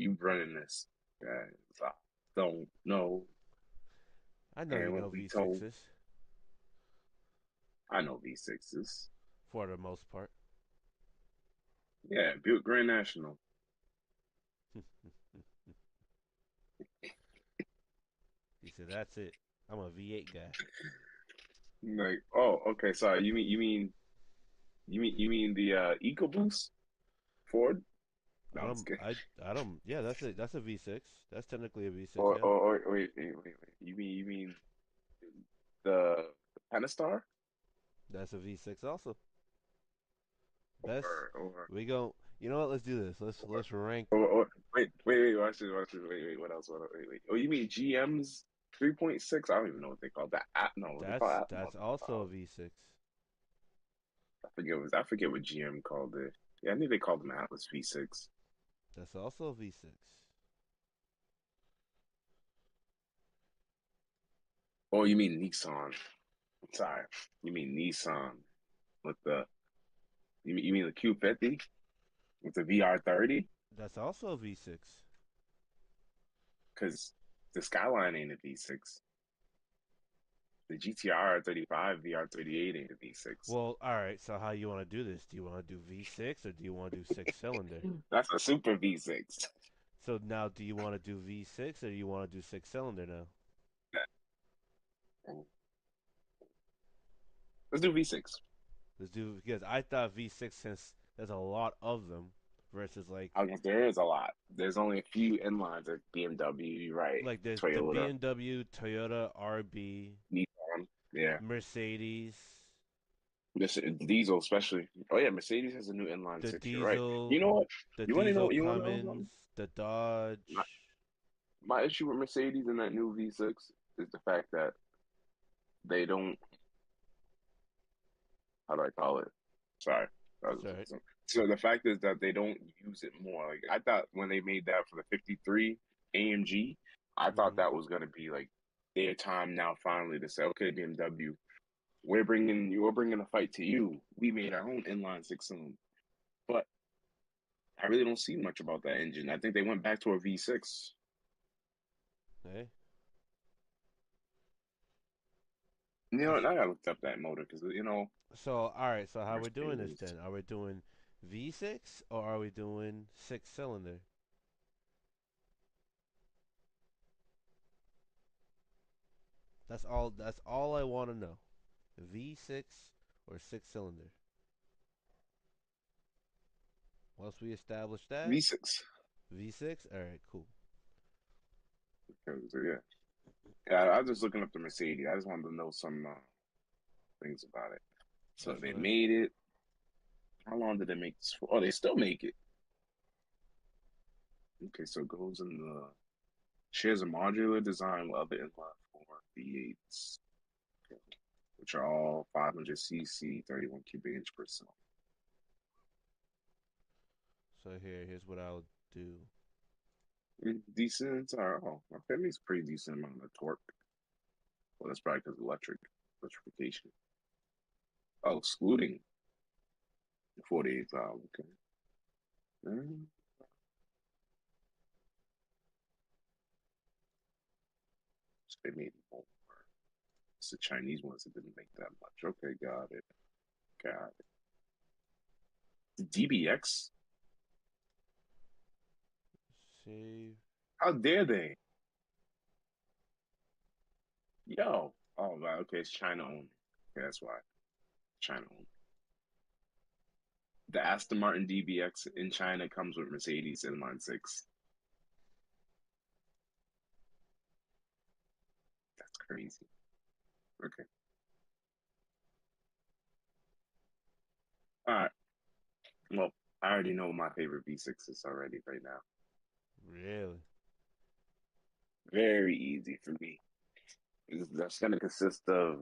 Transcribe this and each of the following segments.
you running this. So I don't know. I know you And when know we told, V6s I know V6s. for the most part. Yeah, Buick Grand National. He said, "That's it. I'm a V8 guy." Like, oh, okay. Sorry. You mean the EcoBoost Ford? No, I I'm just don't. kidding. I don't. Yeah, that's it. That's a V6. That's technically a V6. Or, Yeah, or, or wait. You mean the Pentastar? that's a V6 also. Best. Or We go. You know what? Let's do this. Let's rank. wait, watch this. Wait, what else? Wait. Oh, you mean GM's 3.6? I don't even know what they call that. No, what they call that? No, That's also a V6. I forget what GM called it. Yeah, I think they called them Atlas V6. That's also a V6. Oh, you mean Nissan? Sorry, you mean Nissan with the you mean the Q50 with the VR30? That's also a V6. Because the Skyline ain't a V6. The GTR 35 VR38 ain't a V6. Well, all right. So how you want to do this? Do you want to do V6 or do you want to do six cylinder? That's a super V6. So now, do you want to do V6 or do you want to do six cylinder now? Let's do V6. Let's do because I thought V6 since there's a lot of them versus There is a lot. There's only a few inlines at BMW, you're right? like there's the Toyota, BMW, Toyota, RB, Nissan. Yeah. Mercedes, This diesel especially. Oh yeah, Mercedes has a new inline the six. You're right. You diesel, know what? the You want to know? diesel You want to know something? Cummins, the My, Dodge. my issue with Mercedes and that new V6 is the fact that they don't. How do I call it? Sorry. Sorry. So the fact is that they don't use it more. Like I thought when they made that for the 53 AMG, I thought Hmm. that was gonna be like their time now finally to say, okay, BMW, we're bringing a fight to you. We made our own inline six cylinder, but I really don't see much about that engine. I think they went back to a V6. Hey, You know, and that's I gotta look up that motor because so. All right. So how we doing this Mercedes. then? Are we doing V6 or are we doing six cylinder? That's all. That's all I want to know. V6 or six cylinder. Once we establish that, V6. V6. All right, cool. Yeah, yeah. I was just looking up the Mercedes. I just wanted to know some things about it. So That's they fine. made it. How long did they make this for? Oh, they still make it. Okay, so it goes in the shares a modular design with other inline four V8s, which are all 500 cc, 31 cubic inch per cylinder. So here's what I'll do. Decent. Okay, that makes pretty decent amount of torque. Well, that's probably because electrification. Oh, excluding the 48 valve. Okay. Mm, so they made more. It's the Chinese ones that didn't make that much. Okay, got it. Got it. The DBX? Save. How dare they? Yo. Oh, wow. Okay, it's China only. Okay, that's why. China only. The Aston Martin DBX in China comes with Mercedes inline six. That's crazy. Okay. All right. Well, I already know my favorite V6 is already right now. Really? Very easy for me. That's going to consist of,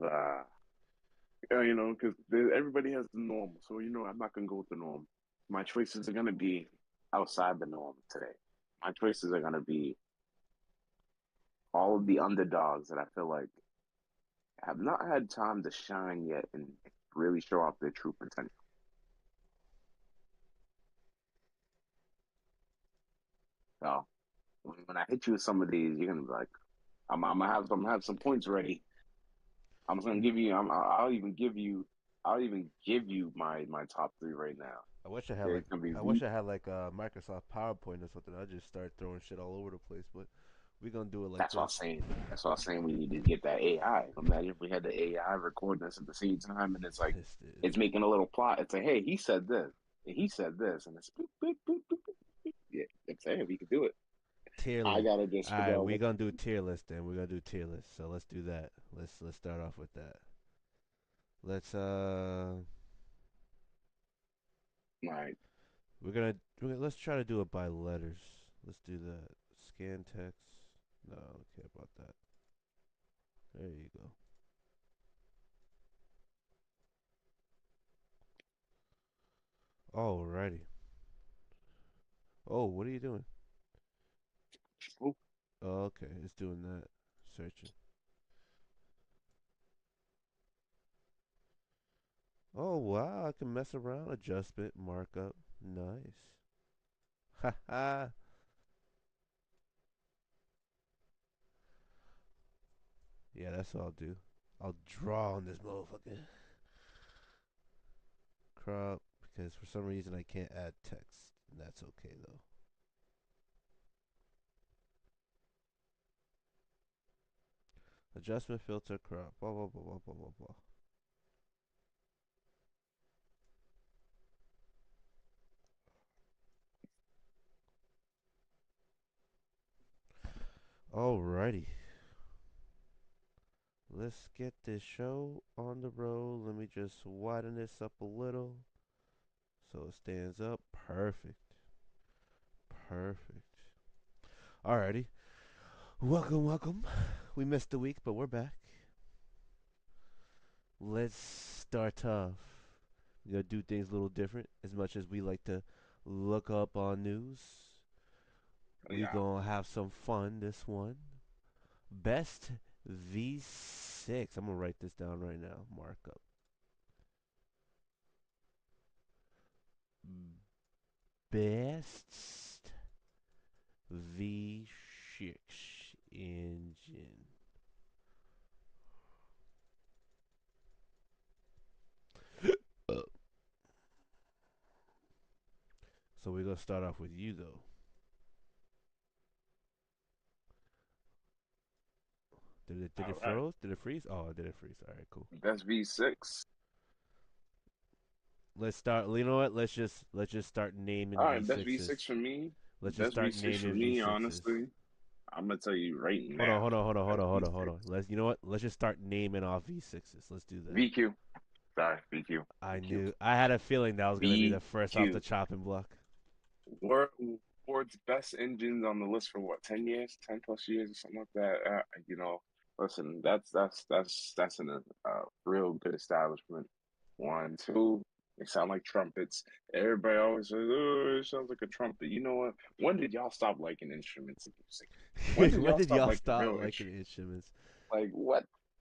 because everybody has the norm. So, I'm not going to go with the norm. My choices are going to be outside the norm today. My choices are going to be all of the underdogs that I feel like have not had time to shine yet and really show off their true potential. So when I hit you with some of these, you're gonna be like, I'm gonna have some points ready. I'm just gonna give you. I'll even give you my top three right now. I wish I had like It's gonna be I wish V. I had like a Microsoft PowerPoint or something. I'd just start throwing shit all over the place. But we gonna do it like That's what I was this. saying. That's what I was saying. We need to get that AI. Imagine if we had the AI recording us at the same time, and it's like This it's is making a little plot. It's like, hey, he said this, and he said this, and it's boop, boop, boop, boop, boop, boop. Yeah, it's saying we could do it. tier I list. gotta All just right, figure out we what. gonna do tier list then. We're gonna do tier list. So let's do that. Let's start off with that. Let's Like, let's try to do it by letters. Let's do that. Scan text. No, I don't care about that. There you go. Alrighty. Oh, what are you doing? oh, Oh, okay, it's doing that. Searching. Oh wow, I can mess around. Adjustment, markup. Nice. Ha ha. Yeah, that's what I'll do. I'll draw on this motherfucker. Crop, because for some reason I can't add text. And that's okay though. Adjustment filter crop. Blah blah blah blah blah blah blah. Alrighty. Let's get this show on the road. Let me just widen this up a little so it stands up. Perfect. Perfect. Alrighty. Welcome, welcome. We missed a week, but we're back. Let's start off. We're gonna do things a little different. As much as we like to look up on news, we yeah. gonna have some fun this one. Best V6. I'm gonna write this down right now. Markup. Best V6 engine. Uh, so we're gonna start off with you though. Did it All right. froze? Did it freeze? Oh, did it freeze? All right, cool. That's V6. Let's start. You know what? Let's just start naming All right, best V6s. V6 for me. Let's just Best start V6 for naming me, V6s. honestly. I'm gonna tell you right Hold on, now. hold on, hold on, hold Best on, hold on, hold V6. on. You know what? Let's just start naming off V6s. Let's do that. VQ. Sorry, VQ. I VQ. knew. I had a feeling that was gonna be the first off the VQ. chopping block. Wor- Ford's best engines on the list for what, 10 years, 10 plus years or something like that. Listen, that's a real good establishment. One, two, they sound like trumpets. Everybody always says, "Oh, it sounds like a trumpet." You know what? When did y'all stop liking instruments in music? When did When y'all did stop y'all liking stop real liking instruments? instruments? Like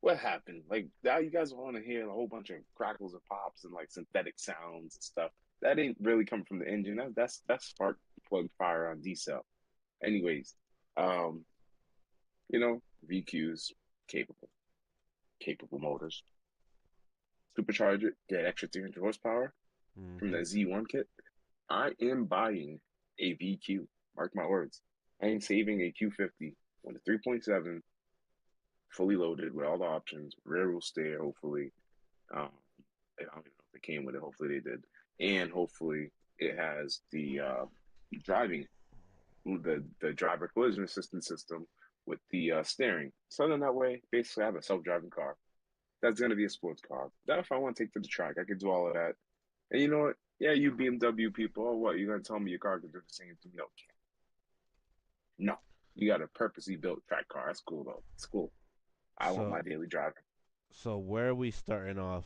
what happened? Like now you guys want to hear a whole bunch of crackles and pops and like synthetic sounds and stuff. That ain't really coming from the engine. That's spark plug fire on D cell. Anyways, um, VQs capable, capable motors. Supercharger, get extra 300 horsepower from Mm-hmm. the Z1 kit. I am buying a VQ. Mark my words. I am saving a Q50 with a 3.7 fully loaded with all the options. Rear will stay, hopefully. Um, I don't even know if they came with it. Hopefully they did, and hopefully it has the driving, the driver collision assistance system with the steering. So then that way, basically, I have a self-driving car. That's gonna be a sports car. That if I want to take to the track, I could do all of that. And you know what? Yeah, you BMW people. Oh, what? You're gonna tell me your car can do the same thing? No, it can't. No. You got a purposely built track car. That's cool though. It's cool. I want So my daily driving. so where are we starting off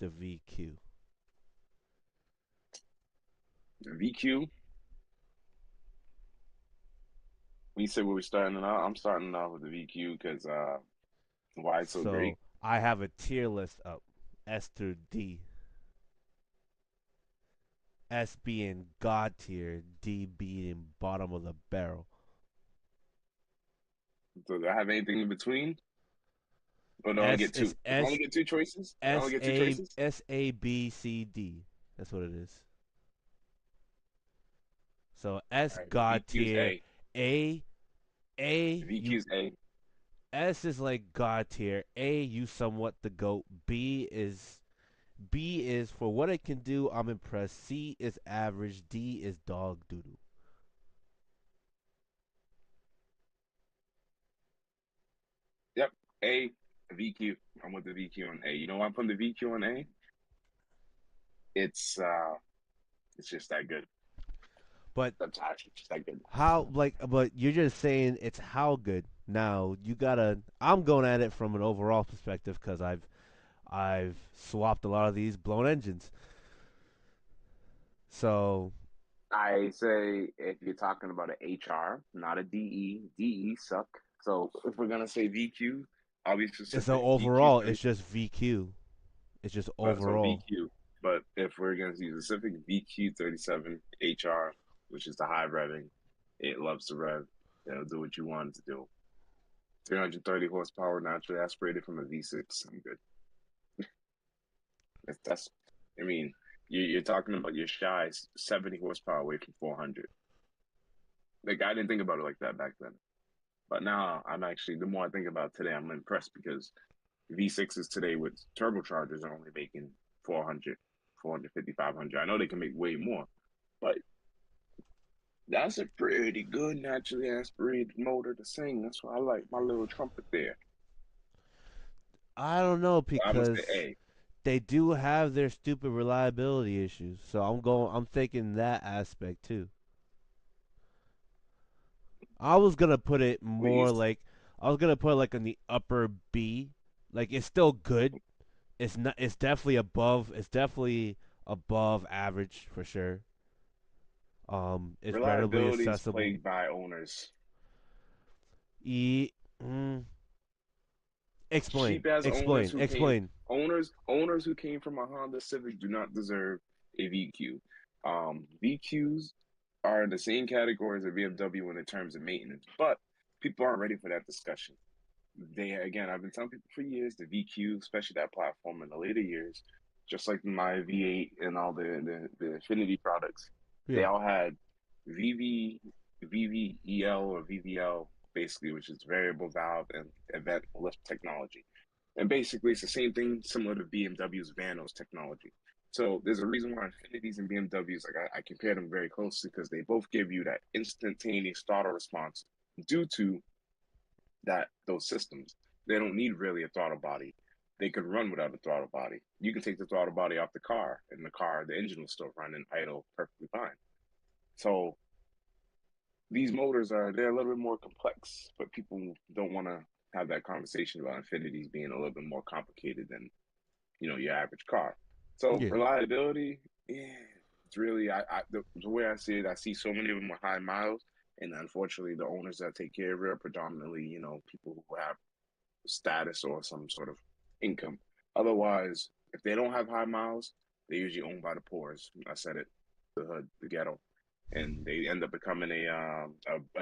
the VQ? VQ. We said where we starting off. I'm starting off with the VQ because why it's so great. So I have a tier list up. S through D. S being god tier, D being bottom of the barrel. So do I have anything in between? Or do I only S get is two? If I only get two choices, I only get two choices. B C D. That's what it is. So All S right, god VQ's tier, A. A you VQ's A. S is like god tier. A, you somewhat the goat. B is for what it can do. I'm impressed. C is average. D is dog doodle. Yep. A. VQ. I'm with the VQ on A. You know why I'm putting the VQ on A? It's uh, it's just that good. But That's actually just that good. how but you're just saying it's how good. Now you gotta. I'm going at it from an overall perspective because I've swapped a lot of these blown engines. So I say if you're talking about an HR, not a DE, DE suck. So if we're gonna say VQ, I'll be so specific. VQ overall, it's 30. just VQ. It's just So overall. VQ. But if we're gonna be specific, VQ 37 HR, which is the high revving, it loves to rev. It'll do what you want it to do. 330 horsepower naturally aspirated from a V6. I'm good. That's I mean, you're talking about your shy 70 horsepower away from 400. Like I didn't think about it like that back then. But now I'm actually, the more I think about it today, I'm impressed because V6s today with turbochargers are only making 400, 450, 500. I know they can make way more, but that's a pretty good naturally aspirated motor to sing. That's why I like my little trumpet there. I don't know So I must say because A. they do have their stupid reliability issues. So I'm thinking that aspect too. I was gonna put it more Please. like I was gonna put it like in the upper B. Like it's still good. It's not. It's definitely above. It's definitely above average for sure. It's readily Reliability is accessible. plagued by owners. E. Mm, explain. Cheap as owners Explain. who came Explain. owners who came from a Honda Civic do not deserve a VQ. VQs are in the same category as a BMW in terms of maintenance, but people aren't ready for that discussion. They again, I've been telling people for years the VQ, especially that platform in the later years, just like my V8 and all the Infinity products, they Yeah. all had VV VVEL or VVL basically, which is variable valve and event lift technology. And basically, it's the same thing, similar to BMW's Vanos technology. So there's a reason why Infinities and BMWs, like I compare them very closely because they both give you that instantaneous throttle response due to that those systems. They don't need really a throttle body. They can run without a throttle body. You can take the throttle body off the car, and the engine will still run and idle perfectly fine. So these motors they're a little bit more complex, but people don't want to have that conversation about Infinities being a little bit more complicated than your average car. So Yeah. reliability, yeah, it's really the way I see it. I see so many of them with high miles, and unfortunately, the owners that take care of it are predominantly people who have status or some sort of income. Otherwise, if they don't have high miles, they're usually owned by the poor. I said it, the hood, the ghetto, and they end up becoming a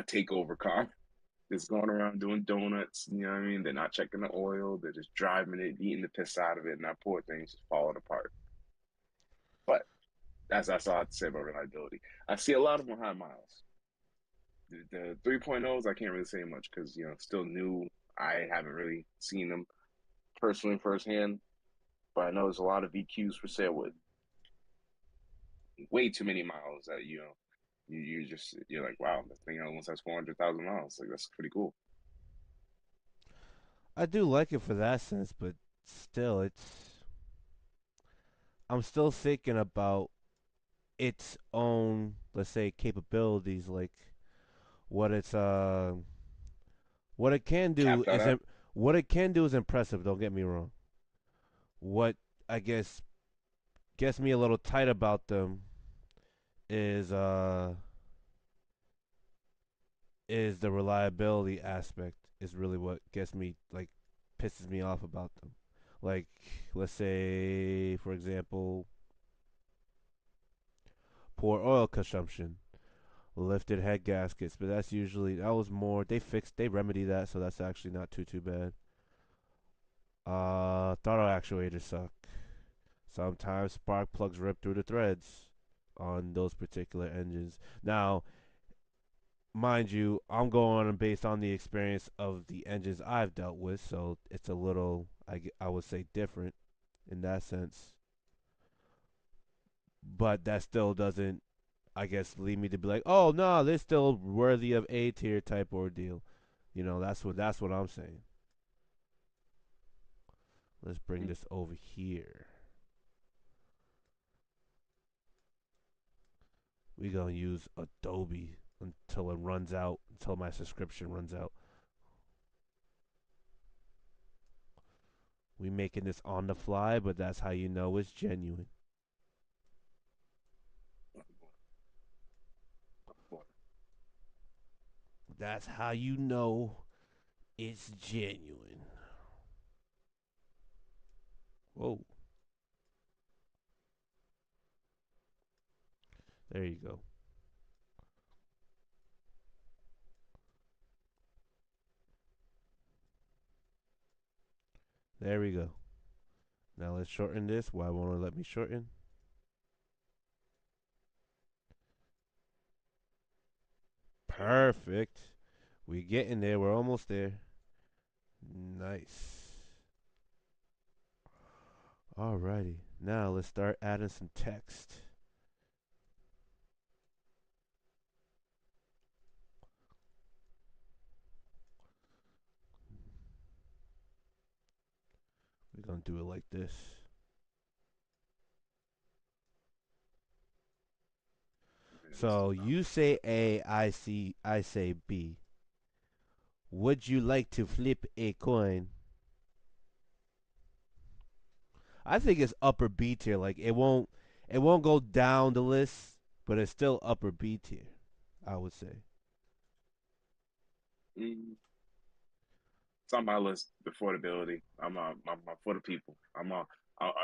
takeover car. Just going around doing donuts, you know what I mean? They're not checking the oil, they're just driving it, eating the piss out of it, and that poor thing's just falling apart. But that's all I have to say about reliability. I see a lot of them high miles. The 3.0s, I can't really say much because still new. I haven't really seen them personally firsthand, but I know there's a lot of VQs for sale with way too many miles that you're like, wow, this thing almost has 400,000 miles. Like that's pretty cool. I do like it for that sense, but still, I'm still thinking about its own, let's say, capabilities, like what it's what it can do Cap that up. what it can do is impressive. Don't get me wrong. What I guess gets me a little tight about them is uh is the reliability aspect is really what gets me like pisses me off about them. Like let's say for example poor oil consumption, lifted head gaskets, but that's usually that was more they remedy that, so that's actually not too bad. Throttle actuators suck. Sometimes spark plugs rip through the threads on those particular engines. Now, mind you, I'm going based on the experience of the engines I've dealt with, so it's a little, I would say, different in that sense. But that still doesn't, I guess, lead me to be like, oh no, they're still worthy of A tier type ordeal. That's what I'm saying. Let's bring this over here. We gonna use Adobe until it runs out, until my subscription runs out. We making this on the fly, but that's how you know it's genuine. That's how you know it's genuine. Whoa, there you go. There we go. Now let's shorten this. Why won't it let me shorten? Perfect. We getting there. We're almost there. Nice. Alrighty. Now let's start adding some text. We're gonna do it like this. So you say A, I say B. Would you like to flip a coin? I think it's upper B tier. Like it won't go down the list, but it's still upper B tier. I would say. Mm, it's on my list. Affordability. I'm for the people.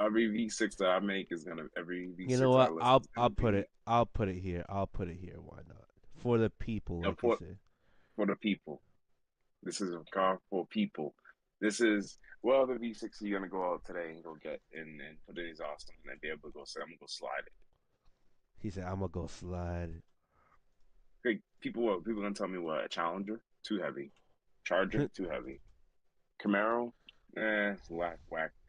Every V6 that I make is gonna every You know V6 I what? list I'll is I'll gonna put be it I'll put it here. I'll put it here. Why not? For the people, like you for said. for the people. This is a car for people. This is well the V6 you're gonna go out today and go get and put in exhaust on and be able to go say I'm gonna go slide it. He said, "I'm gonna go slide." Hey, people gonna tell me what a Challenger too heavy, Charger too heavy, Camaro whack.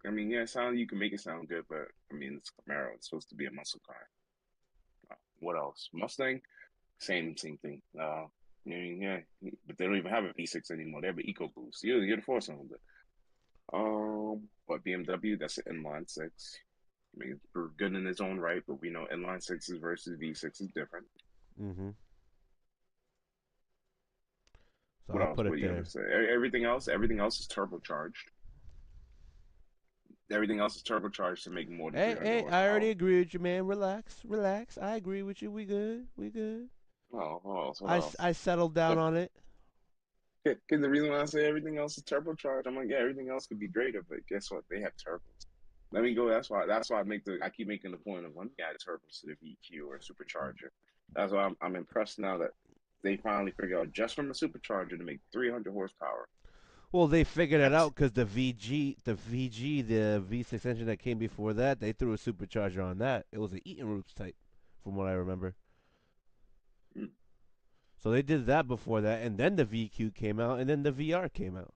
I mean yeah, sound you can make it sound good, but I mean it's Camaro. It's supposed to be a muscle car. What else? Mustang, same thing. I mean yeah, but they don't even have a V6 anymore. They have an EcoBoost. You're the force on it. But BMW, that's an inline six. I mean, we're good in its own right, but we know inline sixes versus V6 is different. Mm-hmm. So What I'll else? put What it do you have to there. say? Everything else is turbocharged. Everything else is turbocharged to make more than Hey, 300 hey, I already horsepower. agree with you, man. Relax, relax. I agree with you. We good. We good. Oh, what else? What I, else? I settled down But on it. the reason why I say everything else is turbocharged, I'm like, yeah, everything else could be greater, but guess what? They have turbos. Let me go. That's why I keep making the point of when you add turbos to the VQ or supercharger. That's why I'm impressed now that they finally figure out just from a supercharger to make 300 horsepower. Well, they figured it That's out because the V6 engine that came before that, they threw a supercharger on that. It was an Eaton Roots type, from what I remember. mm, So they did that before that, and then the VQ came out, and then the VR came out.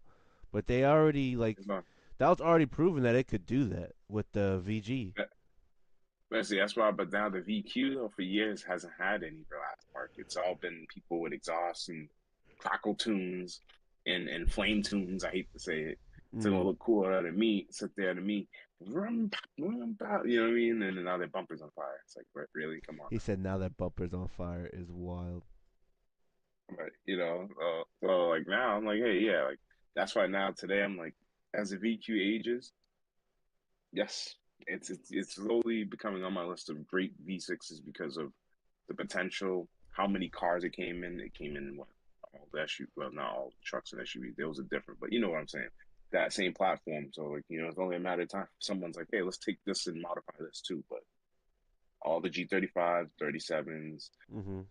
But they already it's like not, that was already proven that it could do that with the VG. let's see, that's why. But now the VQ though, for years hasn't had any real aftermarket. It's all been people with exhaust and crackle tunes and flame tunes. I hate to say it. It's gonna Mm. look cooler than me. Sit there to me, you know what I mean? And then now their bumpers on fire. It's like, really, come on, He said now that bumper's on fire is wild. but so like now I'm like, hey, yeah, like that's why now today I'm like, as the VQ ages, yes, it's slowly becoming on my list of great V6s because of the potential, how many cars it came in. It came in what all the SUV, well, not all the trucks and SUVs. Those are different, but you know what I'm saying. That same platform. So like, it's only a matter of time. Someone's like, hey, let's take this and modify this too. But all the G35s, 37s, Mm-hmm.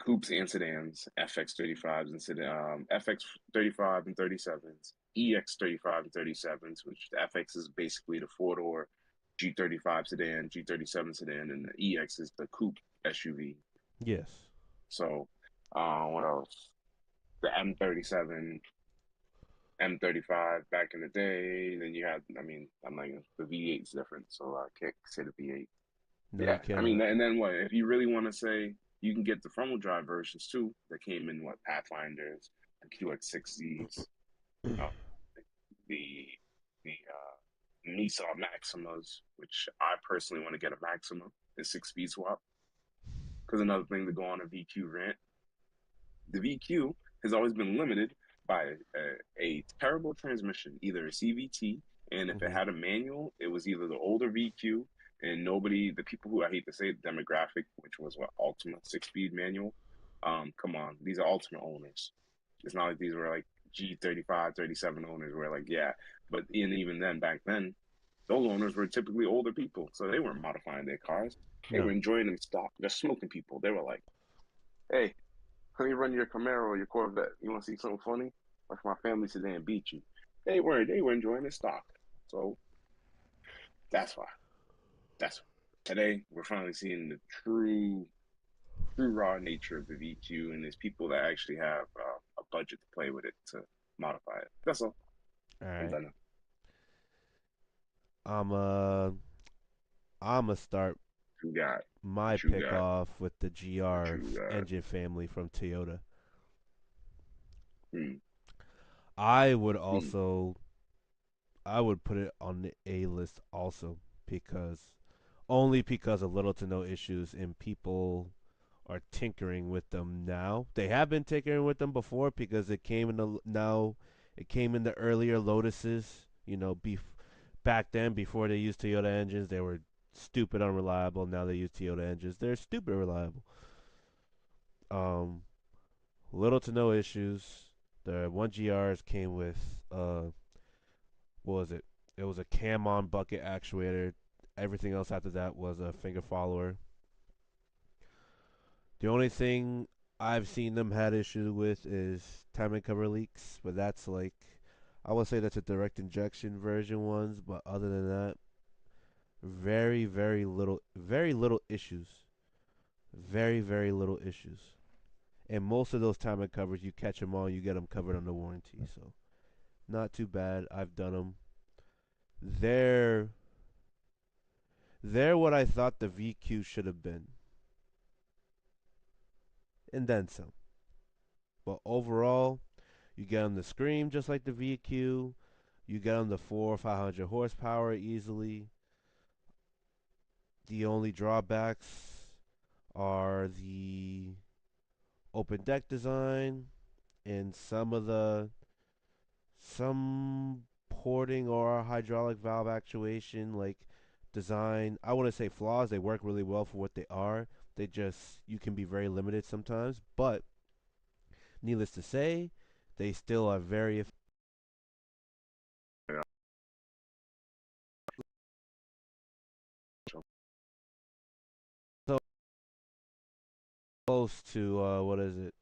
coupes and sedans, FX35s and FX35 and 37s, EX35 and 37s, which the FX is basically the four door G35 sedan, G37 sedan, and the EX is the coupe SUV. Yes. So, what else? The M37, M35 back in the day. Then you had, I mean, I'm like, the V8 is different, so I can't say the V8. No, you Yeah, I mean, cannot. and then what? If you really want to say, you can get the front wheel drive versions too that came in what Pathfinders, the QX60s, uh, the Nissan Maximas, which I personally want to get a Maxima, the 6 speed swap. Because another thing to go on a VQ rant, the VQ has always been limited by a terrible transmission, either a CVT, and if it Mm-hmm. had a manual, it was either the older VQ, and nobody, the people who I hate to say it, demographic, which was what Ultima 6 speed manual. Come on, these are Ultima owners. It's not like these were like G35, 37 owners where like, yeah, but even then, back then, those owners were typically older people, so they weren't modifying their cars. They were No. enjoying them stock, just smoking people. They were like, hey, let me run your Camaro or your Corvette. You want to see something funny? Like my family sedan beat you. They were enjoying the stock. So that's why. That's why. Today we're finally seeing the true raw nature of the VQ, and there's people that actually have a budget to play with it to modify it. That's all. All I'm right. done. I'm uh I'ma start What you got? my What you pick got? off with the What GR you got? engine family from Toyota. Hmm. I would Hmm. also I would put it on the A list also because only because of little to no issues and people are tinkering with them now. They have been tinkering with them before because it came in the earlier Lotuses. Back then before they used Toyota engines, they were stupid unreliable. Now they use Toyota engines. They're stupid reliable. Um, little to no issues. The 1GRs came with what was it? It was a cam on bucket actuator. Everything else after that was a finger follower. The only thing I've seen them had issue with is timing cover leaks, but that's like I would say that's a direct injection version ones, but other than that, very little issues. Very little issues. And most of those timing covers, you catch them all, you get them covered under warranty. So not too bad. I've done them. They're they're what I thought the VQ should have been, and then some. But overall, you get them to scream just like the VQ. You get them to 400 or 500 horsepower easily. The only drawbacks are the open deck design and some porting or hydraulic valve actuation like design. I wouldn't say flaws. They work really well for what they are. They just you can be very limited sometimes, but needless to say, they still are very Yeah. close to what is it?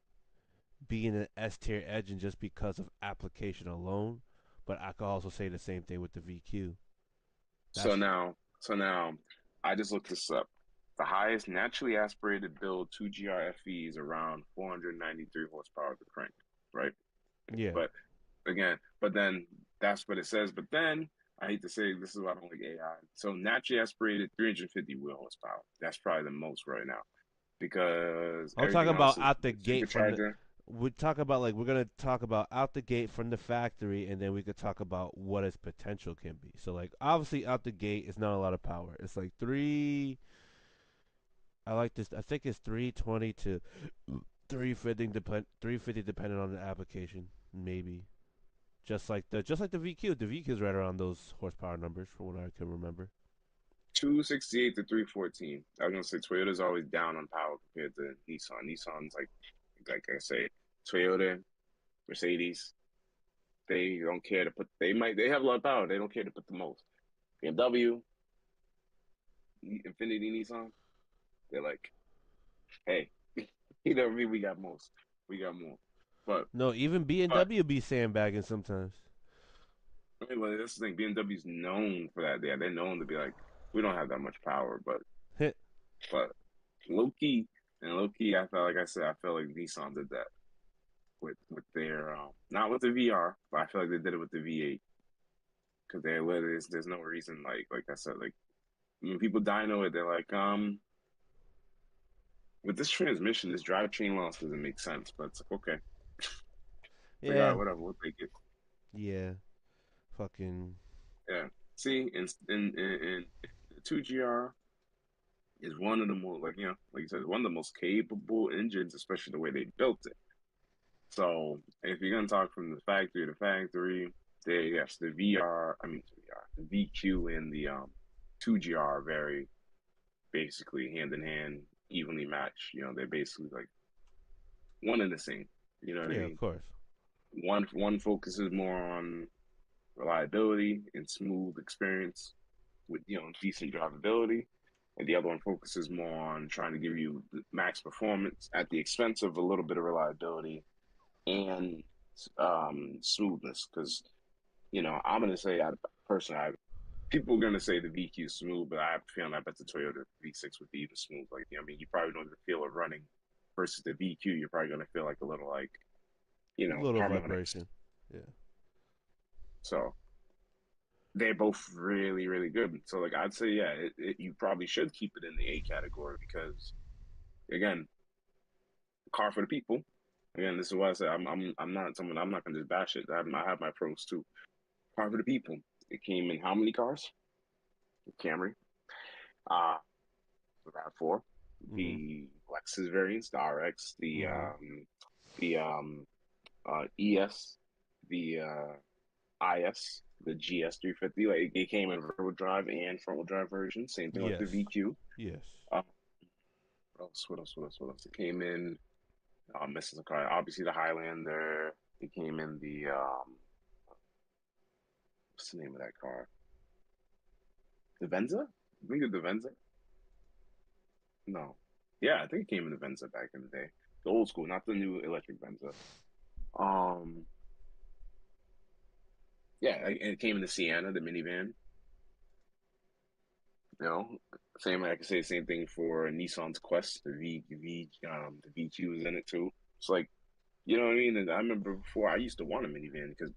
Being an S tier engine just because of application alone. But I could also say the same thing with the VQ. So That's now, so now, I just looked this up. The highest naturally aspirated build 2GR is around 493 horsepower to crank, right? yeah. But again, but then that's what it says. But then I hate to say this is why I don't like AI. So naturally aspirated 350 wheel horsepower. That's probably the most right now because I'm talking everything else about is out the the gate from the. supercharger. We talk about like we're gonna talk about out the gate from the factory, and then we could talk about what its potential can be. So like obviously out the gate, it's not a lot of power. It's like three. I like this. I think it's 320 to 350 350 depending on the application, maybe. Just like the VQ. The VQ is right around those horsepower numbers from what I can remember. 268 to 314. I was gonna say Toyota's always down on power compared to Nissan. Nissan's like I say, Toyota, Mercedes, they don't care to put. They have a lot of power. They don't care to put the most. BMW, Infinity, Nissan. they're like, hey, you know what I mean? We got most, we got more. But No, even but BMW be sandbagging sometimes. I mean, well, that's the thing. BMW's known for that. They're known to be like, we don't have that much power, but low key and low key, I felt like I said, I feel like Nissan did that with their not with the VR, but I feel like they did it with the V8 because there's no reason like I said like when people dyno it, they're like with this transmission, this drivetrain loss doesn't make sense, but it's like okay, it's like all right, Yeah, whatever, we'll take it. yeah, fucking Yeah. See, in the 2GR is one of the more like like you said, one of the most capable engines, especially the way they built it. So if you're gonna talk from the factory to factory, there yes, the VR, I mean VR, the VQ and the 2GR are very basically hand in hand, evenly matched. They're basically like one and the same. You know what I yeah, of mean? course. One focuses more on reliability and smooth experience with decent drivability, and the other one focuses more on trying to give you the max performance at the expense of a little bit of reliability and smoothness. Because I'm gonna say, personally, people are gonna say the VQ is smooth, but I have a feeling I bet the Toyota V6 would be even smooth. Like, I mean, you probably don't even feel it running versus the VQ. You're probably gonna feel like a little like Little harmonics. vibration. Yeah. So they're both really, really good. So like I'd say, yeah, you probably should keep it in the A category because again, car for the people. Again, this is why I say I'm not someone I'm not gonna just bash it. I have my pros too. Car for the people. It came in how many cars? The Camry, uh, the RAV4, Mhm. the Lexus variants, the RX, Mhm. the ES, the IS, the GS 350. Like it came in rear wheel drive and front wheel drive version. Same thing like the Yes. VQ. Yes. Uh, what else? What else? What else? What else? It came in. I'm missing a car. Obviously, the Highlander. It came in the what's the name of that car? The Venza? I think it's the Venza. No. Yeah, I think it came in the Venza back in the day. The old school, not the new electric Venza. Um, yeah, it came in the Sienna, the minivan. You know, same. I could say the same thing for Nissan's Quest. The VQ was in it too. It's like you know what I mean. And I remember before I used to want a minivan because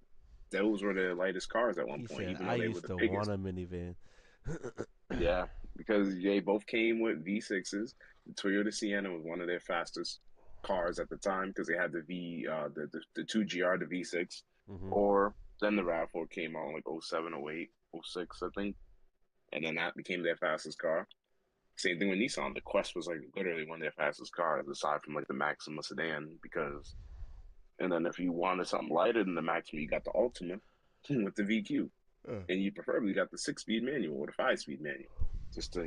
those were the lightest cars at one He point, said, even "I though they were used the to want biggest. a minivan." Yeah, because they both came with V6s. The Toyota Sienna was one of their fastest cars at the time because they had the 2GR, the V6, Mhm. or then the RAV4 came out in like '07, '08, '06, I think, and then that became their fastest car. Same thing with Nissan. The Quest was like literally one of their fastest cars, aside from like the Maxima sedan, because. And then if you wanted something lighter than the Maxima, you got the Ultima with the VQ, Uh, and you preferably got the 6-speed manual or the 5-speed manual, just to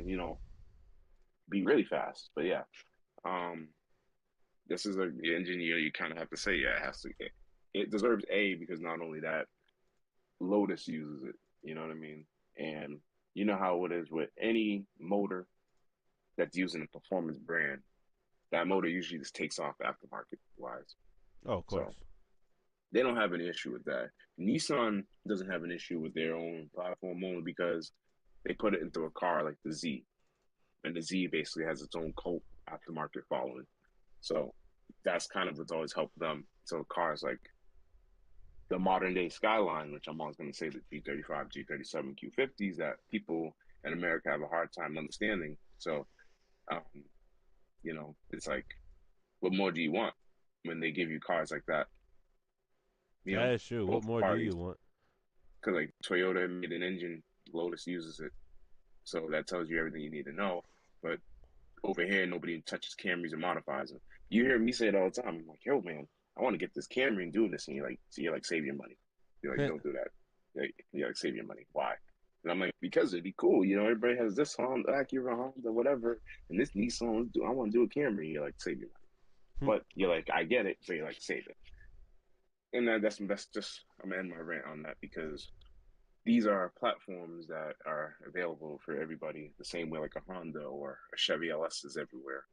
be really fast. But yeah, um, this is a the engineer. You kind of have to say, yeah, it has to. It deserves A because not only that, Lotus uses it. You know what I mean? And you know how it is with any motor that's using a performance brand. That motor usually just takes off aftermarket wise. oh, of So course. they don't have an issue with that. Nissan doesn't have an issue with their own platform only because they put it into a car like the Z, and the Z basically has its own cult aftermarket following. So that's kind of what's always helped them. So cars like the modern day Skyline, which I'm always going to say the G35, G37, Q50s that people in America have a hard time understanding. So, um, it's like, what more do you want when they give you cars like that? That is true. What Both more do you parties, want? because like Toyota made an engine, Lotus uses it. So that tells you everything you need to know. But over here, nobody touches Camrys and modifies them. You hear me say it all the time. I'm like, yo, man, I want to get this Camry and do this. And you're like, save your money. You're like, don't do that. You're like, save your money. Why? And I'm like, because it'd be cool. Everybody has this Honda, Acura, Honda, whatever, and this Nissan. I want to do a Camry. You're like, save your money. But you're like, I get it. So you're like, save it. And that's just I'm gonna end my rant on that because these are platforms that are available for everybody the same way like a Honda or a Chevy LS is everywhere,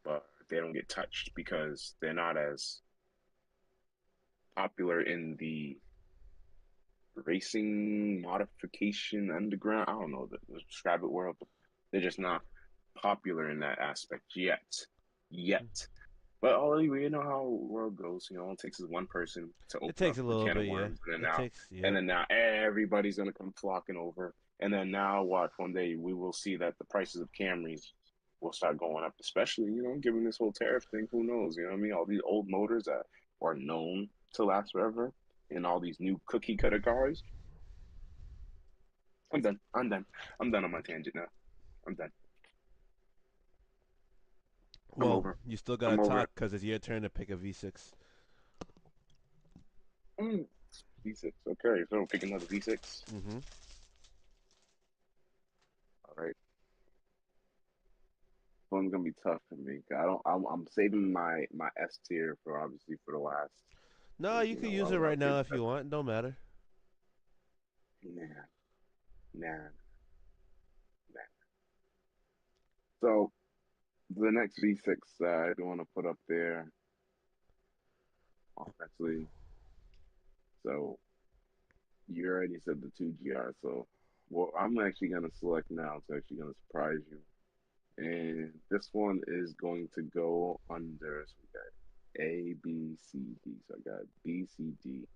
but they don't get touched because they're not as popular in the racing modification underground. I don't know the describe it world, but they're just not popular in that aspect yet. Yet. But oh, you know how the world goes. You know, all it takes is one person to It open takes up a a little can of bit, yeah. worms, It takes, and yep. then now everybody's gonna come flocking over. And then now, watch one day we will see that the prices of Camrys will start going up, especially given this whole tariff thing. Who knows? You know what I mean? All these old motors that are known to last forever, and all these new cookie cutter cars. I'm done. I'm done. I'm done on my tangent now. I'm done. I'm Well, over. you still gotta I'm over it. talk because it's your turn to pick a V6. Mm, V6. Okay, so pick another V6. Mm-hmm. All right. This one's gonna be tough for me. I don't. I'm saving my S tier for obviously for the last. No, Because you could use it I'll right save now the if you best. want. Don't matter. Nah, nah, nah. So the next V6 I do want to put up there, actually. So you already said the two GR. So what I'm actually gonna select now. It's actually gonna surprise you. And this one is going to go under. So we got A, B, C, D. So I got B, C, D.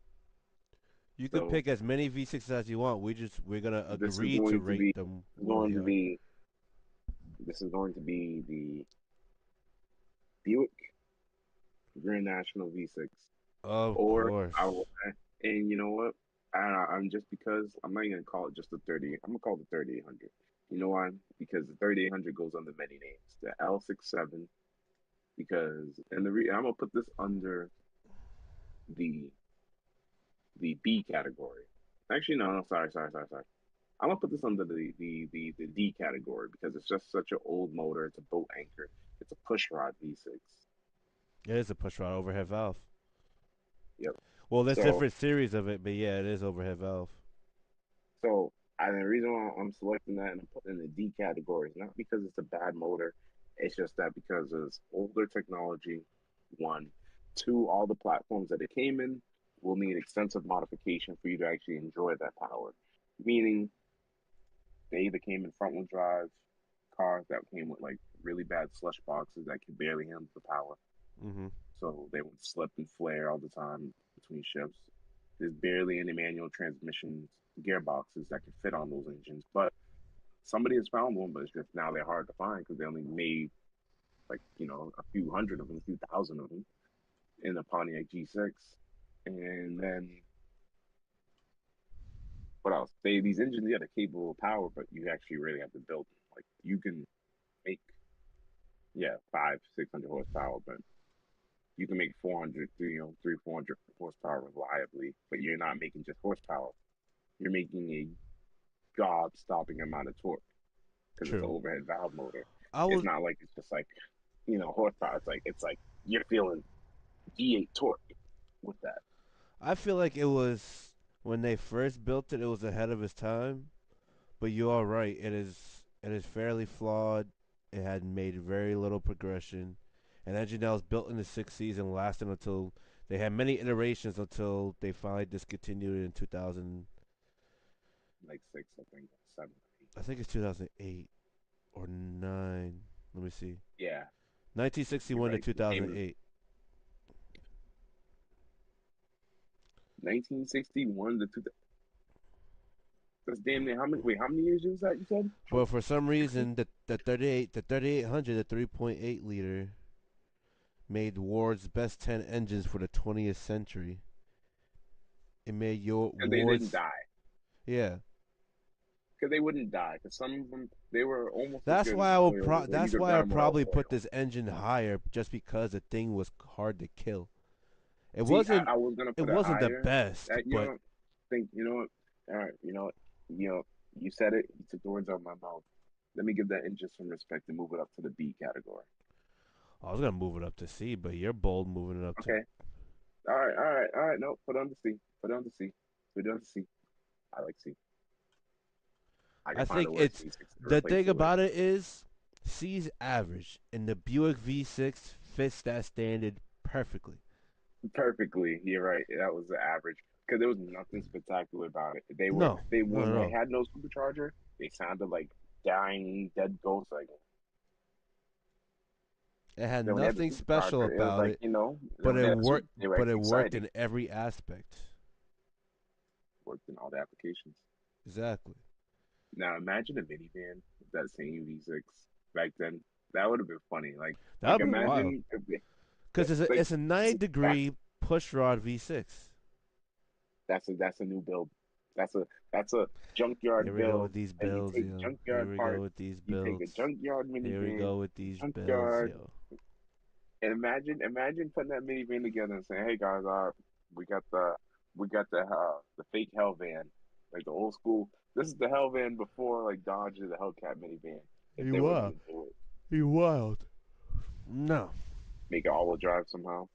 You could So pick as many V6s as you want. We're gonna this is agree to going to rate be them where going they to are. be this is going to be the Buick Grand National V6. Of Or I course. will, and you know what? I'm just because I'm not even gonna call it just the 30. I'm gonna call it the 3800. You know why? Because the 3800 goes under many names. The L67 because I'm gonna put this under the the B category. Actually, no, no, sorry. I'm gonna put this under the D category because it's just such an old motor. It's a boat anchor. It's a push rod V6. It is a pushrod overhead valve. Yep. Well, there's So different series of it, but yeah, it is overhead valve. the reason why I'm selecting that and I'm putting in the D category is not because it's a bad motor. It's just that because it's older technology. One, two, all the platforms that it came in will need extensive modification for you to actually enjoy that power. Meaning they either came in front wheel drive cars that came with like really bad slush boxes that could barely handle the power. Mm-hmm. So they would slip and flare all the time between shifts. There's barely any manual transmissions, gearboxes that can fit on those engines. But somebody has found one, but it's just now they're hard to find because they only made like, a few hundred of them, a few thousand of them in the Pontiac G6. And then what else? These engines, yeah, they're capable of power, but you actually really have to build them. Like you can make, yeah, 500-600 horsepower, but you can make 400, 400 horsepower reliably, but you're not making just horsepower. You're making a gob-stopping amount of torque because it's an True. overhead valve motor. I It's was. not like it's just like, horsepower. It's like you're feeling V8 torque with that. I feel like it was when they first built it. It was ahead of its time. But you are right. It is. It is fairly flawed. It had made very little progression. An engine that was built in the sixth season lasted until they had many iterations until they finally discontinued it in 2000. Like six, I think, seven, eight. I think it's 2008 or 9. Let me see. Yeah, you're 1961 to right. It came in 2008. 1961 to 2000. That's damn near how many? Wait, how many years was that? You said But for some 60. reason, the 3800, the 3.8 liter, made Ward's best 10 engines for the 20th century. It made your Because they didn't Ward's, die. yeah. Because they wouldn't die. Because some of them they were almost as That's good as why a I would Toyota, where you that's could why run I them without probably put oil. this engine higher just because the thing was hard to kill. It See, wasn't I was gonna it put it wasn't the higher. best, You know but what? Think you know what? All right, you said it. You took the words out of my mouth. Let me give that engine some respect and move it up to the B category. I was gonna move it up to C, but you're bold moving it up to. Okay. All right. No, put it on the C. Put it on the C. Put it on the C. I like C. I I can find think a worse it's V6 to the replace thing it with. about it is C's average, and the Buick V6 fits that standard perfectly. Perfectly, you're right. That was the average because there was nothing spectacular about it. They were No, they no, when they no. had no supercharger, they sounded like dying dead ghosts. Like It had then when they had the nothing special supercharger, it was about like it, then but when they it had the super, worked. they were But it actually worked exciting. in every aspect. Worked in all the applications. Exactly. Now imagine a minivan with that same V6 back then. That would have been funny. Like That'd be wild. imagine Cause like it's a this nine is back. degree push rod V6. That's a new build. That's a junkyard Here we go with build, these and you builds, take yo. Here junkyard we go parts. with these You take a builds. junkyard Here we minivan, go with these builds, junkyard, yo. and imagine putting that minivan together and saying, "Hey guys, we got the fake Hell van, like the old school. This is the Hell van before like Dodge or the Hellcat minivan. If He they were wild. gonna do it, He wild. No. make it all-wheel drive somehow."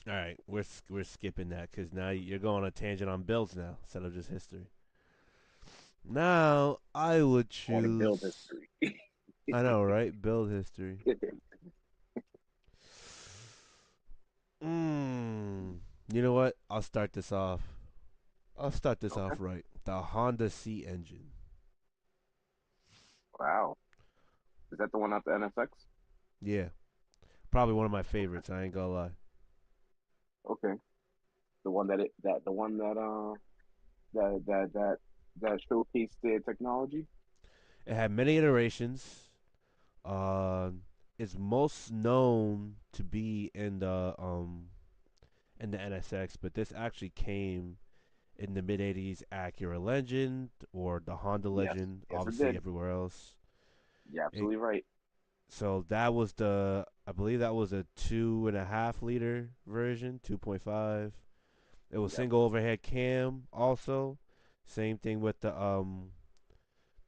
All right, we're skipping that because now you're going on a tangent on builds now instead of just history. Now I would I want to build choose. history. I know, right? Build history. You know what? I'll start this off. I'll start this Okay. off right. The Honda C engine. Wow. Is that the one out the NSX? Yeah, probably one of my favorites. I ain't gonna lie. Okay. The one that it that the one that that that that showcased their technology. It had many iterations. Uh, it's most known to be in the NSX, but this actually came in the mid '80s Acura Legend or the Honda Yes. Legend, Yes, it obviously did. everywhere else. You're It, absolutely right. so that was I believe that was a 2.5 liter version, 2.5. It was Yep. single overhead cam also. Same thing with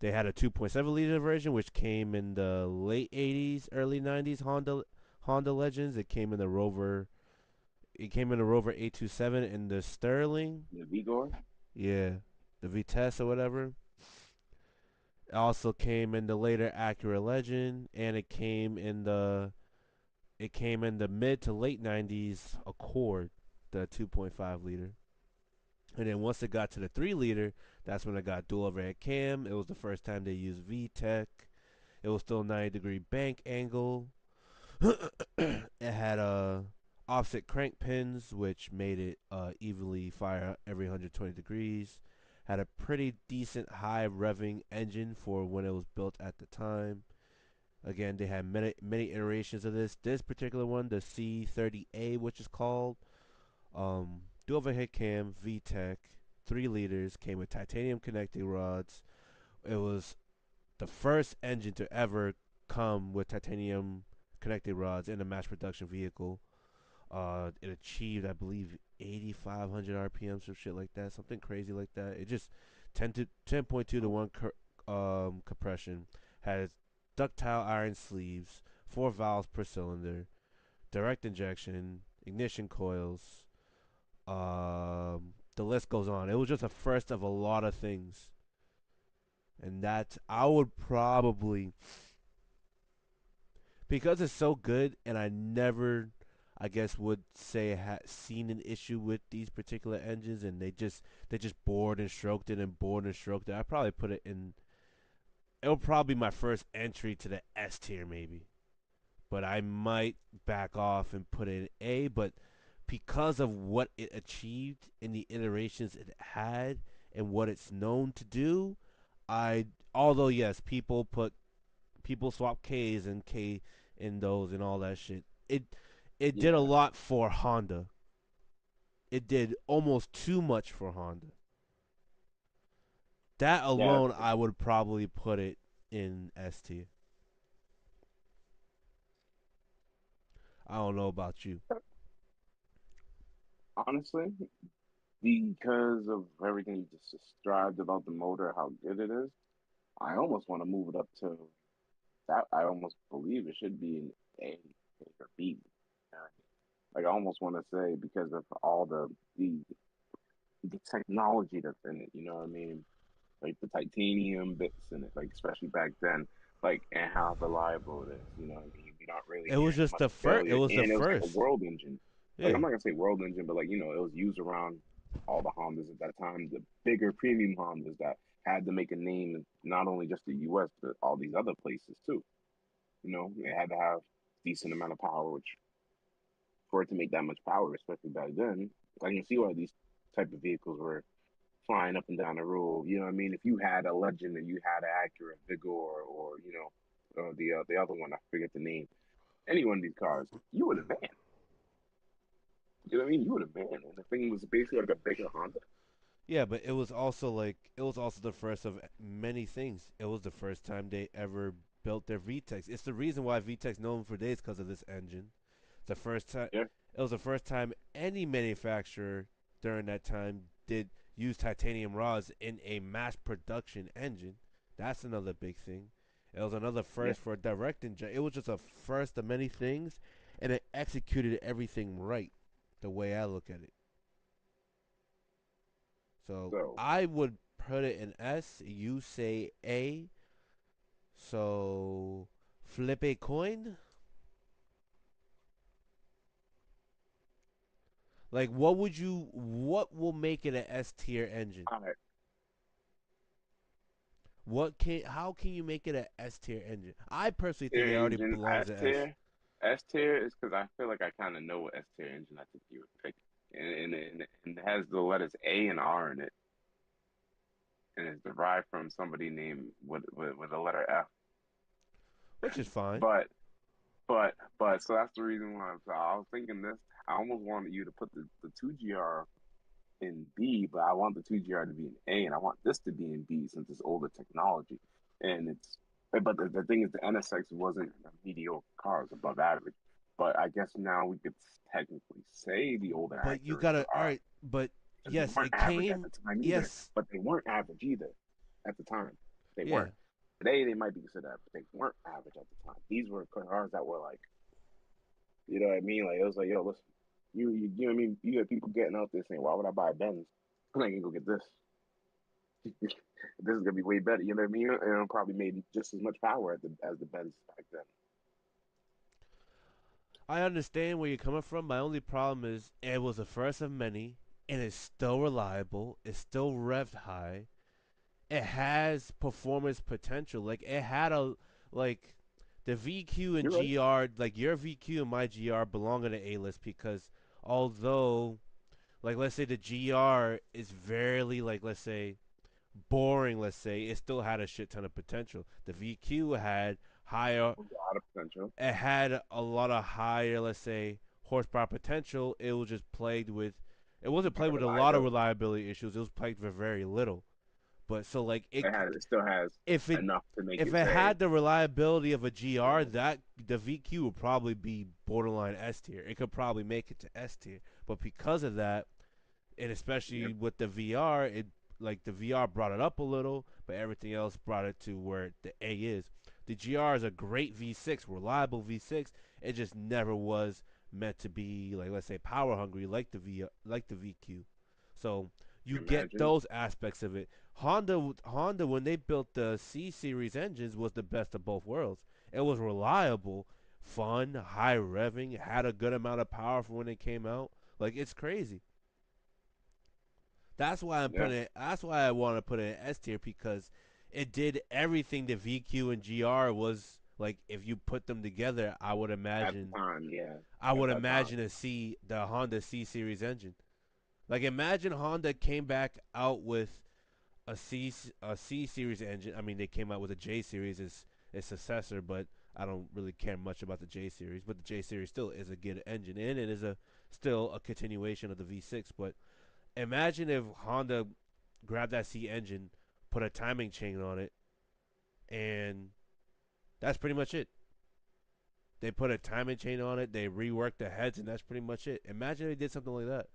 they had a 2.7 liter version which came in the late '80s, early '90s Honda Legends. It came in the Rover 827 and the Sterling. The Vigor. Yeah, the Vitesse or whatever. It also came in the later Acura Legend, and it came in the mid to late '90s Accord, the 2.5 liter. And then once it got to the 3 liter, that's when it got dual overhead cam. It was the first time they used VTEC. It was still 90-degree bank angle. It had offset crank pins, which made it evenly fire every 120 degrees. Had a pretty decent high revving engine for when it was built at the time. Again, they had many iterations of this. This particular one, the C30A, which is called, dual overhead cam, VTEC, 3 liters, came with titanium connecting rods. It was the first engine to ever come with titanium connecting rods in a mass production vehicle. It achieved, I believe, 8,500 RPM, some shit like that, something crazy like that. It just 10.2 to one compression. Has ductile iron sleeves, 4 valves per cylinder, direct injection, ignition coils. The list goes on. It was just a first of a lot of things, and that I would probably, because it's so good, and I never, I guess, would say seen an issue with these particular engines, and they just bored and stroked it and bored and stroked it. I probably put it in. It'll probably be my first entry to the S tier, maybe, but I might back off and put it in A. But because of what it achieved in the iterations it had and what it's known to do, I although yes, people swap K's and K in those and all that shit. It did a Yeah. lot for Honda. It did almost too much for Honda. That Yeah. alone, I would probably put it in S tier. I don't know about you. Honestly, because of everything you just described about the motor, how good it is, I almost want to move it up to that. I almost believe it should be an A or B. Uh, Like I almost want to say because of all the technology that's in it. You know what I mean? like the titanium bits in it, like especially back then, like and how reliable it is. You know what I mean? You're not really It was hearing just much the first. It failure, was the and it was like a first. world engine. Like Yeah. I'm not gonna say world engine, but like it was used around all the Hondas at that time, the bigger premium Hondas that had to make a name in not only just the U.S. but all these other places too. They had to have decent amount of power, which for it to make that much power, especially back then, I can see why these type of vehicles were flying up and down the road. You know what I mean? If you had a Legend and you had an Acura, Vigor, or the other one, I forget the name. Any one of these cars, you would have banned. You know what I mean? You would have banned, and the thing was basically like a bigger Honda. Yeah, but it was also the first of many things. It was the first time they ever built their VTEX. It's the reason why VTEX known for days because of this engine. The first time Yeah. it was the first time any manufacturer during that time did use titanium rods in a mass production engine. That's another big thing. It was another Yeah. first for a direct injection. It was just a first of many things, and it executed everything right, the way I look at it. So So I would put it in S. You say A. So flip a coin. Like, what will make it an S tier engine? all right, How can you make it an S tier engine? I personally think it tier already engine, belongs S at S. tier. S tier is because I feel like I kind of know what S tier engine I think you would pick, and it has the letters A and R in it, and it's derived from somebody named with the letter F. Which is fine. But but so that's the reason why I was thinking this. I almost wanted you to put the two GR in B, but I want the two GR to be in A, and I want this to be in B since it's older technology. And but the thing is, the NSX wasn't a mediocre car; it was above average. But I guess now we could technically say the older But you Acuras gotta, all are right. But because they yes, weren't it average at came. the time either. Yes, But they weren't average either at the time. They yeah. weren't. Today they might be considered average, but they weren't average at the time. These were cars that were like, you know what I mean? Like it was like, yo, listen, you know what I mean? You got people getting out there saying, why would I buy a Benz? I'm not gonna go get this. This is gonna be way better. You know what I mean? And it probably made just as much power as the Benz back then. I understand where you're coming from. My only problem is it was the first of many, and it's still reliable. It's still revved high. It has performance potential. Like it had a like the VQ and You're right. GR, like your VQ and my GR belong in the A list because although like let's say the GR is very like let's say boring, let's say it still had a shit ton of potential. The VQ had higher, A lot of potential. it had a lot of higher, let's say horsepower potential. It was just plagued with, it wasn't High plagued with a lot of reliability. reliability issues. It was plagued with very little. But so like It still has if it enough to make if it it say, had the reliability of a you GR, know, that the VQ would probably be borderline S tier. It could probably make it to S tier, but because of that, and yep, especially with the VR, it like the VR brought it up a little, but everything else brought it to where the A is. The GR is a great V6, reliable V6. It just never was meant to be like let's say power hungry like the VQ. So you get imagine. those aspects of it. Honda when they built the C series engines was the best of both worlds. It was reliable, fun, high revving, had a good amount of power for when it came out. Like it's crazy. That's why I'm Yeah, putting it. That's why I want to put it in S tier because it did everything the VQ and GR was like. If you put them together, I would at the imagine. time, yeah, I at would that time. imagine the Honda C series engine. Like imagine Honda came back out with a C series engine. I mean, they came out with a J series as its successor, but I don't really care much about the J series. But the J series still is a good engine, and it is a still a continuation of the V6. But imagine if Honda grabbed that C engine, put a timing chain on it, and that's pretty much it. They put a timing chain on it, they reworked the heads, and that's pretty much it. Imagine if they did something like that.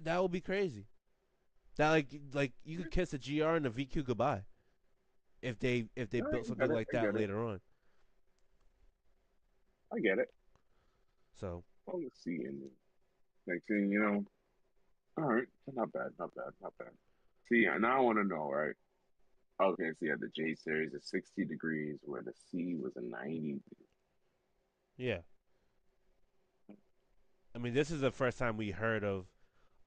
That would be crazy. That like you could kiss the GR and the VQ goodbye if they I built something get it. like I that get it. later on. I get it. So Well, let's see. And next thing you know, all right, not bad, not bad, not bad. See, now I want to know, right? Okay, so yeah, the J series is 60 degrees, where the C was a 90. Yeah, I mean this is the first time we heard of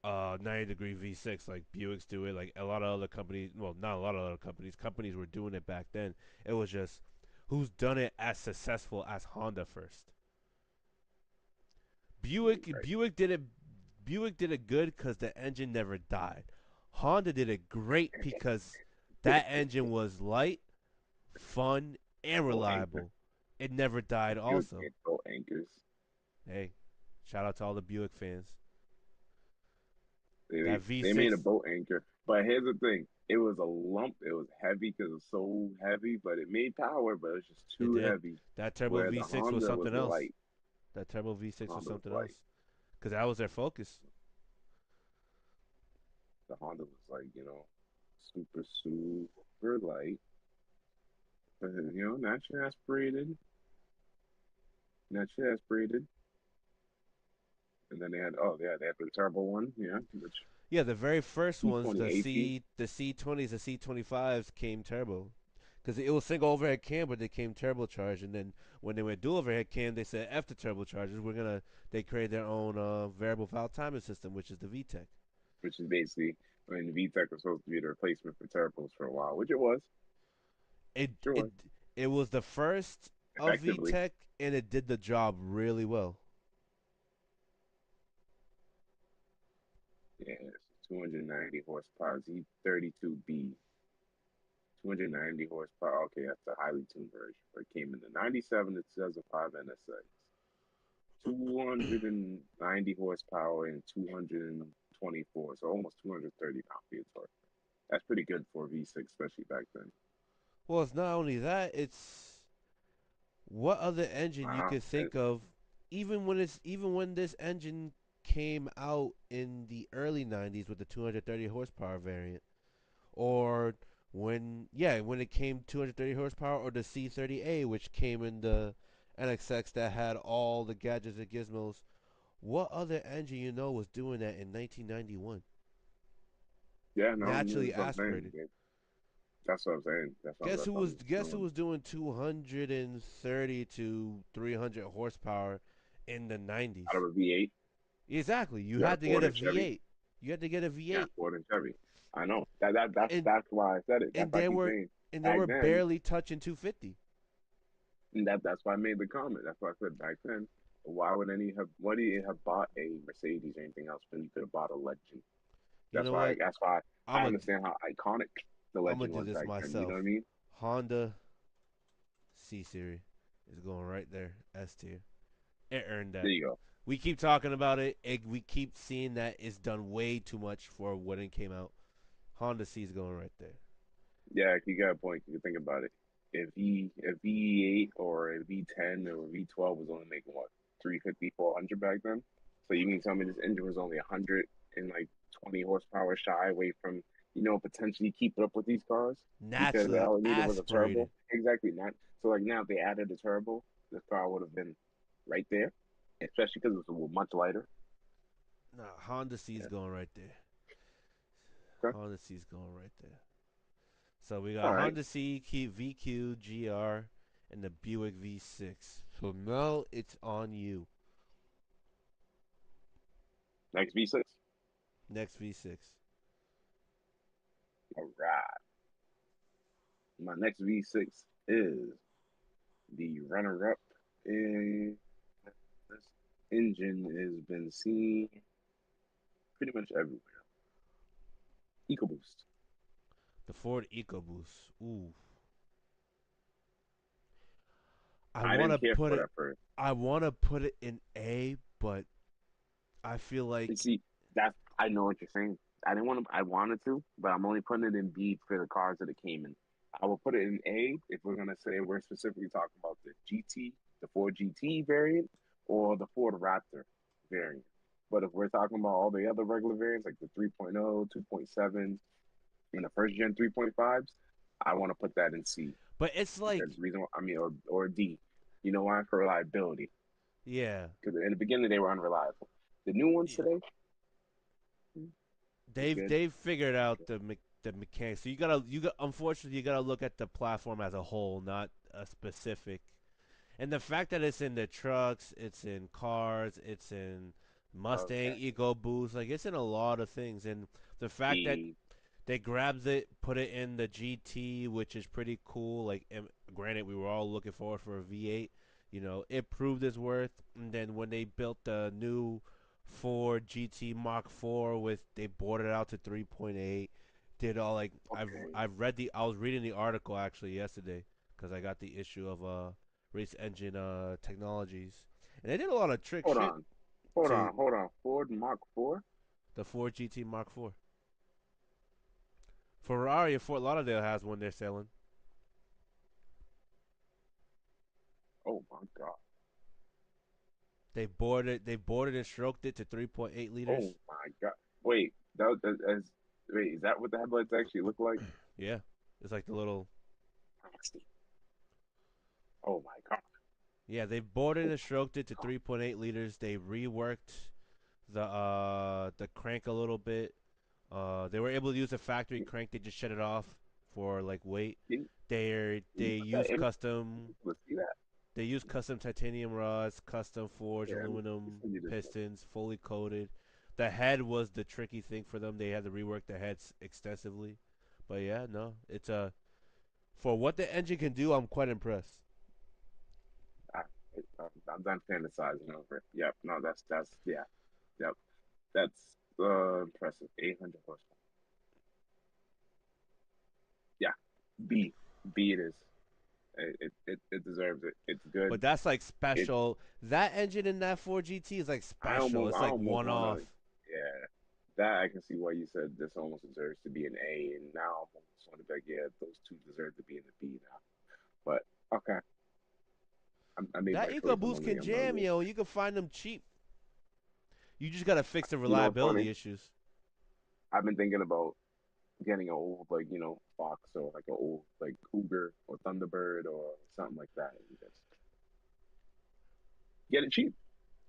90-degree V6 like Buicks do it. Like a lot of other companies, well, not a lot of other companies. Companies were doing it back then. It was just who's done it as successful as Honda first. Right. Buick did it. Buick did it good because the engine never died. Honda did it great because that engine was light, fun, and Boat anchor. reliable. It never died. Buick Also, made boat anchors. hey, shout out to all the Buick fans. They, That they they made a V6, boat anchor. But here's the thing. It was a lump. It was heavy because it was so heavy, but it made power, but it was just it too did. heavy. That turbo Where the V6 was Honda was something else. light. That turbo V6 was Honda was something light. else because that was their focus. The Honda was like, super, super light. But, naturally aspirated. And then they had the turbo one, yeah, which Yeah, the very first ones, the 220 C, the C20s, the C25s came turbo, because it was single overhead cam, but they came turbocharged. And then when they went dual overhead cam, they said after turbochargers, they created their own variable valve timing system, which is the VTEC. which is basically, I mean, the VTEC was supposed to be the replacement for turbos for a while, which it was. It Sure it was. it was the first of Effectively. VTEC, and it did the job really well. Yeah, it's 290 horsepower, Z32B. 290 horsepower. Okay, that's the highly tuned version. But it came in the 97 to 2005 NSX. 290 horsepower and 224, so almost 230 pound-feet of torque. That's pretty good for a V6, especially back then. Well, it's not only that; it's what other engine you Wow. could think of, even when this engine came out in the early '90s with the 230 horsepower variant, or when it came 230 horsepower, or the C30A, which came in the NXX that had all the gadgets and gizmos. What other engine was doing that in 1991? Yeah, no, Naturally that's what I'm saying. aspirated. Yeah, that's what I'm saying. Guess That's who what was I'm guess who doing. was doing 230 to 300 horsepower in the Out of 90s? a V8, Exactly. You you got a had to get Ford a and Chevy. V8. You had to get a Yeah, V8. Ford and Chevy. I know. That's And that's why I said it. That's and why I they keep were saying and they back were then. barely touching 250. And that's why I made the comment. That's why I said back then. Why do you have bought a Mercedes or anything else when you could have bought a Legend? You know what? That's why I'm I a understand how iconic the I'm gonna Legend do was this back then. You know myself. what I mean? Honda C series is going right there. S tier. It earned There that. you go. We keep talking about it. We keep seeing that it's done way too much for when it came out. Honda C is going right there. Yeah, you got a point. You can think about it. If V8 or a V10 or a V12 was only making what 350, 400 back then, so you mean tell me this engine was only 100 and like 20 horsepower shy away from potentially keeping up with these cars because Naturally all it needed was a turbo. aspirated. Exactly. Not so like now if they added a turbo, this car would have been right there, especially because it was much lighter. Nah, Honda C is Yeah. going right there. Okay. Honda C is going right there. So we All got right. Honda C, VQ, GR, and the Buick V6. So now it's on you. Next V6. Next V6. All right. My next V6 is the runner-up, and this engine has been seen pretty much everywhere. EcoBoost. The Ford EcoBoost. Ooh. I I want to didn't care put for it that first. I want to put it in A, but I feel You like see, that's I know what you're saying. I didn't want to. I wanted to, but I'm only putting it in B for the cars that it came in. I will put it in A if we're gonna say we're specifically talking about the GT, the Ford GT variant, or the Ford Raptor variant. But if we're talking about all the other regular variants like the 3.0, 2.7, and the first gen 3.5s, I want to put that in C but it's like because the reason why, I mean, or D. You know why? For reliability. yeah. Because in the beginning they were unreliable. The new ones Yeah. today, they're good. They've figured out the mechanics. So unfortunately you gotta look at the platform as a whole, not a specific. And the fact that it's in the trucks, it's in cars, it's in Mustang Okay. EcoBoost, like it's in a lot of things. And the fact that The they grabbed it, put it in the GT, which is pretty cool. Like, granted, we were all looking forward for a V8. You know, it proved its worth. And then when they built the new Ford GT Mark IV, they boarded it out to 3.8. Did all like okay. I was reading the article actually yesterday because I got the issue of race engine technologies, and they did a lot of trick Hold shit on. Hold to on. Hold on. Ford Mark IV. the Ford GT Mark IV. Ferrari in Fort Lauderdale has one they're selling. Oh my God. They boarded and stroked it to 3.8 Oh liters. my God. Wait. Wait. Is that what the headlights actually look like? Yeah, it's like the little. Nasty. Oh my God. Yeah, they boarded Oh and my stroked it to God. 3.8 liters. They reworked the crank a little bit. They were able to use the factory crank. They just shut it off for like weight. Can you They put that use in? custom Let's see that. They use custom titanium rods, custom forged Yeah. Let me aluminum send you this. pistons, fully coated. The head was the tricky thing for them. They had to rework the heads extensively. But yeah, no, it's a for what the engine can do. I'm quite impressed. I, I'm done fantasizing over it. Yep. No, that's yeah. Yep. That's impressive. 800 horsepower. Yeah. B. B it is. It deserves it. It's good. But that's like It special. That engine in that 4 GT is like special. It's I like almost one wanna, off. yeah. That I can see why you said this almost deserves to be an A, and now I'm almost want to be like, yeah, those two deserve to be in the B now. But okay, I made That my choice. EcoBoost can I'm gonna jam, go. yo. You can find them cheap. You just gotta fix the You know what's funny? reliability issues. I've been thinking about getting an old like Fox or like an old like Cougar or Thunderbird or something like that, and just get it cheap.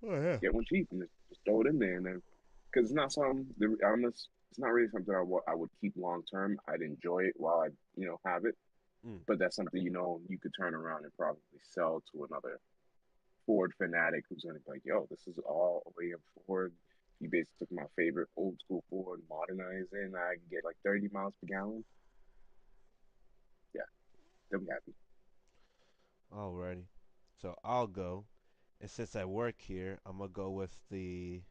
Oh yeah. Get one cheap and just throw it in there, and then because it's not something. It's not really something I would keep long term. I'd enjoy it while I have it, Mm. but that's something you could turn around and probably sell to another Ford fanatic who's gonna be like, yo, this is all a way of Ford. You basically took my favorite old school Ford, modernized it, and I can get like 30 miles per gallon. Yeah, they'll be happy. Alrighty. So I'll go. And since I work here, I'm gonna go with the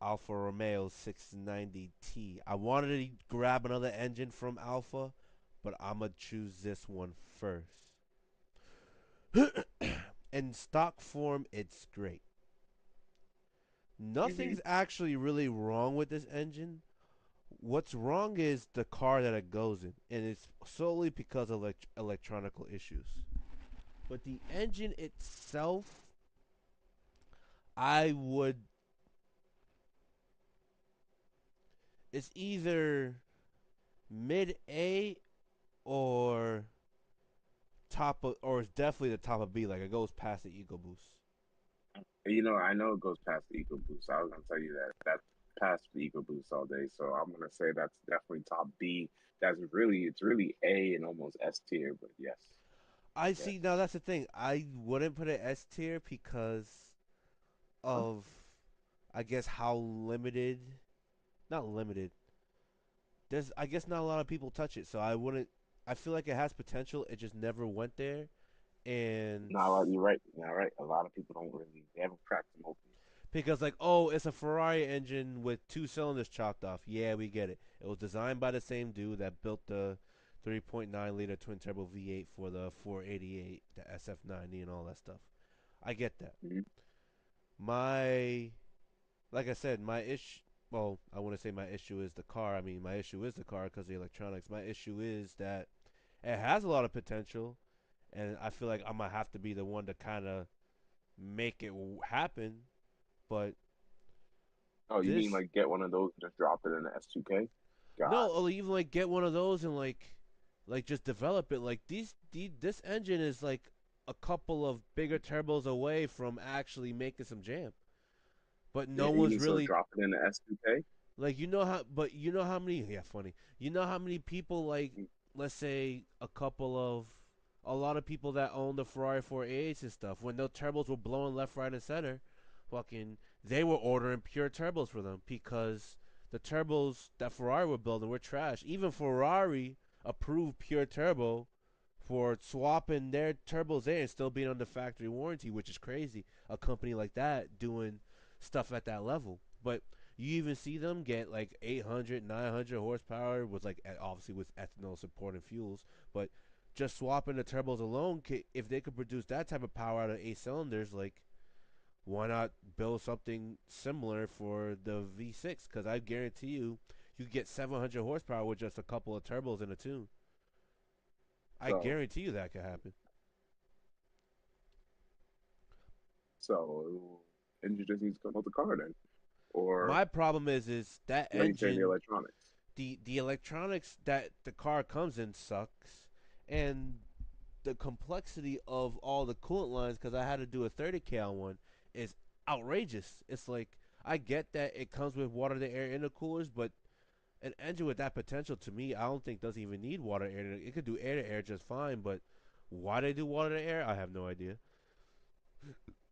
Alfa Romeo 690T. I wanted to grab another engine from Alfa, but I'm gonna choose this one first. In stock form, it's great. Mm-hmm. Nothing's actually really wrong with this engine. What's wrong is the car that it goes in, and it's solely because of electronical issues. But the engine itself, I would. It's either mid A or or it's definitely the top of B. Like it goes past the EcoBoost. I know it goes past the EcoBoost. I was gonna tell you that past the EcoBoost all day. So I'm gonna say that's definitely top B. It's really A and almost S tier, but yes, I yes. see. Now that's the thing. I wouldn't put it S tier because Huh? of, I guess, how limited. Not limited. There's, I guess, not a lot of people touch it, so I wouldn't. I feel like it has potential. It just never went there, and No, you're right. You're right. A lot of people don't really they haven't cracked them open. because like, oh, it's a Ferrari engine with two cylinders chopped off. Yeah, we get it. It was designed by the same dude that built the 3.9 liter twin turbo V8 for the 488, the SF90, and all that stuff. I get that. Mm-hmm. My, like I said, my issue. Well, I want to say my issue is the car. I mean, my issue is the car because of the electronics. My issue is that it has a lot of potential, and I feel like I'm gonna have to be the one to kind of make it happen. But Oh, you mean this like get one of those and just drop it in the S2K? No, Got or even like get one of those and like just develop it. Like this engine is like a couple of bigger turbos away from actually making some jam. But no it. You one's mean so really drop it in the S2K? Like you know how, but you know how many? Yeah, funny. You know how many people like, let's say a lot of people that own the Ferrari 488s and stuff. When those turbos were blowing left, right, and center, fucking, they were ordering pure turbos for them because the turbos that Ferrari were building were trash. Even Ferrari approved pure turbo for swapping their turbos there and still being under factory warranty, which is crazy. A company like that doing stuff at that level, but you even see them get like 800, 900 horsepower with like obviously with ethanol supporting fuels, but just swapping the turbos alone, if they could produce that type of power out of 8 cylinders, like why not build something similar for the V6? Because I guarantee you get 700 horsepower with just a couple of turbos in a tune. I So guarantee you that could happen. so engine just needs to come out the car then, or My problem is that like you say, the engine, electronics. the electronics that the car comes in sucks, and the complexity of all the coolant lines because I had to do a 30K on one is outrageous. It's like I get that it comes with water to air intercoolers, but an engine with that potential to me, I don't think doesn't even need water to air. It could do air to air just fine, but why they do water to air, I have no idea.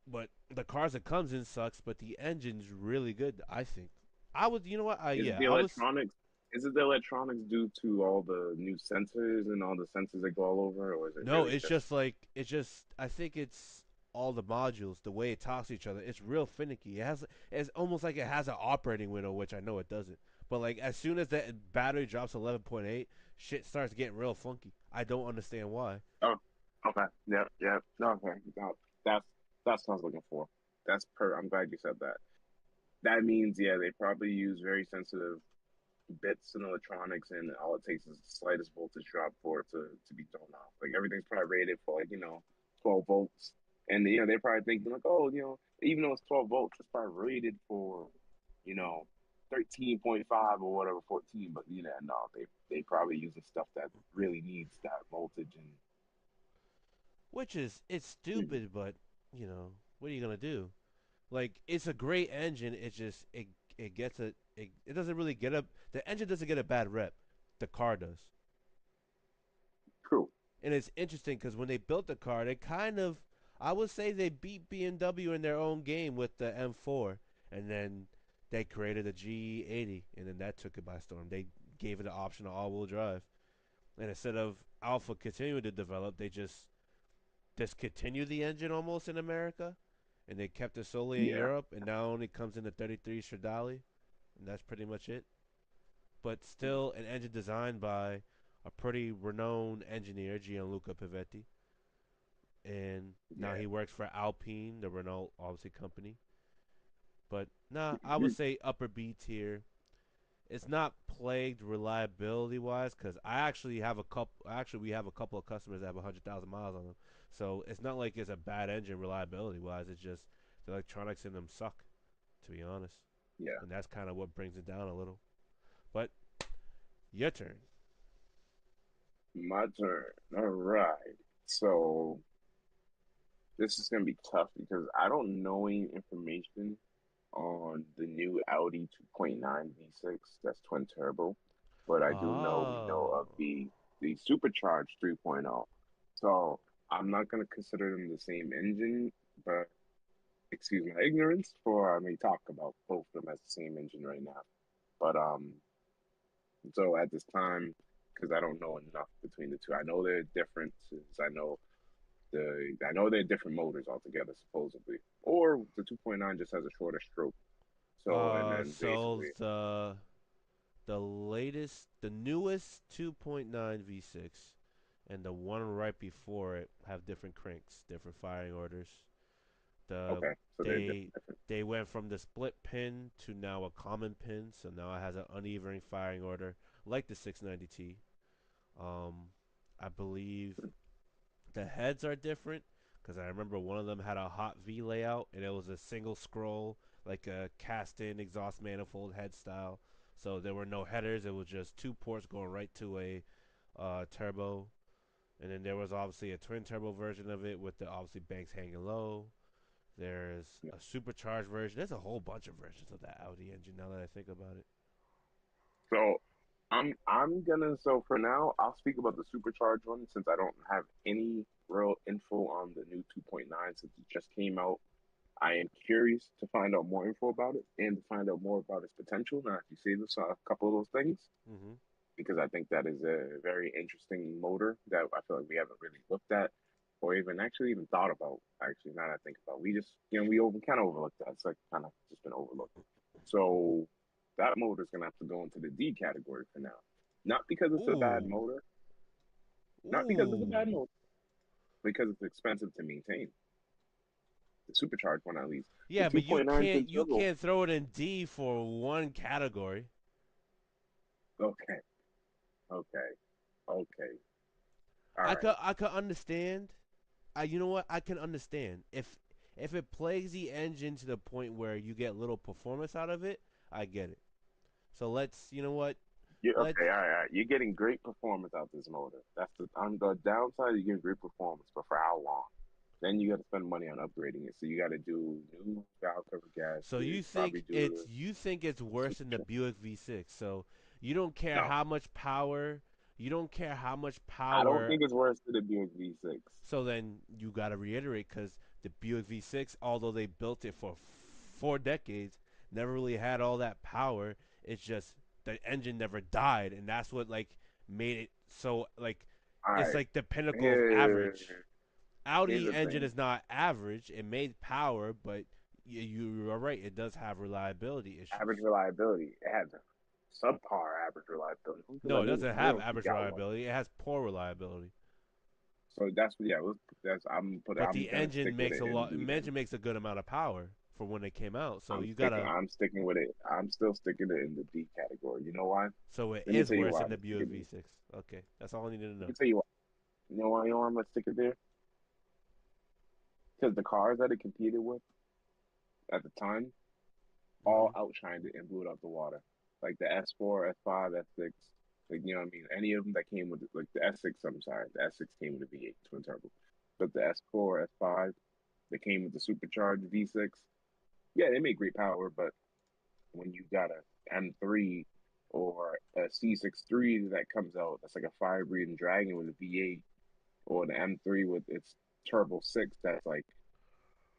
But the cars it comes in sucks, but the engine's really good. I think I would. You know what? Is it Yeah, the I was. electronics? Is it the electronics due to all the new sensors and all the sensors that go all over, or is it No, really it's just just like it's just. I think it's all the modules, the way it talks to each other. It's real finicky. It's almost like it has an operating window, which I know it doesn't. But like as soon as that battery drops 11.8, shit starts getting real funky. I don't understand why. oh, okay, yeah, yeah, no, okay, no, that's that's what I was looking for. That's per. I'm glad you said that. That means yeah, they probably use very sensitive bits and electronics, and all it takes is the slightest voltage drop for it to be thrown off. Like everything's probably rated for like 12 volts, and they're probably thinking like, oh, even though it's 12 volts, it's probably rated for you know 13.5 or whatever 14, but no, they probably using stuff that really needs that voltage and Which is it's Mhm. stupid, but what are you gonna do? Like it's a great engine. It's just it gets it doesn't really get a the engine doesn't get a bad rep. The car does. True. And it's interesting because when they built the car, they kind of, I would say they beat BMW in their own game with the M4, and then they created a G80, and then that took it by storm. They gave it an option of all-wheel drive, and instead of Alpha continuing to develop, they just discontinued the engine almost in America, and they kept it solely in Yeah. Europe, and now only comes in the 33 Stradale, and that's pretty much it. But still, an engine designed by a pretty renowned engineer, Gianluca Pavetti, and now Yeah. he works for Alpine, the Renault obviously company. But nah, I would say upper B tier. It's not plagued reliability wise because I actually have a couple. Actually, we have a couple of customers that have 100,000 miles on them, so it's not like it's a bad engine reliability wise. It's just the electronics in them suck, to be honest, Yeah. and that's kind of what brings it down a little. But your turn. My turn. All right. So this is gonna be tough because I don't know any information on the new Audi 2.9 V6 that's twin turbo, but I do know we know of Oh. the supercharged 3.0. So I'm not gonna consider them the same engine, but excuse my ignorance for I may talk about both of them as the same engine right now. But so at this time, because I don't know enough between the two, I know they're differences. I know they're different motors altogether, supposedly. Or the 2.9 just has a shorter stroke. So and then So basically, the newest 2.9 V6 and the one right before it have different cranks, different firing orders. The okay, so they're they different. they went from the split pin to now a common pin, so now it has an uneven firing order like the 690T. Um, I believe the heads are different because I remember one of them had a hot V layout and it was a single scroll, like a cast-in exhaust manifold head style. So there were no headers; it was just two ports going right to a turbo. And then there was obviously a twin turbo version of it with the obviously banks hanging low. There's Yeah. a supercharged version. There's a whole bunch of versions of that Audi engine now that I think about it. So I'm gonna so for now I'll speak about the supercharged one since I don't have any real info on the new 2.9 since it just came out. I am curious to find out more info about it and to find out more about its potential. Now, if you say this a couple of those things, Mm-hmm. because I think that is a very interesting motor that I feel like we haven't really looked at or even actually even thought about. Actually, now that I think about it. We just we over kind of overlooked that. It's like kind of just been overlooked. So that motor is gonna have to go into the D category for now. Not because it's a bad Ooh, motor, not because it's a ooh. bad motor, because it's expensive to maintain. The supercharged one at least. The Yeah, but 2.9 twin you turbo. can't throw it in D for one category. Okay, okay, okay. All I right. could understand. You know what? I can understand if it plays the engine to the point where you get little performance out of it. I get it. So let's, you know what? You Let's. okay? All right, all right. You're getting great performance out this motor. That's the on the downside. You're getting great performance, but for how long? Then you got to spend money on upgrading it. So you got to do new valve cover So gaskets. Probably do you think it's the worse than the super. Buick V6. So you don't care No, how much power. You don't care how much I don't power. think it's worse than the Buick V6. So then you got to reiterate because the Buick V6, although they built it for 4 decades, never really had all that power. It's just the engine never died, and that's what like made it so like All it's right, like the pinnacle of average. here, here's Audi the engine thing. is not average. It made power, but you are right. It does have reliability Average issues. reliability. It has subpar average reliability. No, it Like, doesn't I have don't think average got one. reliability. It has poor reliability. So that's yeah. That's But I'm the gonna engine stick with makes it a in lot. D then. Engine makes a good amount of power for when it came out. So you gotta. I'm sticking with it. I'm still sticking it in the D category. You know why? So it Let me is tell you worse why. than I'm the gonna stick it Buick in. V6. Okay, that's all I needed to Let know. me tell you why. You know why? You know why I'm gonna stick it there? Because the cars that it competed with at the time Mm-hmm. all outshined it and blew it out the water. Like the S4, S5, S6. Like you know what I mean? Any of them that came with like the S6. I'm sorry, the S6 came with a V8 twin turbo, but the S4, S5 that came with the supercharged V6. Yeah, they make great power, but when you got a M3 or a C63 that comes out, that's like a fire breathing dragon with a V8, or the M3 with its turbo six, that's like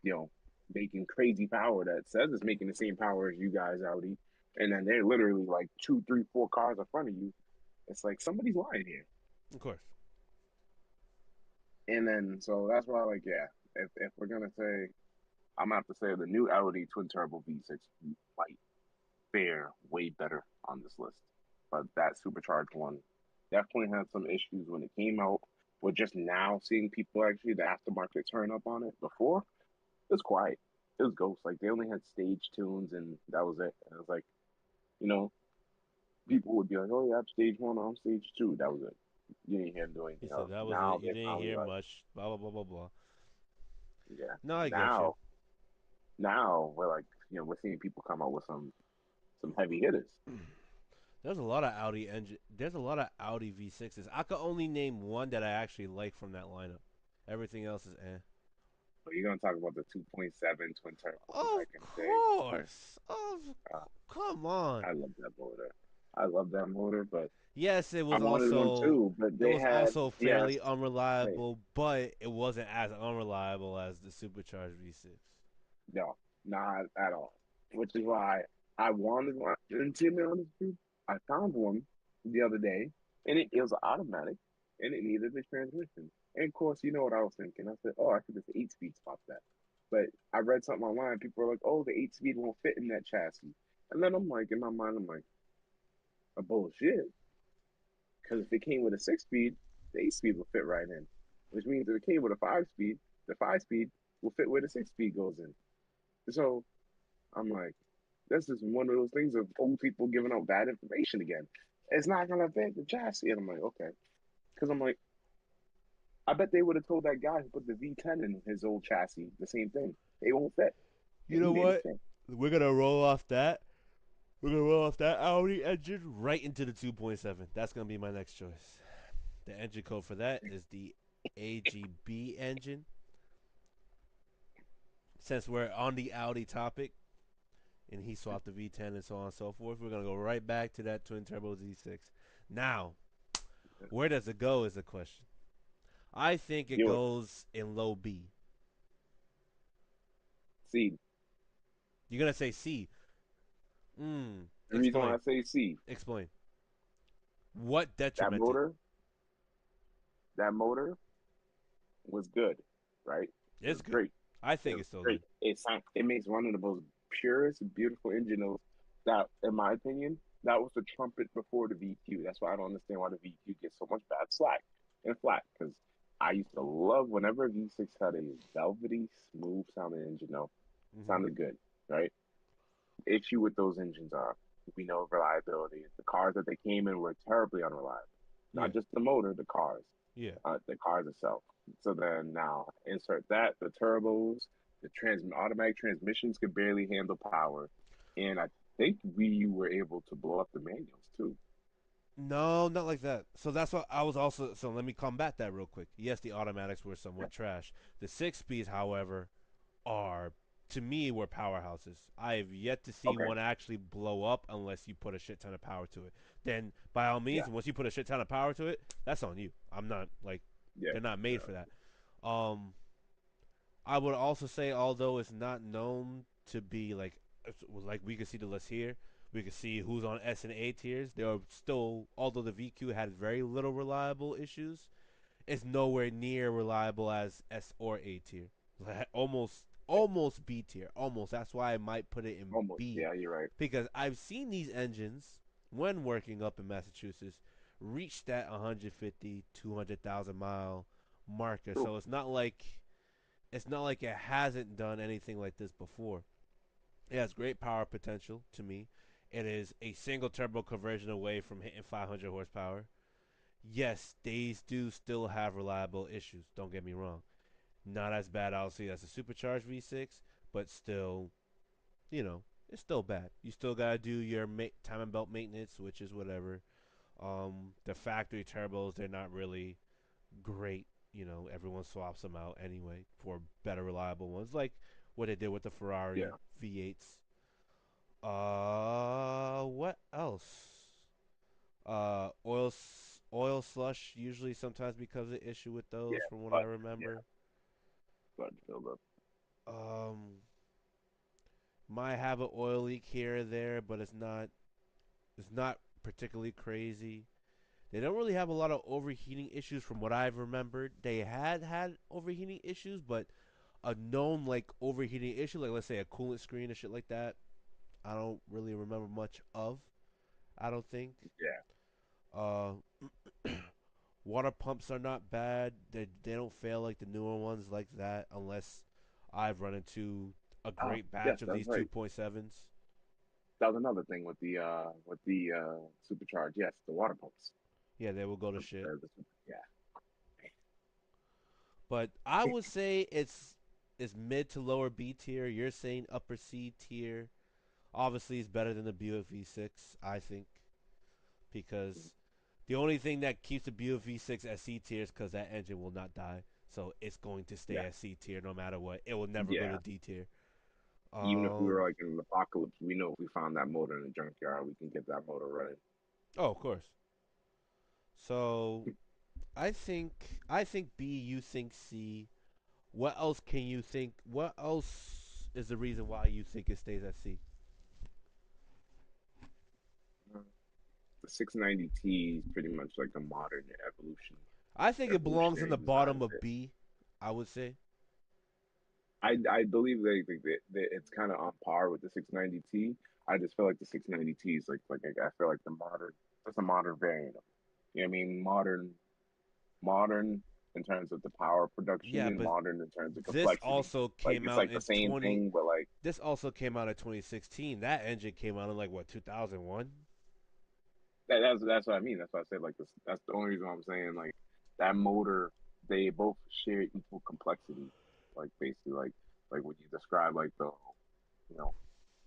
you know making crazy power that says it's making the same power as you guys Audi, and then they're literally like two, three, four cars in front of you. It's like somebody's lying here. Of course. And then so that's why like yeah, if we're gonna say I'm gonna have to say the new Audi twin turbo V6 might fare way better on this list. But that supercharged one definitely had some issues when it came out. We're just now seeing people actually the aftermarket turn up on it. Before it was quiet. It was ghost. Like they only had stage tunes and that was it. And it was like, you know, people would be like, "Oh yeah, I'm stage one, I'm stage two." That was it. You didn't hear them do He anything said else. that was it. Now You they're didn't finally hear like, much. Blah blah blah blah blah. yeah. No, I get you. Now we're like, we're seeing people come out with some heavy hitters. There's a lot of Audi engine. There's a lot of Audi V6s. I could only name one that I actually like from that lineup. Everything else is eh. But you're gonna talk about the 2.7 twin turbo Of back in the day. course. Of Uh, come on. I love that motor. I love that motor, but Yes, I wanted one too. But it they was had also yes, fairly wait, unreliable, but it wasn't as unreliable as the supercharged V6. no, not at all. Which is why I wanted one. And to be honest, with you, I found one the other day, and it was automatic, and it needed a transmission. And of course, you know what I was thinking. I said, "Oh, I could just 8 speed swap that." But I read something online. People were like, "Oh, the 8 speed won't fit in that chassis." And then I'm like, in my mind, I'm like, "A bullshit." Because if it came with a 6 speed, the 8 speed will fit right in. Which means if it came with a 5 speed, the 5 speed will fit where the 6 speed goes in. So I'm like, this is one of those things of old people giving out bad information again. It's not gonna fit the chassis. And I'm like, okay. Because I'm like, I bet they would have told that guy who put the V10 in his old chassis the same thing. They won't fit. You And he know made it what? fit. We're gonna roll off that. We're gonna roll off that Audi engine right into the 2.7. That's gonna be my next choice. The engine code for that is the AGB engine. Since we're on the Audi topic, and he swapped the V10 and so on and so forth. We're gonna go right back to that twin turbo Z6. Now, where does it go is the question. I think it Do it. goes in low B. See, You're gonna say C. the reason why Explain. I say C, Explain. What that detrimented? motor, that motor was good, right? It It's was good. great. I It think was it's still great. good. It makes one of the most purest, beautiful engine notes that, in my opinion, that was the trumpet before the VQ. That's why I don't understand why the VQ gets so much bad slack and flack. Because I used to love whenever V6 had a velvety, smooth sounding engine note, Mm-hmm. sounded good, right? The issue with those engines are we know reliability. The cars that they came in were terribly unreliable. Yeah. Not just the motor, Yeah. the cars itself. So then now insert that the turbos, the automatic transmissions could barely handle power, and I think we were able to blow up the manuals too. No, not like that. So that's what I was also. So let me combat that real quick. Yes, the automatics were somewhat trash. The 6 speeds, however, are to me were powerhouses. I have yet to see Okay. one actually blow up unless you put a shit ton of power to it. Then by all Yeah. means, once you put a shit ton of power to it, that's on you. I'm not like Yeah. they're not made Yeah. for that. Um, I would also say, although it's not known to be like we could see the list here, we could see who's on S and A tiers. There are still, although the VQ had very little reliable issues, it's nowhere near reliable as S or A tier. Like, almost B tier. Almost. That's why I might put it in Almost. B Yeah. You're right. because I've seen these engines when working up in Massachusetts reach that 150, 200,000 mile marker. True. So it's not like it hasn't done anything like this before. It has great power potential to me. It is a single turbo conversion away from hitting 500 horsepower. Yes, these do still have reliable issues. Don't get me wrong. Not as bad, obviously, as a supercharged V6, but still, it's still bad. You still gotta do your time and belt maintenance, which is whatever. The factory turbos, they're not really great. Everyone swaps them out anyway for better reliable ones, like what they did with the Ferrari Yeah. V8s. What else? Oil slush usually sometimes becomes an issue with those, Yeah. from what I But yeah. remember. But filled up. Um, might have an oil leak here or there, but it's not particularly crazy. They don't really have a lot of overheating issues from what I've remembered. They had overheating issues, but a known like overheating issue, like let's say a coolant screen or shit like that, I don't really remember much of. I don't think. Yeah. Uh, water pumps are not bad. They don't fail like the newer ones like that, unless I've run into a Oh great yes, batch of that's these right. 2.7s. That was another thing with the supercharged. Yes, the water pumps. Yeah, they will go to shit. Yeah. But I would say it's mid to lower B tier. You're saying upper C tier. Obviously, it's better than the Buick V6, I think, because the only thing that keeps the Buick V6 at C tier is because that engine will not die. So it's going to stay Yeah. at C tier no matter what. It will never go to Yeah. D tier. Even if we were Um. like in an apocalypse, we know if we found that motor in the junkyard, we can get that motor running. Oh, of course. So I think B. You think C. What else can you think? What else is the reason why you think it stays at C? The 690T is pretty much like a modern I think it belongs in evolutionary the design bottom of of it. B. I would say. I believe that it's kind of on par with the 690T. I just feel like the 690T is like I feel like the modern that's a modern variant of it. You know what I mean? Modern in terms of the power production Yeah, and but modern in terms of this complexity. also Like came it's out like the in same 20. thing, but like This also came out in 2016. That engine came out in like what 2001. that's what I mean. That's why I said like this. That's the only reason why I'm saying like that motor. They both share equal complexity. Like basically, like when you describe like the you know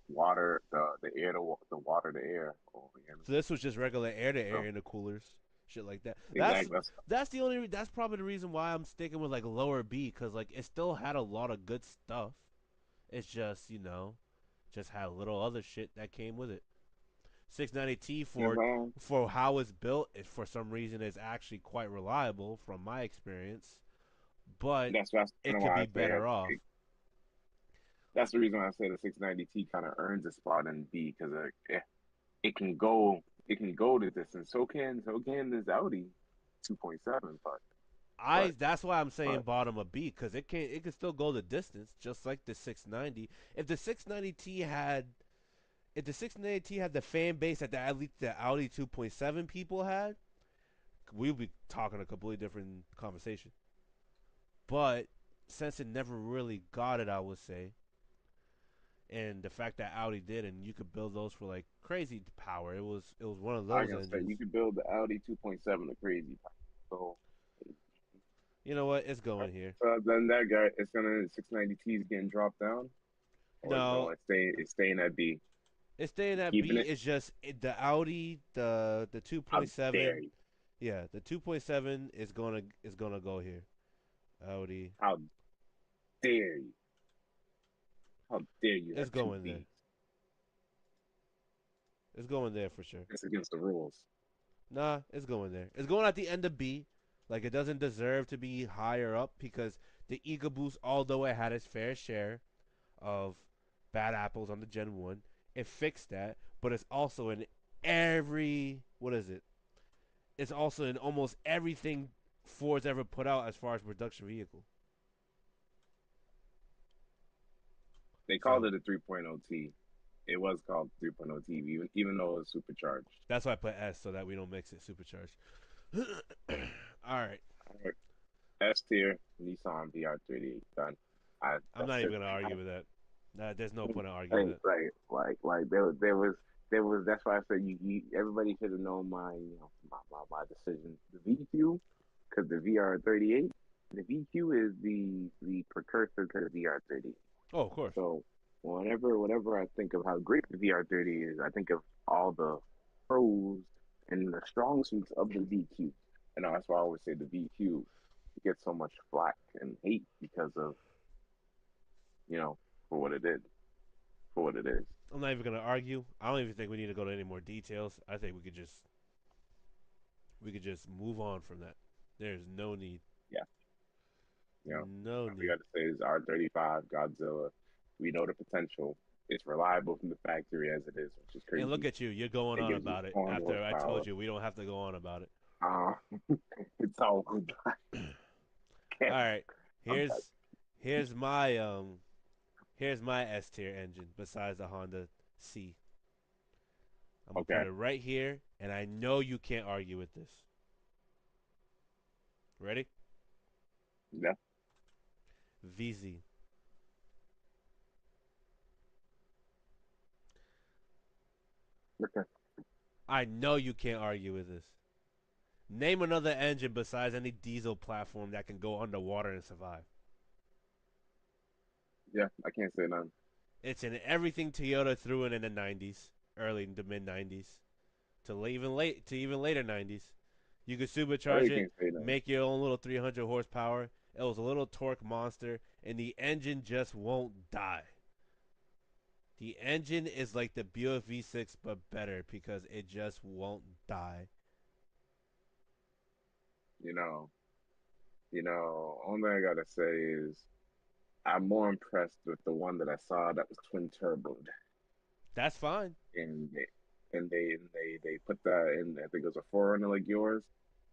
water, the air, the water, the air. Oh, yeah. So this was just regular air to air So intercoolers, shit like that. That's exactly. That's that's the only. That's probably the reason why I'm sticking with like lower B because like it still had a lot of good stuff. It's just Just had a little other shit that came with it. 690T You know what I'm saying? for how it's built, it, for some reason, is actually quite reliable from my experience, but That's kind it of could why I be say better off. that's the reason why I say the 690T kind of earns a spot in B because it can go the distance. So can this Audi 2.7, I but That's why I'm saying but bottom of B because it can still go the distance just like the 690. If the 690T had if the 690T had the fan base that at least the Audi 2.7 people had, we'd be talking a completely different conversation. But since it never really got it, I would say, and the fact that Audi did, and you could build those for like crazy power, it was one of I those can say engines. you could build the Audi 2.7 a crazy. So You know what? It's going here. so then that guy, it's gonna 690T is getting dropped down, or no, No, it's staying at B. it's staying at Keeping B. it. It's just the Audi, the How dare 2.7. you? Yeah, the 2.7 is gonna go here. Audi, How dare you? How dare you it's have two going there. Bs? It's going there for sure. It's against the rules. Nah, it's going there. It's going at the end of B. Like it doesn't deserve to be higher up because the EcoBoost, although it had its fair share of bad apples on the Gen 1, it fixed that, but it's also in every what is it? It's also in almost everything Ford's ever put out as far as production vehicle. They called So it a 3.0 T. It was called 3.0 T, even though it was supercharged. that's why I put S so that we don't mix it supercharged. All right. All right. S tier Nissan VR38 done. I'm not That's even it. gonna argue with that. Nah, there's no point in arguing Like, that. there was. That's why I said everybody should have known my decision. The VQ, because the VR38, the VQ is the precursor to the VR38. Oh, of course. So whenever I think of how great the VR30 is, I think of all the pros and the strong suits of the VQ. And that's why I always say the VQ gets so much flack and hate because of, you know, for what it did, for what it is. I'm not even gonna argue. I don't even think we need to go to any more details. I think we could just move on from that. There's no need. Yeah, No all we need. got to say is R35 Godzilla. We know the potential. It's reliable from the factory as it is, which is And look crazy. at you. You're going It on gives you about it 400 after I told horsepower. you we don't have to go on about it. Uh, it's all good. All Can't. right. I'm done. Here's here's my here's my S tier engine besides the Honda C. I'm gonna put Okay. it right here, and I know you can't argue with this. Ready? Yeah. VZ. Okay. I know you can't argue with this. Name another engine besides any diesel platform that can go underwater and survive. Yeah, I can't say none. It's in everything Toyota threw in the '90s, early to mid '90s, to even later '90s. You could I supercharge really it, can't say none. make your own little 300 horsepower. It was a little torque monster, and the engine just won't die. The engine is like the Buick V6 but better because it just won't die. You know, only thing I gotta say is I'm more impressed with the one that I saw that was twin turboed, That's fine. and they put that in. I think it was a Forerunner like yours,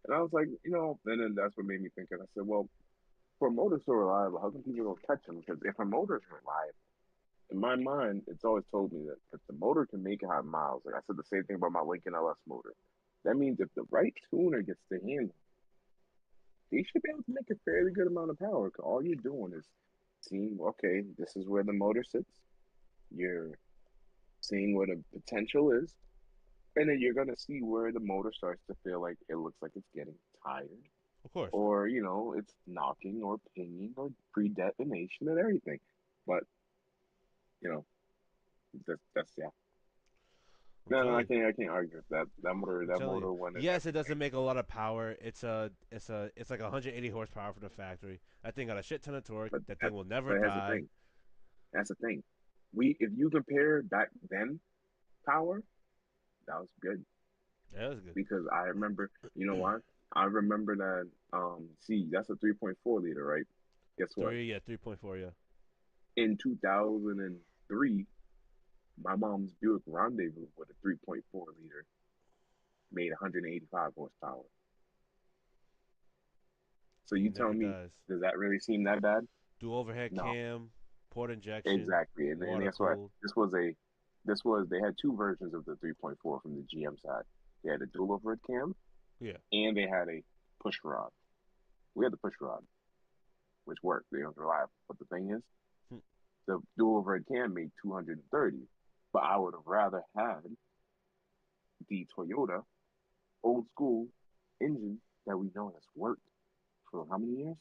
and I was like, and then that's what made me think. And I said, well, for a motor so reliable, how come people don't touch them? Because if a motor is reliable, in my mind, it's always told me that if the motor can make it high miles, like I said the same thing about my Lincoln LS motor. That means if the right tuner gets the handle, they should be able to make a fairly good amount of power. 'Cause all you're doing is seeing, okay, this is where the motor sits. You're seeing where the potential is, and then you're gonna see where the motor starts to feel like it looks like it's getting tired, Of course. or it's knocking or pinging or pre-detonation and everything. But you know, that's yeah. I'm No, telling I you. can't. I can't argue with that. That motor. I'm That telling you. motor won it Yes, it every doesn't day. make a lot of power. It's like 180 horsepower from the factory. That thing got a shit ton of torque. But That thing that. will never But that's the die. thing. That's the thing. We if you compare back then power, that was good That was good. because I remember, you know what? I remember that see, that's a 3.4 liter, right? Guess what? 3.4, yeah. In 2003, my mom's Buick Rendezvous with a 3.4 liter made 185 horsepower. So It you tell never me, dies. does that really seem that bad? Do overhead No, cam, port injection, exactly. And water guess what? cooled. They had two versions of the 3.4 from the GM side. They had a dual overhead cam Yeah. and they had a push rod. We had the push rod, which worked. They was reliable. But the thing is, Hmm. the dual overhead cam made 230, but I would have rather had the Toyota old school engine that we know has worked for how many years?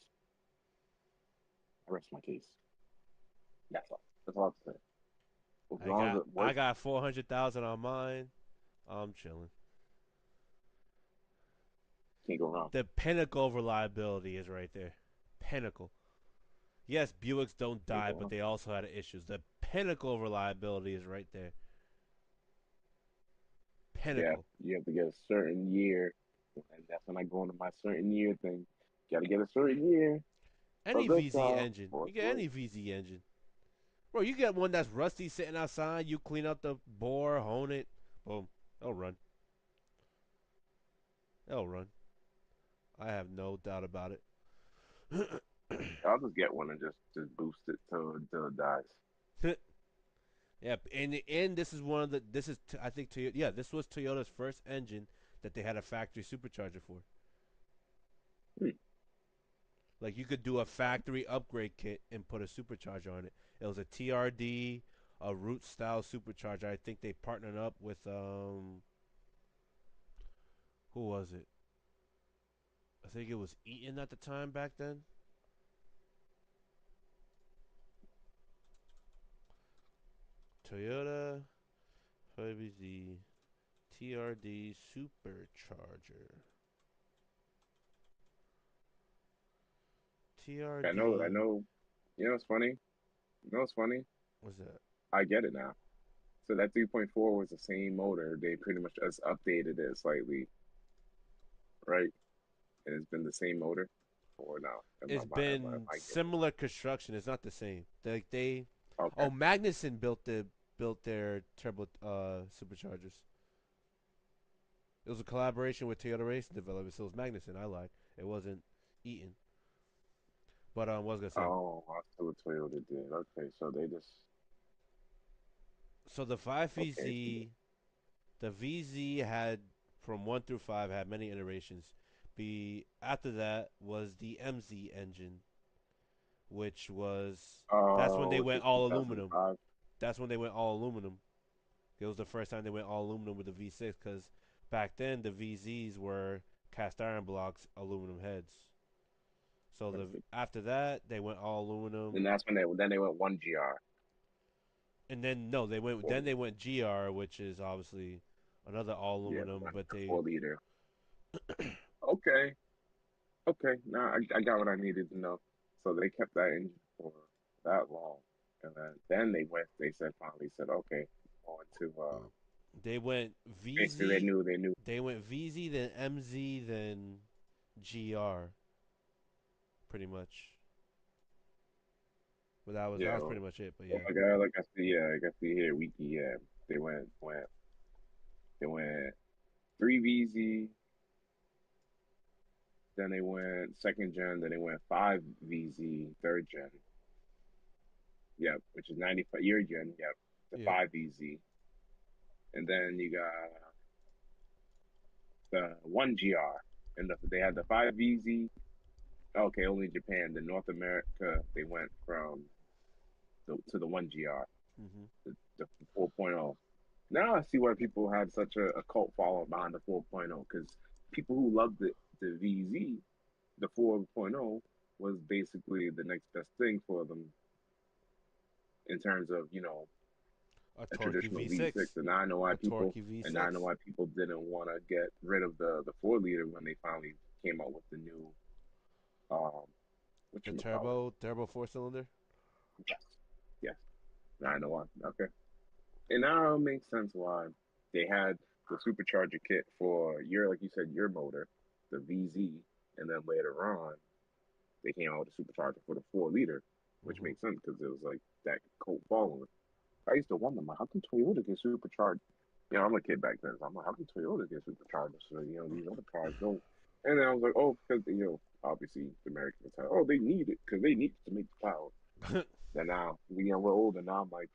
I rest my case. That's all. That's all I have to say. As I long as got it I works, got 400,000 on mine. I'm chilling. can't go wrong. The pinnacle of reliability is right there. Pinnacle. Yes, Buicks don't Can't die, go but wrong. they also had issues. The pinnacle of reliability is right there. Yeah, Pinnacle. you have to get a certain year, and that's when I go into my certain year thing. Got to get a certain year for Any this VZ car engine. for You it get to work. any VZ engine. Bro, you get one that's rusty sitting outside, you clean out the bore, hone it, boom. It'll run. It'll run. I have no doubt about it. I'll just get one and just boost it till it dies. Yeah, and this is one of the this is I think Toyota, yeah, this was Toyota's first engine that they had a factory supercharger for. Hmm. Like you could do a factory upgrade kit and put a supercharger on it. It was a TRD, a root style supercharger. I think they partnered up with who was it? I think it was Eaton at the time back then. Toyota 5Z TRD supercharger. I TRD. know. You know what's funny? You know what's funny? What's that? I get it now. So that 3.4 was the same motor. They pretty much just updated it slightly, right? And it's been the same motor. Or no? It's Am been I getting similar construction. It's not the same. They okay? oh Magnuson built their turbo superchargers. It was a collaboration with Toyota Racing Development, so it was Magnuson. I lied. It wasn't Eaton. But what was I gonna say? Oh, I see what Toyota did. Okay, so they just So the okay. So 5VZ, the VZ had from 1 through 5 had many iterations. Be after that was the MZ engine, which was that's when they which went was all aluminum. 2005. That's when they went all aluminum. It was the first time they went all aluminum with the V6 because back then the VZs were cast iron blocks, aluminum heads. So the Perfect. after that they went all aluminum, And that's when they went one GR. and then no, they went GR, which is obviously another all Yeah, the aluminum, one but the they 4 liter. Okay, okay. Now I got what I needed to know. So they kept that engine for that long, and then they said finally said okay, on to they went basically VZ, they knew they went VZ, then MZ, then GR, pretty much. But that yeah. was pretty much it. But Oh yeah, my God, like I see here, Wiki, yeah, they they went 3 VZ, then they went second gen, then they went 5 VZ, third gen, yep, which is 95 year gen, yep, the yeah. 5 VZ, and then you got the 1 GR, and they had the 5 VZ. Okay, only Japan. The North America, they went from to the 1 GR, Hmm. the 4.0. Now I see why people had such a cult following behind the 4.0 because people who loved the VZ, the 4.0 was basically the next best thing for them in terms of A a torquey traditional V6. V6, And now I know why a torquey V6. people didn't want to get rid of the 4 liter when they finally came out with the new um what The you call it. turbo 4 cylinder. Yes, yes. I know why. Okay. And now it makes sense why they had the supercharger kit for your, like you said, your motor, the VZ, and then later on they came out with a supercharger for the 4 liter, which Hmm. makes sense because it was like that cult following. I used to wonder, like, how can Toyota get supercharged? I'm a kid back then, so I'm like, how can Toyota get superchargers? So, these other cars don't. And then I was like, oh, because, obviously the Americans are, oh, they need it because they need it to make the power. Then now, we're older now, I'm like,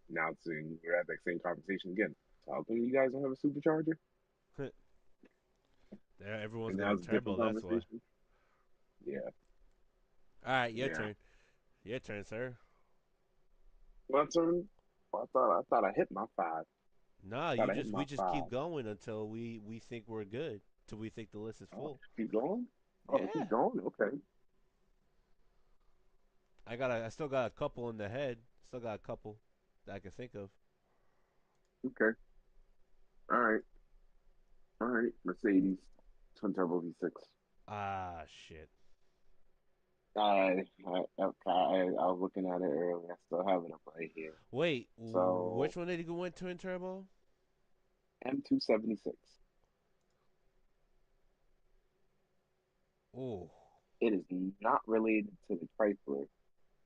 now it's we're at that same conversation again. So how come you guys don't have a supercharger? There, everyone's And now going it's a turbo. different That's why. conversation. Yeah, All right, your yeah. turn. Your turn, sir. My turn. I thought I hit my five. Nah, Thought you I hit just we my just keep five. going until we think we're good. Till we think the list is Oh, full. keep going. Oh, Yeah. keep going. Okay. I still got a couple in the head. Still got a couple that I can think of. Okay. All right. All right. Mercedes twin turbo V6. Ah, shit. I was looking at it earlier. I still have it up right here. Wait, So which one did he go in twin turbo? M276. Oh, It is not related to the Chrysler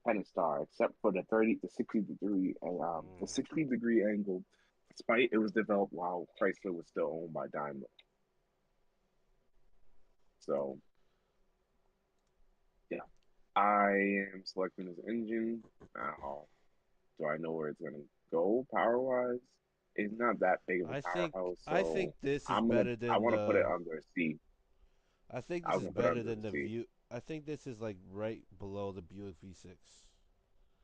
Pentastar, except for the 60 degree, the mm. 60-degree angle. Despite it was developed while Chrysler was still owned by Daimler. So yeah, I am selecting this engine. Now, do I know where it's gonna go power wise? It's not that big of a I think powerhouse, I think so this is I'm gonna better I than want to put it the. under a C. I think I this was is gonna put it better under than a the C. view. I think this is like right below the Buick V6.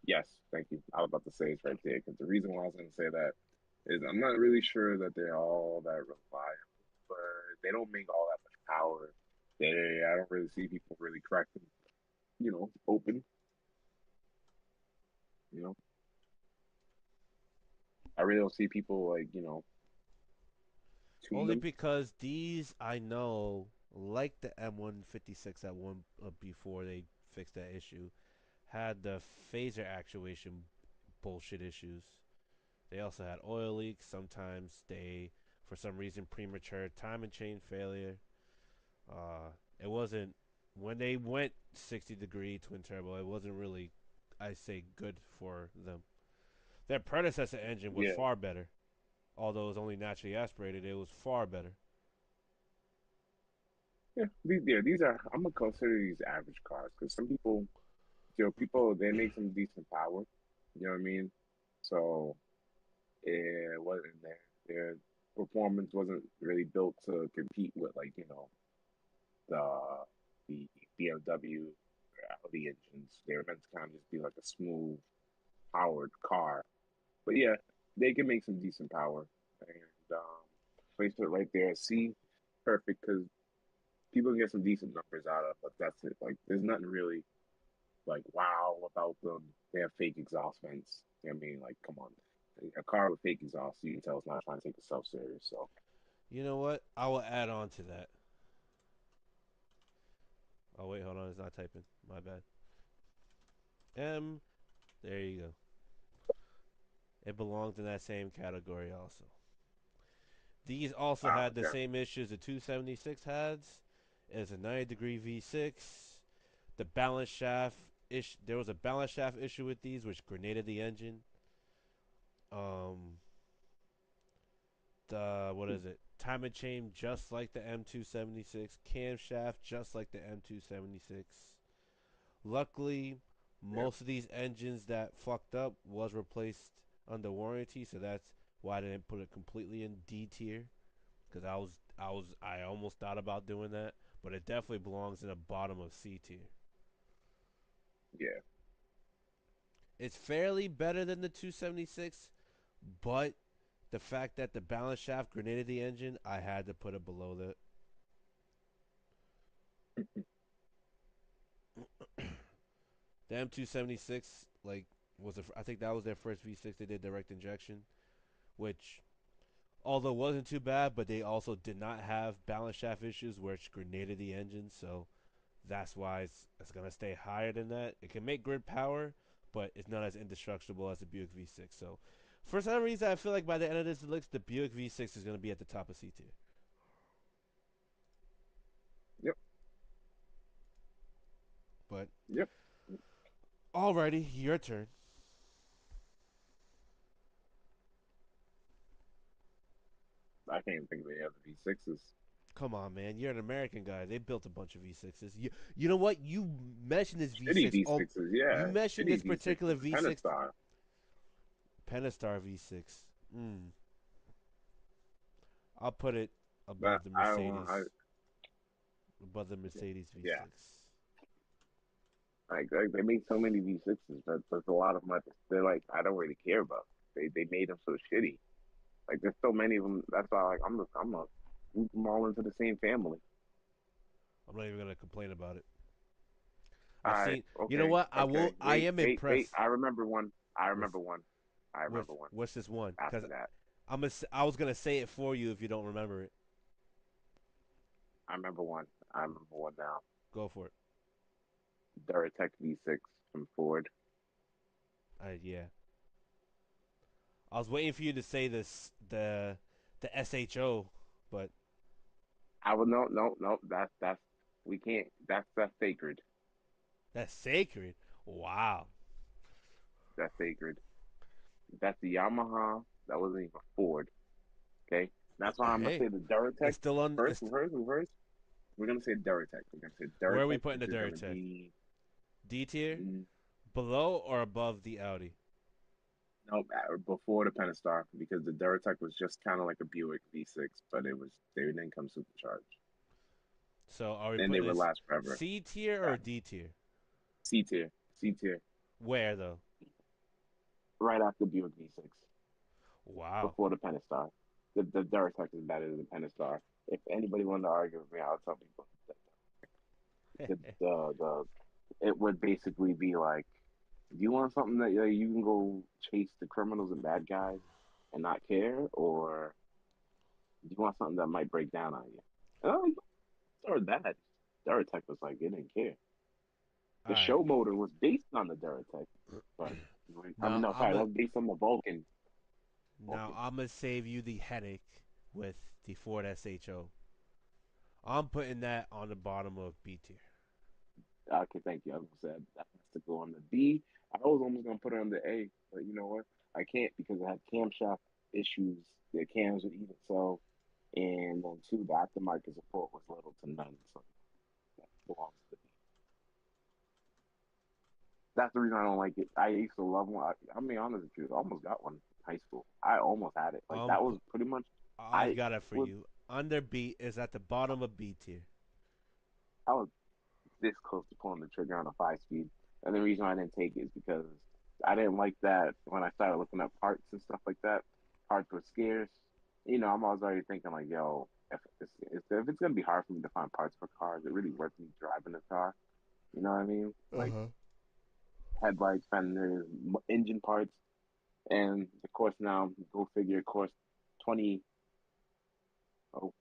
Yes, thank you. I was about to say it's right there because the reason why I was gonna say that is I'm not really sure that they're all that reliable, but they don't make all that much power. I don't really see people really crack them, open. You know, I really don't see people like tune Only them. because these I know, like the M156 at one before they fixed that issue, had the phaser actuation bullshit issues. They also had oil leaks. Sometimes they, for some reason, premature time and chain failure. It wasn't when they went 60-degree twin turbo. It wasn't really, I say, good for them. Their predecessor engine was Yeah, far better. Although it was only naturally aspirated, it was far better. yeah. These are. I'm gonna consider these average cars because some people, people they make some decent power. You know what I mean? So it wasn't their performance wasn't really built to compete with like the the BMW or Audi engines. They were meant to kind of just be like a smooth powered car. But yeah, they can make some decent power and place it right there. See, perfect because people can get some decent numbers out of, but that's it. Like, there's nothing really like wow about them. They have fake exhaust vents. I mean, like, come on, a car with fake exhaust, you can tell it's not trying to take itself serious. So You know what? I will add on to that. Oh wait, hold on, it's not typing. My bad. M. There you go. It belongs in that same category also. These also had the okay, same issues the 276 had. It's a 90-degree V6. The balance shaft there was a balance shaft issue with these, which grenaded the engine. Um, the what is it? Time and chain just like the M276. Camshaft just like the M276. Luckily, yeah, most of these engines that fucked up was replaced under warranty, so that's why I didn't put it completely in D tier because I almost thought about doing that, but it definitely belongs in the bottom of C tier. yeah. It's fairly better than the 276, but the fact that the balance shaft grenaded the engine, I had to put it below that. The M276 I think that was their first V6 they did direct injection, which although wasn't too bad, but they also did not have balance shaft issues which grenaded the engine, so that's why it's gonna stay higher than that. It can make grid power, but it's not as indestructible as the Buick V6. So, for some reason, I feel like by the end of this list, the Buick V6 is going to be at the top of C tier. Yep. But Yep. alrighty, your turn. I can't think of any other V6s. Come on, man. You're an American guy. They built a bunch of V6s. You know what? You mentioned this Shitty V6. V6s, You yeah. mentioned Shitty this particular V6s. The V6, Pentastar. Pentastar V6. I'll put it But above the I don't want. above the Mercedes Yeah. V6. Like they made so many V6s, but there's a lot of them. They're like I don't really care about. They made them so shitty. Like there's so many of them. That's why like I'm a group them all into the same family. I'm not even gonna complain about it. All I've right, seen. You know okay, what? I okay. will. I am Wait. impressed I remember one. I with remember one. I remember one. what's this one? Because After that, I was gonna say it for you if you don't remember it. I remember one. I remember one now. Go for it. Duratec V6 from Ford. Yeah. I was waiting for you to say this the SHO, but I would no. That's we can't. That's sacred. that's sacred. Wow. That's sacred. That's the Yamaha. That wasn't even Ford. Okay, that's why I'm gonna Hey, say the Duratec it's still on. first. Reverse. We're gonna say Duratec. We're gonna say Where are we Duratec, putting which the is gonna Duratec? be D tier, mm, below or above the Audi? no before the Pentastar because the Duratec was just kind of like a Buick V6, but they didn't come supercharged, So are we and they putting would this last forever. C tier Yeah. or D tier? C tier, C tier, Where though? right after Buick V6, Wow. before the Pentastar. The Duratec is better than the Pentastar. If anybody wanted to argue with me, I'll tell people that the it would basically be like, do you want something that you can go chase the criminals and bad guys and not care, or do you want something that might break down on you? Oh, or that. Duratec was like, it didn't care. All The right. show motor was based on the Duratec, but I mean, Now no, I'm sorry, that a was based on the Vulcan. now Vulcan. I'm gonna save you the headache with the Ford SHO. I'm putting that on the bottom of B tier. Okay, thank you. I was gonna say that has to go on the B. I was almost gonna put it on the A, but you know what? I can't because I had camshaft issues. The cams would eat itself, and then two, the aftermarket support was little to none. So that belongs to me. That's the reason I don't like it. I used to love one. I'm being honest with you. I almost got one in high school. I almost had it. Like Um, that was pretty much. I I got it for was you. Under B is at the bottom of B tier. I was this close to pulling the trigger on a 5 speed, and the reason I didn't take it is because I didn't like that when I started looking at parts and stuff like that. Parts were scarce. You know, I'm always already thinking like, yo, if it's gonna be hard for me to find parts for cars, is it really worth me driving the car? You know what I mean? Uh Like huh. headlights, fenders, engine parts. And of course now, go figure, of course, 20. Oh,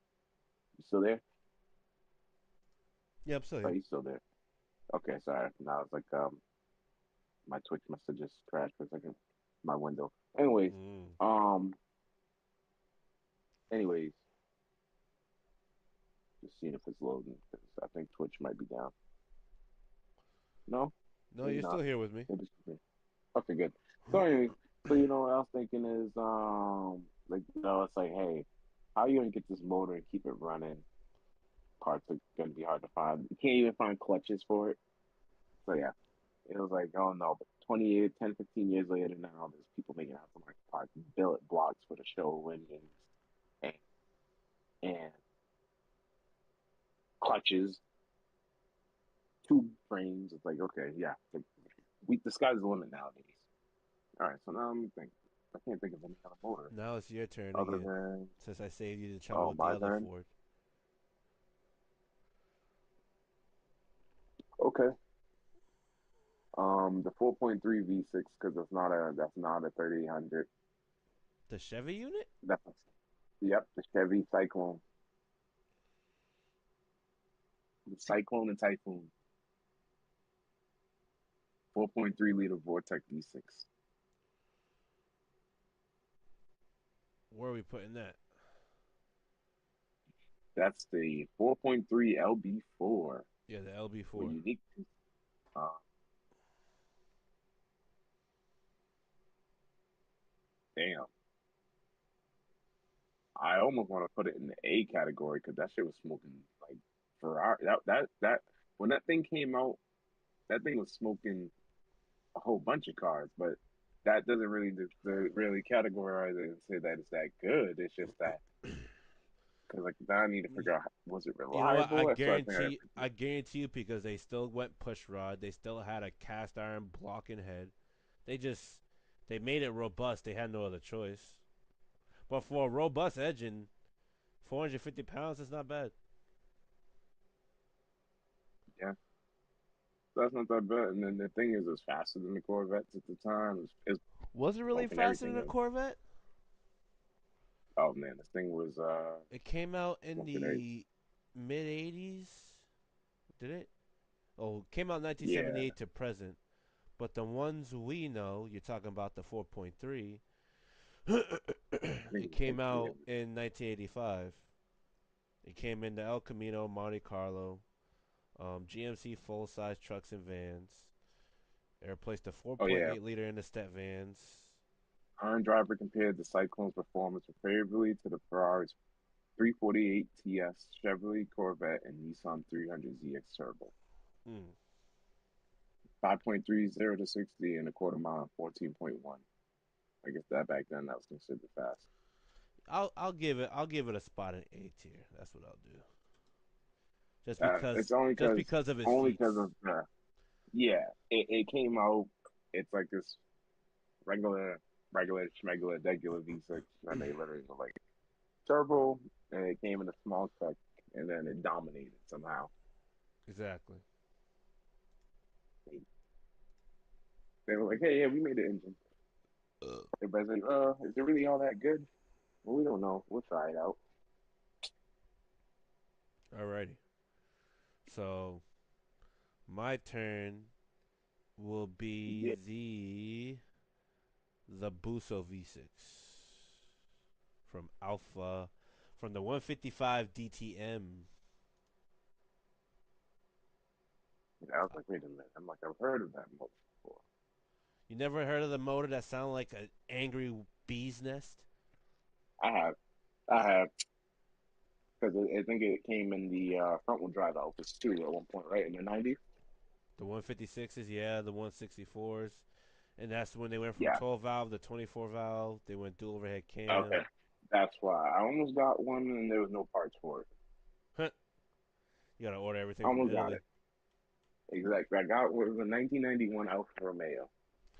you still there? Yeah, I'm still Oh, here. you still there? Okay, sorry. Now it's like my Twitch must have just crashed for a second. My window. Anyways, Mm. um, anyways, just seeing if it's loading because I think Twitch might be down. No, No, maybe you're still not. here with me. Maybe it's me. Okay, good. So anyway, so you know what I was thinking is like it's like, hey, how are you gonna get this motor and keep it running? Parts are gonna be hard to find. You can't even find clutches for it. So yeah, it was like, oh no, but 20 years, 10, 15 years later now, there's people making aftermarket parts, billet blocks for the show engines and, and clutches, tube frames. It's like, okay, yeah, the sky's the limit nowadays. All right, so now I'm thinking, I can't think of any other motor Now it's your turn other again, than, since I saved you the trouble oh, with the my other turn. Ford. Okay. The 4.3 V6 because that's not a 3800. The Chevy unit? That's yep, the Chevy Cyclone, the Cyclone and Typhoon. 4.3 liter Vortec V6. Where are we putting that? That's the 4.3 LB4 Yeah, the with LB4. unique. Uh, Damn, I almost want to put it in the A category because that shit was smoking like Ferrari. That when that thing came out, that thing was smoking a whole bunch of cars, but that doesn't really really categorize it and say that it's that good. It's just that because like now I need to figure out was it You know what? reliable. So I think I guarantee you, because they still went push rod. They still had a cast iron blocking head. They just they made it robust. They had no other choice. But for a robust engine, 450 pounds is not bad. yeah, that's not that bad. And then the thing is, it's faster than the Corvettes at the time. It's Was it really pumping faster than everything a in. Corvette? Oh man, this thing was It came out in smoking everything. the mid 80s. Did it? Oh, it came out Yeah, 1978 to present. But the ones we know, you're talking about the 4.3, I think it came yeah, out in 1985. It came in the El Camino, Monte Carlo, GMC full size trucks and vans. It replaced the oh yeah. 4.8 liter in the step vans. Iron Driver compared the Cyclone's performance favorably to the Ferrari's 348 TS, Chevrolet Corvette, and Nissan 300 ZX Turbo. Hmm. 5.30 to 60 in a quarter mile in 14.1. I guess that back then that was considered fast. I'll give it a spot in A tier. That's what I'll do. It's Just because of its only because feats. of yeah, it came out. It's like this regular schmegular degular V6, and they literally were like turbo, and it came in a small truck, and then it dominated somehow. Exactly. They were like, "Hey, yeah, we made the engine." Everybody's like, is it really all that good?" Well, we don't know. We'll try it out. Alrighty. So my turn will be Yeah. the Buso V6 from Alpha, from the 155 DTM. I was like, wait a minute. I'm like, I've heard of that motor before. You never heard of the motor that sounded like an angry bee's nest? I have, I have, because I think it came in the front wheel drive outfits too at one point, right in the '90s. The 156s, yeah, the 164s. And that's when they went from Yeah. 12 valve to 24 valve. They went dual overhead Okay. cam. That's why I almost got one and there was no parts for it. You gotta order I everything from almost got Italy. it. Exactly. I got what was a 1991 Alfa Romeo,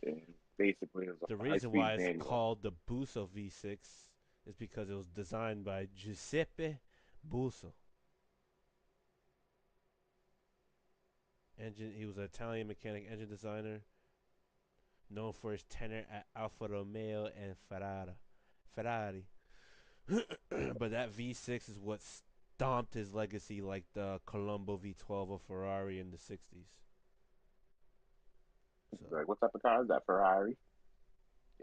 and basically it was a The reason five-speed why it's manual. called the Buso V6 is because it was designed by Giuseppe Buso. He was an Italian mechanic engine designer known for his tenure at Alfa Romeo and Ferrari. But that V6 is what stomped his legacy, like the Colombo V12 of Ferrari in the 60s. Like, what type of car is that? Ferrari?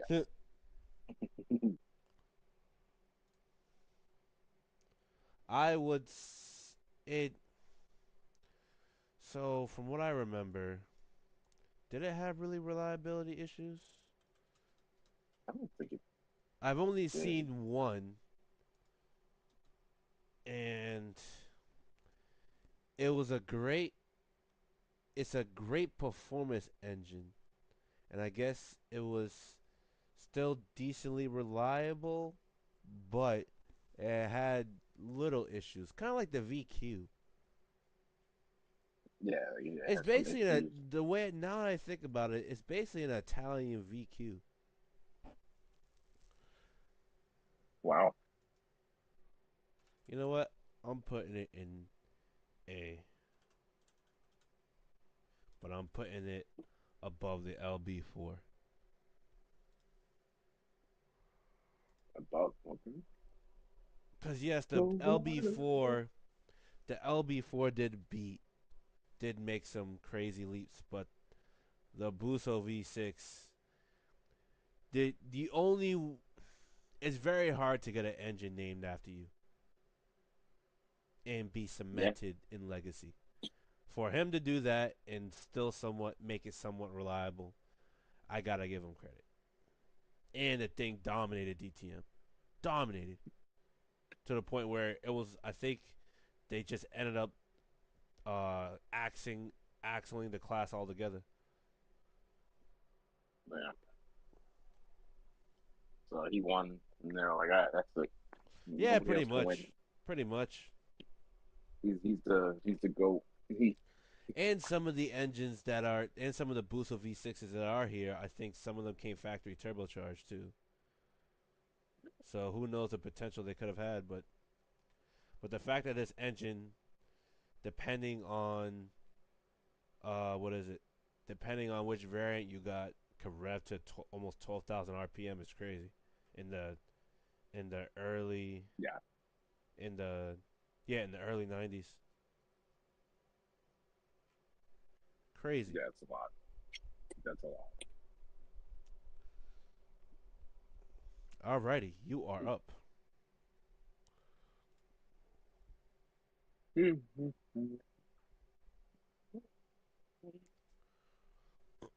So Yes. I would it. So from what I remember, did it have really reliability issues? I don't think it I've only did. seen one, and it was a great. It's a great performance engine, and I guess it was still decently reliable, but it had little issues, kind of like the VQ. Yeah, it It's has some basically issues. the way now that I think about it, it's basically an Italian VQ. Wow. You know what? I'm putting it in A, but I'm putting it above the LB4. Above. Okay. Cause yes, So what? the LB4 did make some crazy leaps, but the Buso V6. The only it's very hard to get an engine named after you and be Yeah, cemented in legacy. For him to do that and still somewhat make it somewhat reliable, I gotta give him credit. And the thing dominated DTM, dominated to the point where it was. I think they just ended up axling the class altogether. yeah. So he won, and they're like, that's it. Yeah, Nobody pretty else can win. much, pretty much. He's the goat. He And some of the engines that are, and some of the Buso V6s that are here, I think some of them came factory turbocharged too. So who knows the potential they could have had, but the fact that this engine, depending on what is it, depending on which variant you got, could rev to almost 12,000 RPM is crazy. In the early yeah in the yeah in the early 90s, crazy. yeah it's a lot. That's a lot. Alrighty, you are up.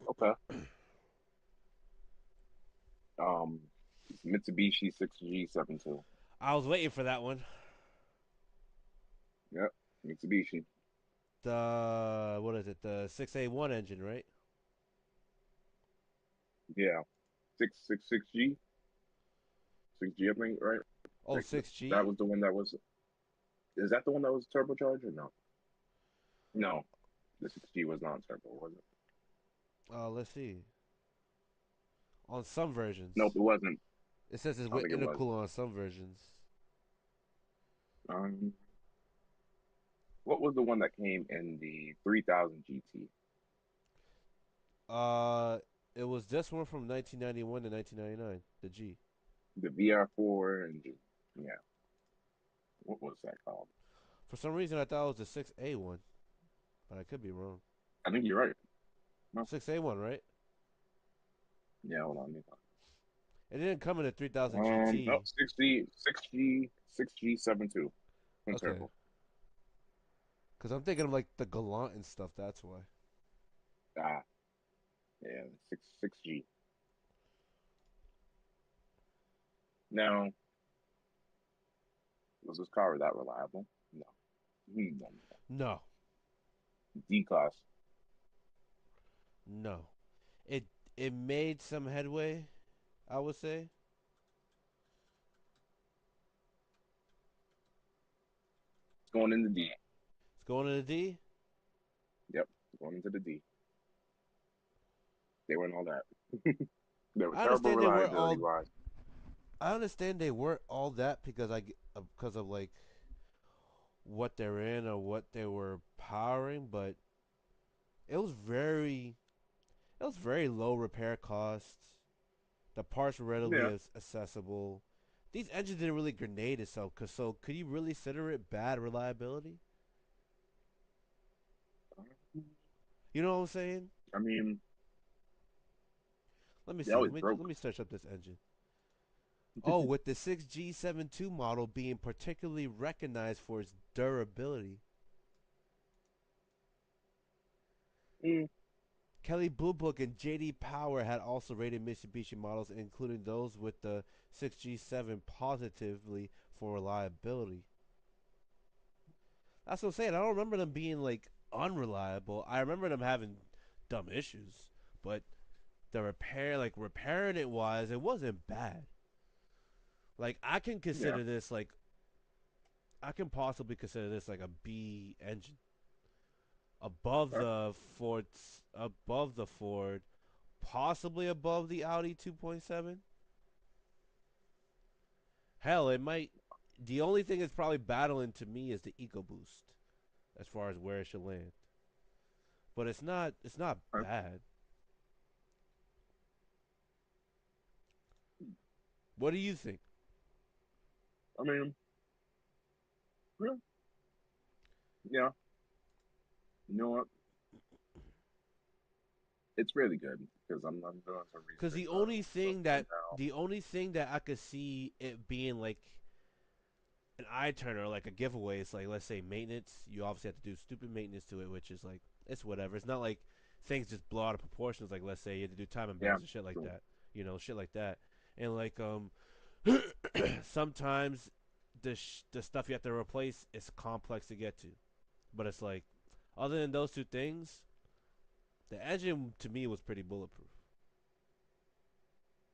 Okay. Um, Mitsubishi 6G72. I was waiting for that one. Yep, Mitsubishi. The what is it? The 6A1 engine, right? Yeah, 6G, 6G. I think right. Oh, Like, six that G. was the one that was. Is that the one that was turbocharged or no? No, the 6G was not turbo, was it? Let's see. On some Nope, versions, it wasn't. it says it's I don't with think it was. intercooler on some versions. Um, what was the one that came in the 3000 GT? Uh, it was this one from 1991 to 1999. The G. The VR4 and yeah, what was that called? For some reason, I thought it was the 6A1, but I could be wrong. I think you're right. No, 6A1, right? yeah, hold on. It didn't come in a 3000 No, GT. 6G 72 in Okay, turbo. because I'm thinking of like the Galant and stuff. That's why. Ah, yeah, six G. Now, was this car that reliable? No. No. No, D class. no. It it made some headway, I would say. It's going into D. It's going to the D. Yep, it's going into the D. They weren't all that. They were I terrible understand they weren't reliability all. wise. I understand they weren't all that because of like what they're in or what they were powering, but it was very it was very low repair costs. The parts were readily Yeah. accessible. These engines didn't really grenade itself, so could you really consider it bad reliability? You know what I'm saying? I mean, Let me they see. always Let broke. me search up this engine. Oh, with the 6G72 model being particularly recognized for its durability. Mm, Kelly Blue Book and JD Power had also rated Mitsubishi models, including those with the 6G7 positively for reliability. That's what I'm saying. I don't remember them being like unreliable. I remember them having dumb issues, but the repairing it wise, it wasn't bad. Like yeah. I can possibly consider this like a B engine above the Ford, possibly above the Audi 2.7. Hell, it might. The only thing it's probably battling to me is the EcoBoost, as far as where it should land. But it's not. It's not bad. What do you think? I mean, yeah. Yeah. You know what? It's really good because I'm doing some Because research on something now. the only thing that I could see it being like an eye turner, like a giveaway, is like, let's say maintenance. You obviously have to do stupid maintenance to it, which is like, it's whatever. It's not like things just blow out of proportions. Like, let's say you have to do timing Yeah, belts and shit like true. that. Shit like that. And like sometimes the stuff you have to replace is complex to get to. But it's like, other than those two things, the engine to me was pretty bulletproof.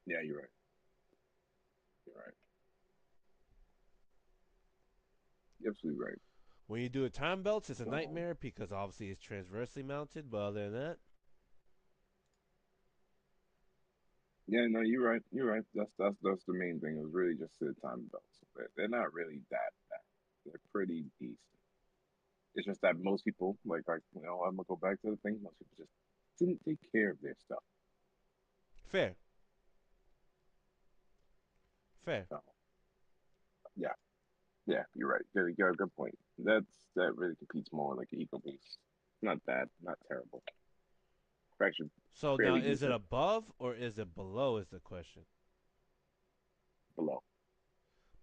Yeah, you're right. You're right. You're absolutely right. When you do a time belts, it's a So nightmare because obviously it's transversely mounted. But other than that, yeah, no, you're right. You're right. That's the main thing. It was really just the time belts. They're not really that bad. They're pretty decent. It's just that most people, I'm gonna go back to the thing. Most people just didn't take care of their stuff. fair, fair. So yeah, yeah, you're right. You got a good point. That really competes more like the eco boost. Not bad, not terrible. Actually, So now, fairly is it decent above or is it below? Is the question. below.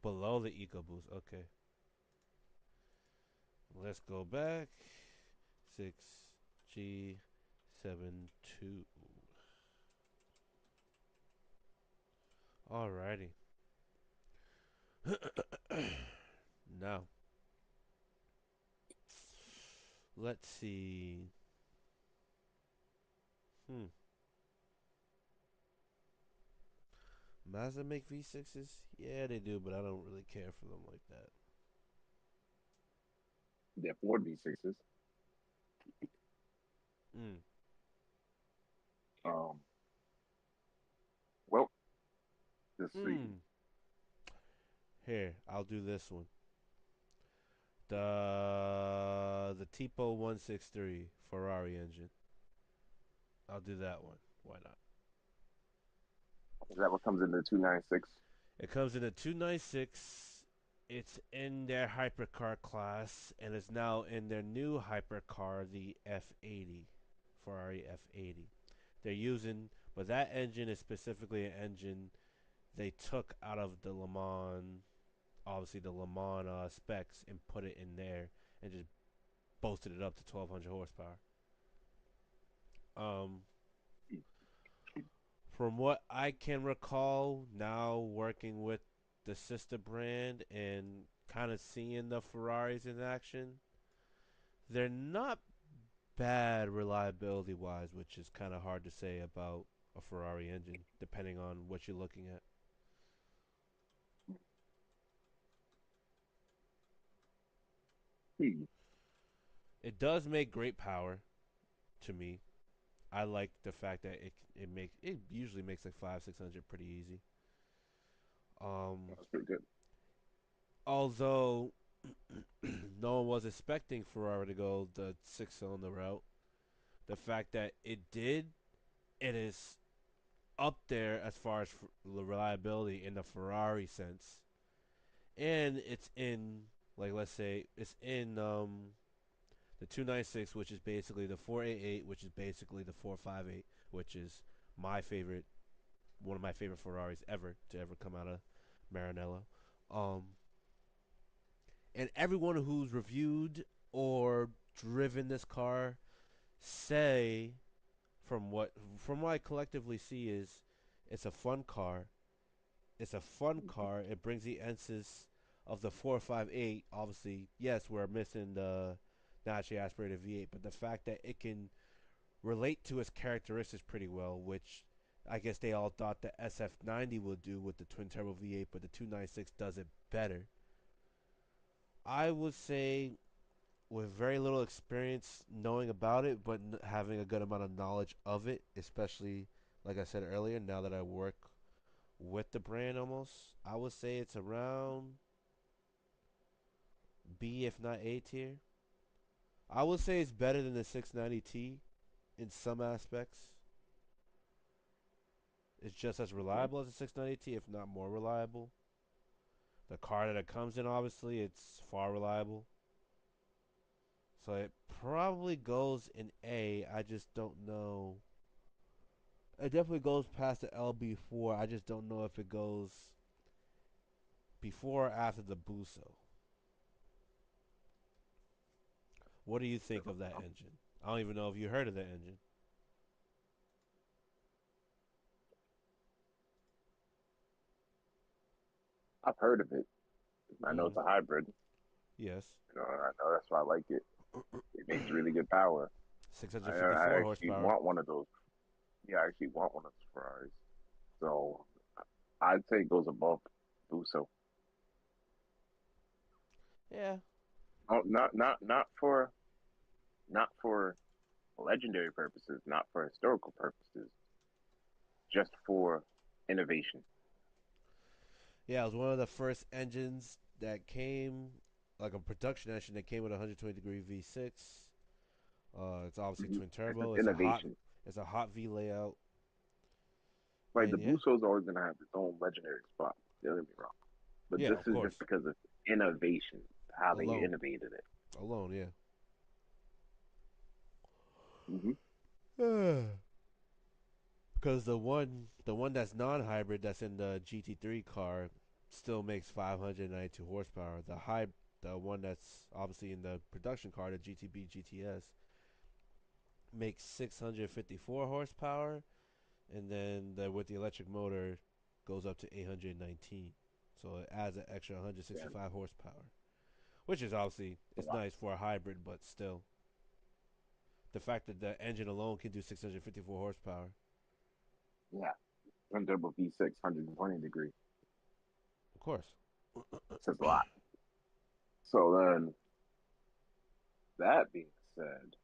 Below the EcoBoost. Okay. Let's go back. 6G72. Alrighty. Now, let's see. Hmm. Mazda make V6s? Yeah, they do, but I don't really care for them like that. They're Ford V6s. Hmm. Um, well, let's see. Hmm. Here, I'll do this one. The Tipo 163 Ferrari engine. I'll do that one. Why not? Is that what comes in the 296? It comes in a 296. It's in their hypercar class, and it's now in their new hypercar, the F80, Ferrari F80. They're using, but that engine is specifically an engine they took out of the Le Mans, obviously the Le Mans specs, and put it in there and just boasted it up to 1200 horsepower. Um, from what I can recall, now working with the sister brand and kind of seeing the Ferraris in action, they're not bad reliability wise, which is kind of hard to say about a Ferrari engine, depending on what you're looking at. Hmm. It does make great power to me. I like the fact that it usually makes like 500-600 pretty easy. Um, That's pretty good. although no one was expecting Ferrari to go the 6-cylinder route, the fact that it did, it is up there as far as reliability in the Ferrari sense, and it's in, like, let's say it's in the 296, which is basically the 488, which is basically the 458, which is my favorite, one of my favorite Ferraris ever to ever come out of Maranello. Um, and everyone who's reviewed or driven this car say, from what I collectively see, is it's a fun car. It's a fun car. It brings the essence of the 458. Obviously, yes, we're missing the naturally aspirated V8, but the fact that it can relate to its characteristics pretty well, which I guess they all thought the SF90 would do with the twin turbo V8, but the 296 does it better. I would say, with very little experience knowing about it, but having a good amount of knowledge of it, especially like I said earlier, now that I work with the brand almost, I would say it's around B, if not A tier. I would say it's better than the 690T in some aspects. It's just as Okay. reliable as the 690T, if not more reliable. The car that it comes in, obviously, it's far reliable. So it probably goes in A. I just don't know It definitely goes past the LB4. I just don't know if it goes before or after the Buso. What do you think of that engine? I don't even know if you heard of that engine. I've heard of it. I know Mm-hmm. it's a hybrid. Yes. I know that's why I like it. It makes really good power. I 654 actually horsepower. want one of those. Yeah, I actually want one of those Ferraris. So I'd say it goes above Buso. Yeah. Oh, not for legendary purposes, not for historical purposes, just for innovation. Yeah, it was one of the first engines that came, like a production engine that came with a 120-degree V6. It's obviously twin It's just turbo. innovation. It's a hot V layout, Like the and yeah, Buso's always gonna have its own legendary spot. Don't get me wrong, but yeah, this of is just course, because of innovation, how they alone, innovated it. alone, yeah. Hmm. Because the one that's non-hybrid that's in the GT3 car still makes 592 horsepower. The one that's obviously in the production car, the GTB GTS, makes 654 horsepower, and then with the electric motor goes up to 819. So it adds an extra Yeah, 165 horsepower, which is obviously a it's lot. nice for a hybrid, but still, the fact that the engine alone can do 654 horsepower, Yeah, twin turbo V6, 120 degree. of course. Says a lot. So then, that being said,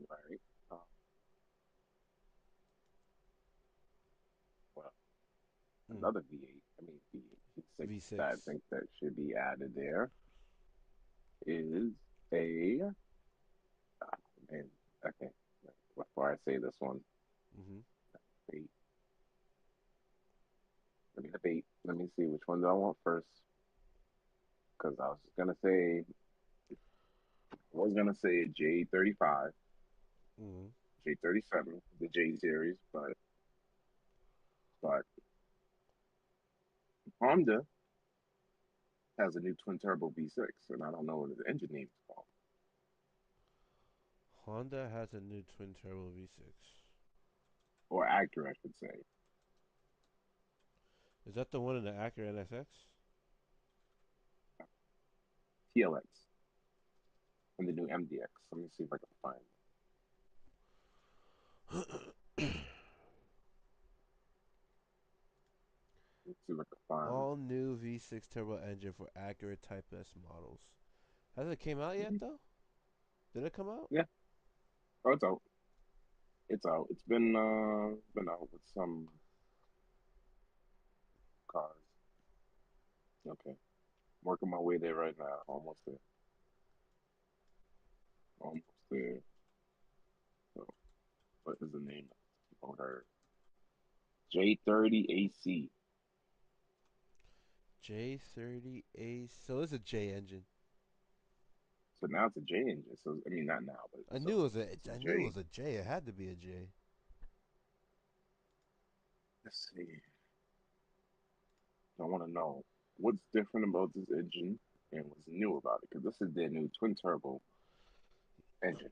right? Uh, well, Mm, another V8. I mean V8, V6 that I V6. think that should be added there is a man. Okay, before I say this one, Hmm. wait, let me debate. Let me see which one do I want first. Because I was gonna say a J35, Hmm. J37, the J series, but Honda has a new twin turbo V6, and I don't know what the engine name is called. Honda has a new twin turbo V6. Or Acura, I should say. Is that the one in the Acura NSX? TLX and the new MDX. Let me see if I can find it. Let's see if I can find. All new V6 turbo engine for Acura Type S models. Has it came out yet Mhm. though? Did it come out? Yeah, oh, it's out. It's out. It's been out with some cars. Okay, working my way there right now. Almost there. Almost there. So, what is the name of her? J30 AC. J30A. So it's a J engine. So now it's a J engine. So I mean, not now, but I knew it so was a. it's a I knew it J. was a J. It had to be a J. Let's see. I want to know what's different about this engine and what's new about it because this is their new twin turbo engine.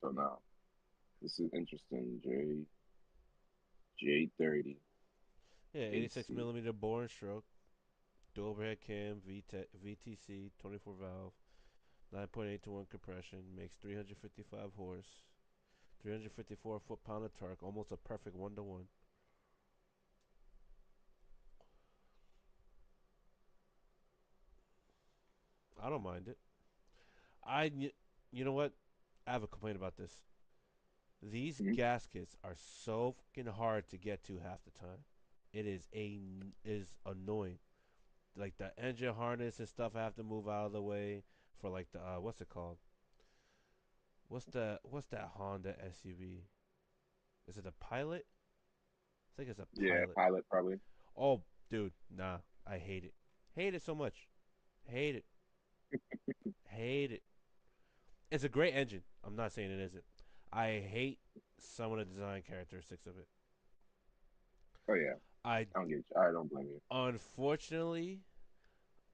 So now this is interesting. J30 Yeah, 86 AC. millimeter bore and stroke, dual overhead cam, VTC, 24 valve, 9.8 to 1 compression, makes 355 horse, 354 foot-pound of torque, almost a perfect 1-to-1. I don't mind it. You know what? I have a complaint about this. These Mhm. gaskets are so fucking hard to get to half the time. Is annoying. Like the engine harness and stuff, I have to move out of the way for like the what's it called? What's that Honda SUV? Is it a Pilot? I think it's a Yeah, Pilot. pilot probably. Oh, dude, nah, I hate it. Hate it so much. Hate it. Hate it. It's a great engine. I'm not saying it isn't. I hate some of the design characteristics of it. Oh yeah, I I don't get you. I don't blame you. unfortunately,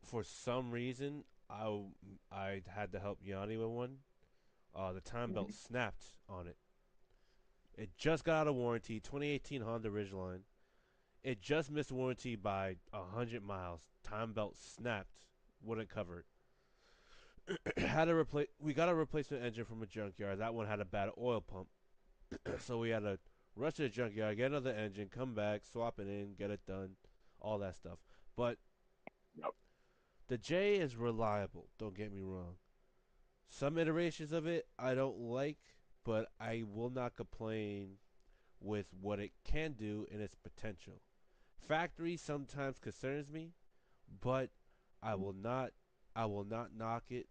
for some reason, I had to help Yanni with one. The time belt Mhm. snapped on it. It just got out of warranty. 2018 Honda Ridgeline. It just missed warranty by 100 miles. Time belt snapped. Wouldn't cover it. Had to replace. We got a replacement engine from a junkyard. That one had a bad oil pump, so we had to rush to the junkyard, get another engine, come back, swap it in, get it done, all that stuff. But Yep. the J is reliable. Don't get me wrong. Some iterations of it I don't like, but I will not complain with what it can do and its potential. Factory sometimes concerns me, but I will not I will not knock it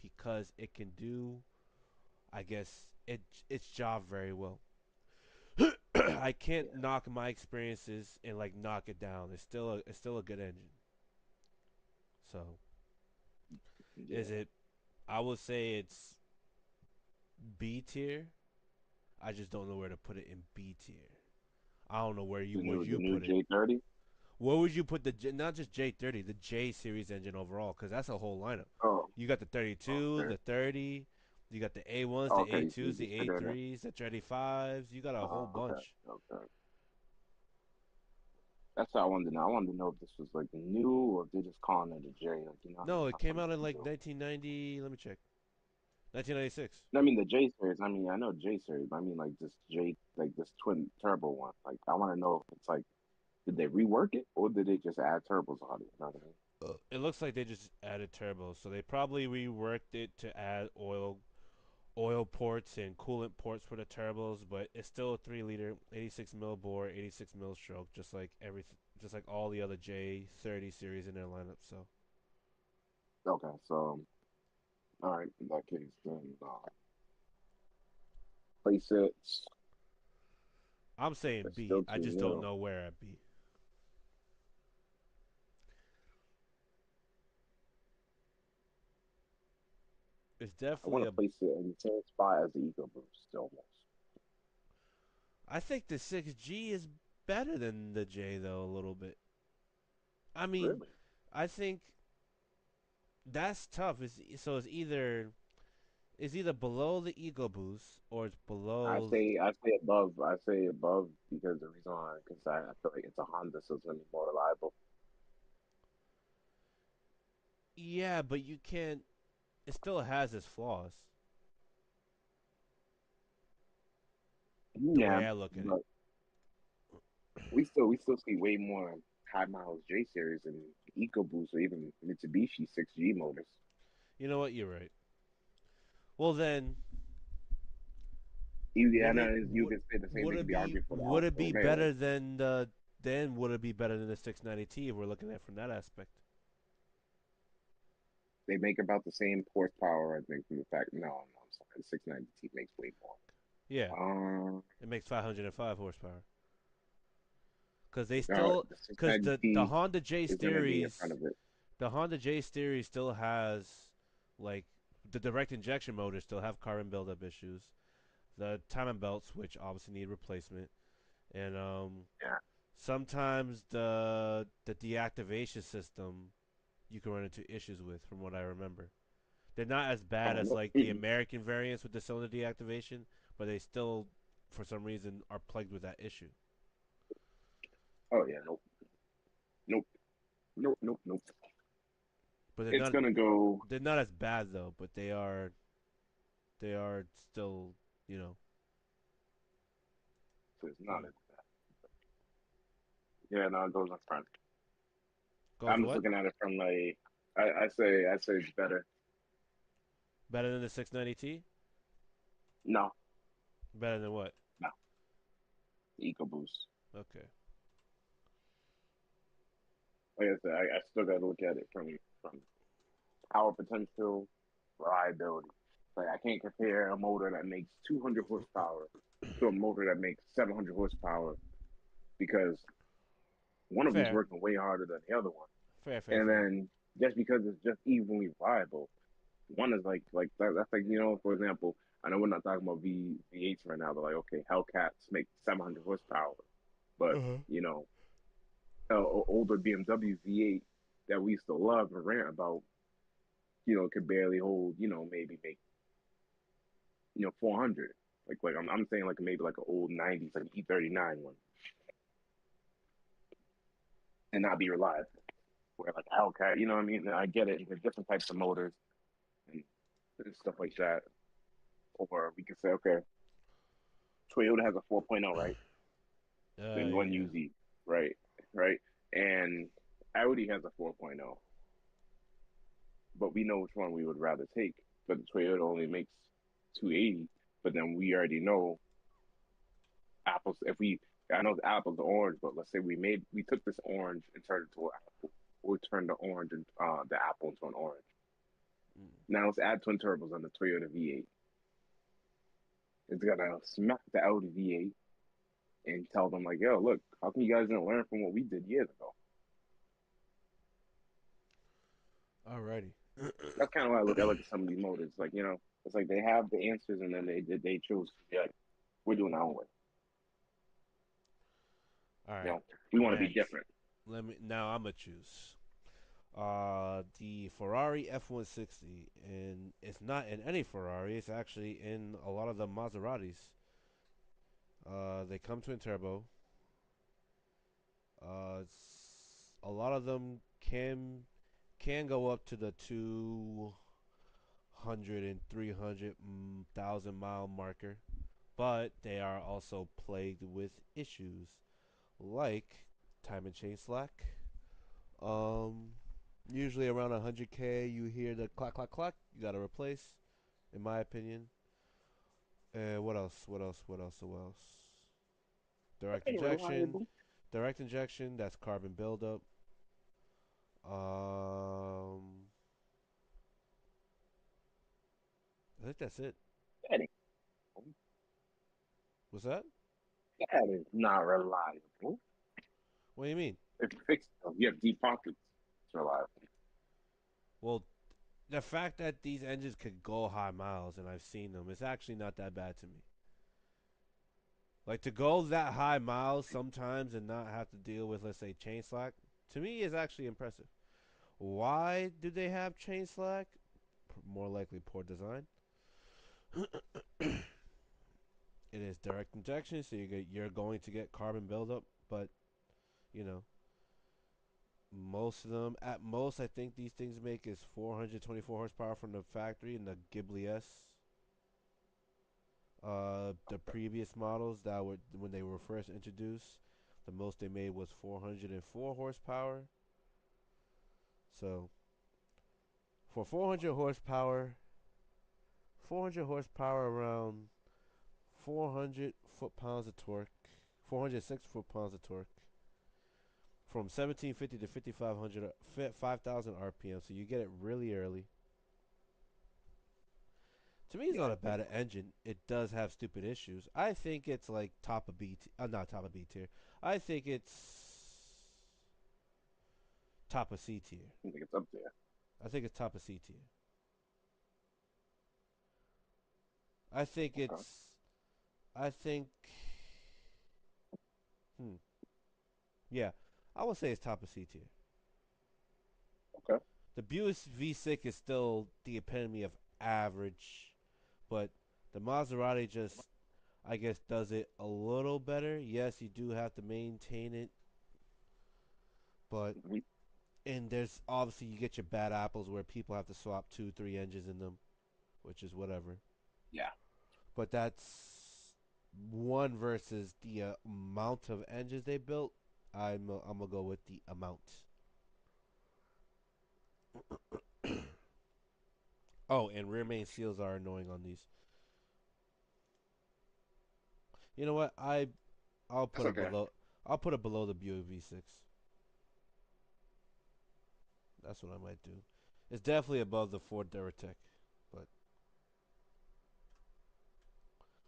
because it can do I guess its job very well. I can't Yeah. knock my experiences and like knock it down. It's still a good engine. So, is Yeah. it I would say it's B tier. I just don't know where to put it in B tier. I don't know where you would The you new put it. J30. Where would you put not just J30, the J series engine overall? Because that's a whole lineup. Oh, You got the 32, okay. the 30. You got the A1s, the Okay, so you A2s, the just put that in. A3s, the 35s. You got a whole Okay, bunch. okay. That's what I wanted to know. I wanted to know if this was like new or if they're just calling it a J. Like, you know what I mean? No, it That's came what out in they like do. 1990. Let me check. 1996. I mean the J series. I mean I know J series. But I mean like this J, like this twin turbo one. Like I want to know if it's like, did they rework it or did they just add turbos on it? You know what I mean? It looks like they just added turbos, so they probably reworked it to add oil ports and coolant ports for the turbos, but it's still a 3 liter, 86 mil bore, 86 mil stroke, just like all the other J30 series in their lineup. So Okay, so all right. In that case, then place it. I'm saying It's B. still I too just don't new. know where at B. It's I definitely want to a. place it in the same spot as the EcoBoost almost. I think the 6G is better than the J though a little bit. I mean, Really? I think that's tough. It's either below the EcoBoost or it's below. I say above. I say above because the reason why, because I feel like it's a Honda, so it's gonna be more reliable. Yeah, but you can't. It still has its flaws. The Yeah, way I look at it. but we still see way more high miles J series and EcoBoost or even Mitsubishi 6G motors. You know what? You're right. Well then, Yeah, no, you could say the same would thing could it be be argued for the would Alfa it be Romeo. better than the then would it be better than the 690T if we're looking at it from that aspect? They make about the same horsepower, I think, from the fact. No, no, I'm sorry, the 690T makes way more. Yeah, Um, it makes 505 horsepower. Because they no, still the because the 690T Honda J is gonna be in front series of it. the Honda J series still has like the direct injection motors still have carbon buildup issues. The timing belts, which obviously need replacement, and Yeah, sometimes the deactivation system you can run into issues with, from what I remember. They're not as bad oh as no, like the American variants with the cylinder deactivation, but they still, for some reason, are plagued with that issue. oh yeah, nope, nope, nope, nope, nope. But It's gonna go. they're not as bad though. But they are still you know So it's not as bad. Yeah, no, it goes in front. goes I'm just what looking at it from like, I say it's better. better than the 690T. No, Better than what? no, EcoBoost. Okay. Like I said, I still got to look at it from power potential, reliability. Like I can't compare a motor that makes 200 horsepower to a motor that makes 700 horsepower because one of them's Fair, working way harder than the other one. fair, fair, And fair. then just because it's just evenly reliable, One is like that, that's like for example, I know we're not talking about V8s right now, but like okay, Hellcats make 700 horsepower, but Uh-huh. you know, older BMW V8 that we used to love and rant about, could barely hold, maybe make 400. Like I'm saying like maybe like an old 90s like E39 one, and not be reliable. Where like a Hellcat, you know what I mean? I get it. There's different types of motors and stuff like that. Or we could say, okay, Toyota has a 4.0, right? Then one Yeah. UZ, right? Right? And Audi has a 4.0, but we know which one we would rather take. But the Toyota only makes 280, but then we already know apples. If we, I know the apple's the orange, but let's say we took this orange and turned it to an apple. We turned the orange and the apple into an orange. Mm. Now let's add twin turbos on the Toyota V8. It's gonna smack the Audi V8 and tell them like, "Yo, look, how come you guys didn't learn from what we did years ago?" Alrighty. That's kind of why I look at some of these motors. Like, it's like they have the answers and then they choose. Yeah, we're doing our own way. All You right. know, we want to be Next, different. let me. Now I'm gonna choose. The Ferrari F-160, and it's not in any Ferrari. It's actually in a lot of the Maseratis. They come twin turbo. A lot of them can go up to the 200 and 300,000 mile marker, but they are also plagued with issues like time and chain slack. Um, Usually around 100K, you hear the clack clack clack. You gotta replace, in my opinion. And what else? What else? What else? What else? Direct Hey, injection. reliable. Direct injection. That's carbon buildup. I think that's it. That ain't, What's that? that is not reliable. What do you mean? If you fix it, you have deep pockets. It's reliable. Well, the fact that these engines could go high miles and I've seen them, it's actually not that bad to me. Like to go that high miles sometimes and not have to deal with, let's say, chain slack, to me is actually impressive. Why do they have chain slack? More likely poor design. It is direct injection, so you're going to get carbon buildup, but you know, most of them, at most, I think these things make is 424 horsepower from the factory in the Ghibli S. The previous models that were when they were first introduced, the most they made was 404 horsepower. So for 400 horsepower around 400 foot-pounds of torque, 406 foot-pounds of torque, from 1750 to 5500, 5000 RPM. So you get it really early. To me, it's not a Yeah. bad engine. It does have stupid issues. I think it's like top of B, not top of B tier. I think it's top of C tier. I think it's up there. I think it's top of C tier. I think Okay. it's. I think. Hmm. Yeah, I would say it's top of C tier. Okay. The Buick V6 is still the epitome of average, but the Maserati just, I guess, does it a little better. Yes, you do have to maintain it, but Mhm. and there's obviously you get your bad apples where people have to swap 2, 3 engines in them, which is whatever. Yeah. But that's one versus the amount of engines they built. I'm gonna go with the amount. Oh, and rear main seals are annoying on these. You know what? I'll That's put it okay. below. I'll put it below the Buick V6. That's what I might do. It's definitely above the Ford Duratec. But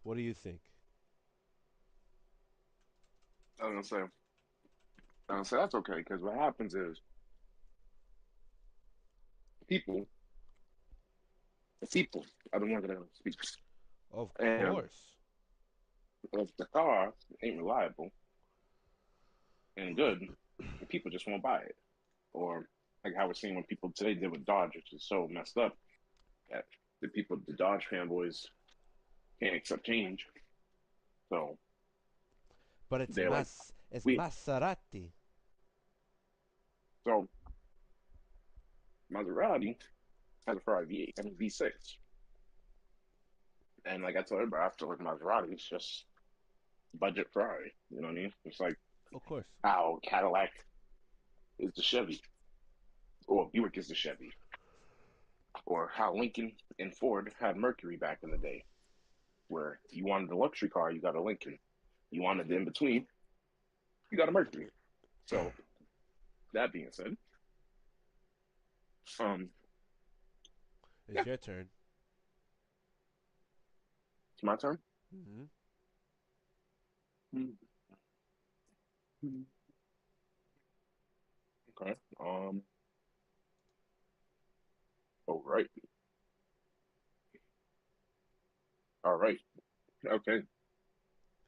what do you think? I was gonna say. So that's okay because what happens is people The people are the ones that are going to speak. Of And course. if the car ain't reliable and good, the people just won't buy it. Or like how we're seeing what people today did with Dodge, which is so messed up that the Dodge fanboys can't accept change. So But they're like, it's we. Maserati. So Maserati has a Ferrari V8 and a V6. And like I told everybody, I feel like Maserati is just budget Ferrari. You know what I mean? It's like Of course. how Cadillac is the Chevy, or Buick is the Chevy, or how Lincoln and Ford had Mercury back in the day, where you wanted a luxury car, you got a Lincoln. You wanted the in between, you got a Mercury. So that being said, um, It's yeah, your turn. it's my turn. Mm-hmm. Okay. All right. All right. Okay.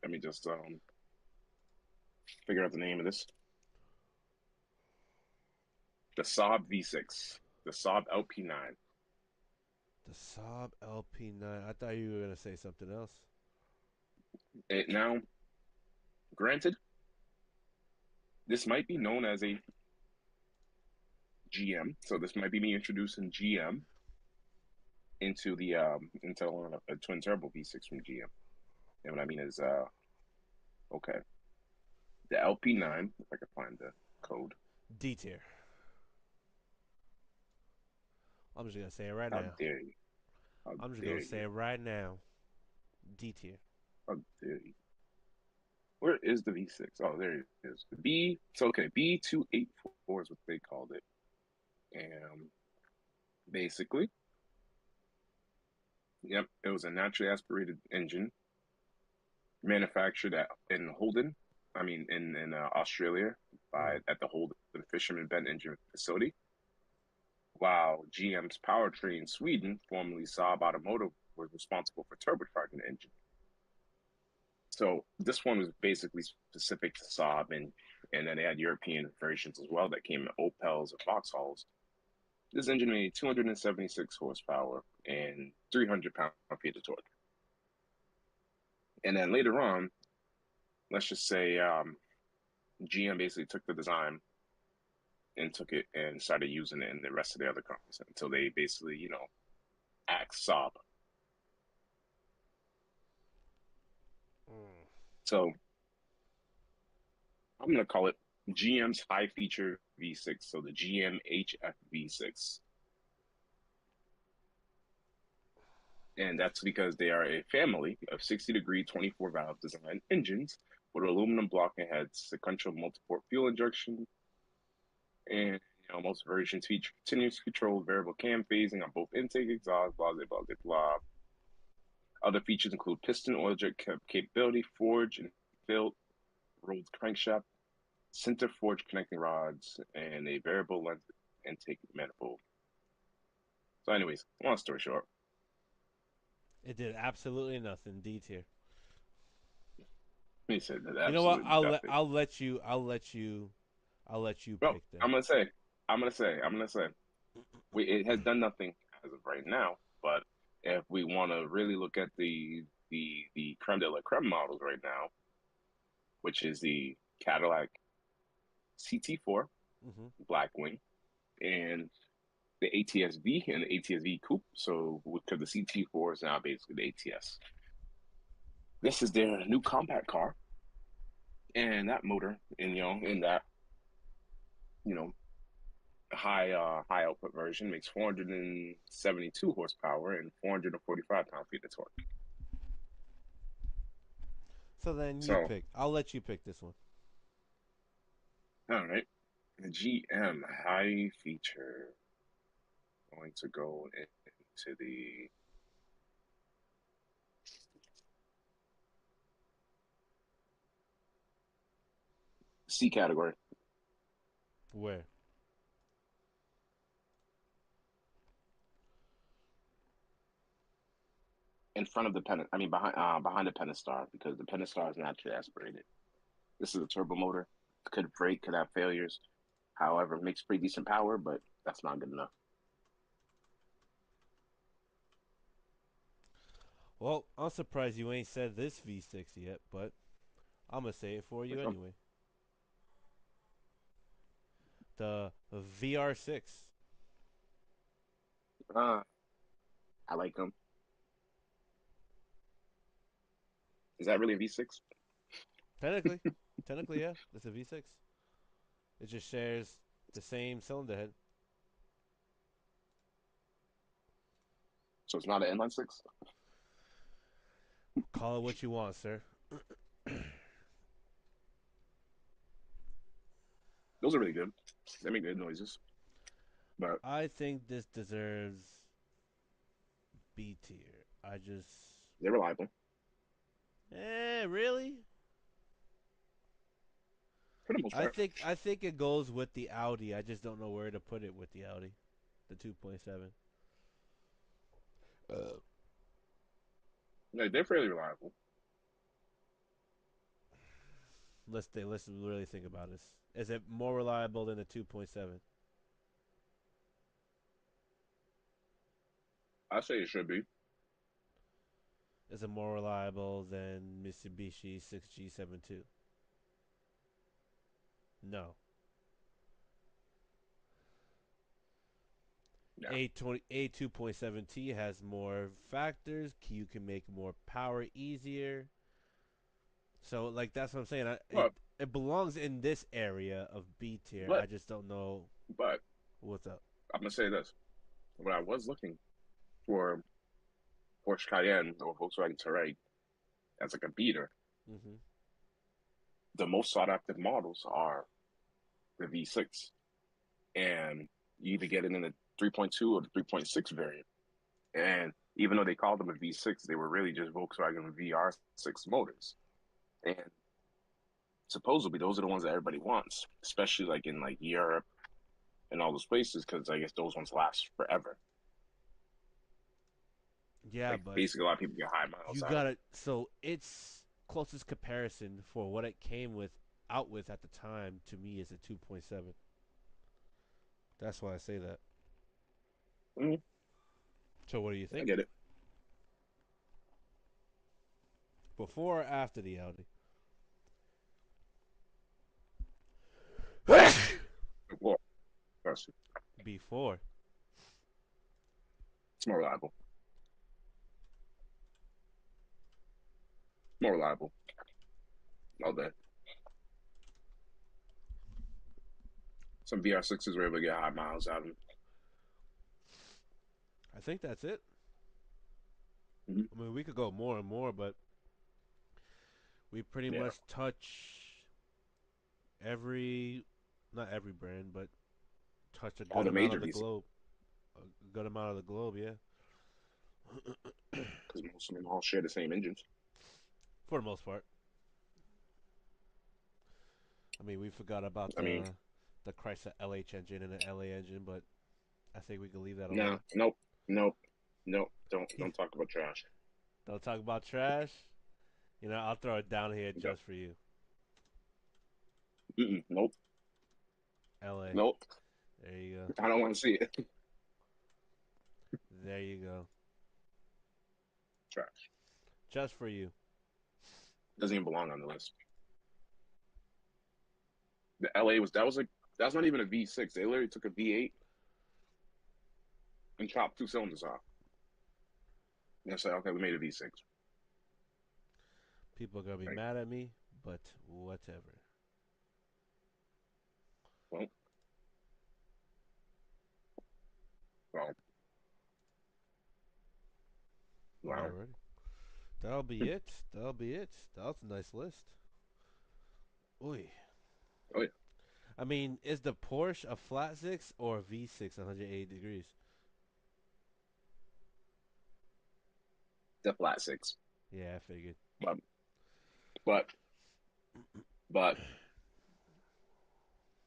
Let me just figure out the name of this. The Saab V6, the Saab LP9. The Saab LP9. I thought you were gonna say something else. It now, granted, this might be known as a GM, so this might be me introducing GM into the into a twin turbo V6 from GM. And what I mean is, okay, the LP9. If I can find the code. D tier. I'm just gonna say it right How now. dare you? How I'm just dare gonna say you? it right now. D tier. How dare you? Where is the V6? Oh, there it is. The B. So okay, B284 is what they called it, and basically, yep, it was a naturally aspirated engine manufactured in Holden. I mean, in Australia Mm. by at the Holden Fisherman Bend Engine Facility. While GM's powertrain Sweden, formerly Saab Automotive, was responsible for turbocharging the engine. So this one was basically specific to Saab, and then they had European versions as well that came in Opels and Vauxhalls. This engine made 276 horsepower and 300 pound-feet of torque. And then later on, let's just say GM basically took the design and took it and started using it in the rest of the other companies until they basically, axed Saab. Mm. So I'm gonna call it GM's high feature V6. So the GM HF V6. And that's because they are a family of 60-degree 24 valve design engines with aluminum block and heads, sequential multi-port fuel injection, and most versions feature continuous control, variable cam phasing on both intake, exhaust, blah blah blah blah. Other features include piston oil jet capability, forge and filled rolled crankshaft, center forge connecting rods, and a variable length intake manifold. So, anyways, long story short, It did absolutely nothing. D tier. he said that You know what? absolutely nothing. I'll let you Well, pick then. I'm gonna say, it has done nothing as of right now. But if we want to really look at the creme de la creme models right now, which is the Cadillac CT4 Mm-hmm. Blackwing and the ATS-V and the ATS-V Coupe. So because the CT4 is now basically the ATS. This is their new compact car, and that motor, and in that you know high output version makes 472 horsepower and 445 pound-feet of torque. So then you So, pick. I'll let you pick this one. all right, the GM high feature going to go into the C category. Where? in front of the pen. I mean, behind the Pentastar because the Pentastar is naturally aspirated. This is a turbo motor. Could break, could have failures. However, makes pretty decent power, but that's not good enough. Well, I'm surprised you ain't said this V6 yet, but I'm gonna say it for you Which one? anyway. The VR6. Uh, I like them. Is that really a V6? Technically, technically, yeah, it's a V6. It just shares the same cylinder head. So it's not an inline six. Call it what you want, sir. Those are really good. They make good noises, but I think this deserves B tier. I just, they're reliable really? for the most I part. think I think it goes with the Audi. I just don't know where to put it with the Audi, the 2.7. Yeah, they're fairly reliable. Let's really think about this. Is it more reliable than the 2.7? I say it should be. Is it more reliable than Mitsubishi 6G72? No. Yeah, A 2.7T has more factors. You can make more power easier. So like that's what I'm saying. but It belongs in this area of B tier. I but just don't know but what's up. I'm gonna say this: when I was looking for Porsche Cayenne or Volkswagen Touareg as like a beater, Hmm. the most sought after models are the V6, and you either get it in the 3.2 or the 3.6 variant. And even though they called them a V6, they were really just Volkswagen VR6 motors. And supposedly those are the ones that everybody wants, especially like in like Europe and all those places, because I guess those ones last forever. Yeah, Like but basically, a lot of people get high miles you out of got them. to so its closest comparison for what it came with out with at the time to me is a 2.7. That's why I say that. Mm, So what do you I think? get it. Before or after the Audi? Well, it's Before. more reliable. More reliable. All day. Some VR6s were able to get high miles out of them. I think that's it. Mm-hmm. I mean, we could go more and more, but we pretty Yeah. much touch every, not every brand, but touch a All good the amount major of the V6s, globe. A good amount of the globe, yeah. because most of them all share the same engines. For the most part. I mean, we forgot about I mean, the Chrysler LH engine and the LA engine, but I think we could leave that no, alone. nope, nope, nope. Don't talk about trash. Don't talk about trash. You know, I'll throw it down here Yep. just for you. Nope, LA. nope. There you go. I don't want to see it. There you go. Trash. Just for you. Doesn't even belong on the list. The LA was that was like that's not even a V6. They literally took a V8 and chopped two cylinders off. And say, okay, we made a V6. People are gonna be Right. mad at me, but whatever. Well, well, wow. Alrighty. That'll be it. That'll be it. That was a nice list. Oy. Oh yeah, I mean, is the Porsche a flat six or a V6 180 degrees? the flat six. Yeah, I figured. But but but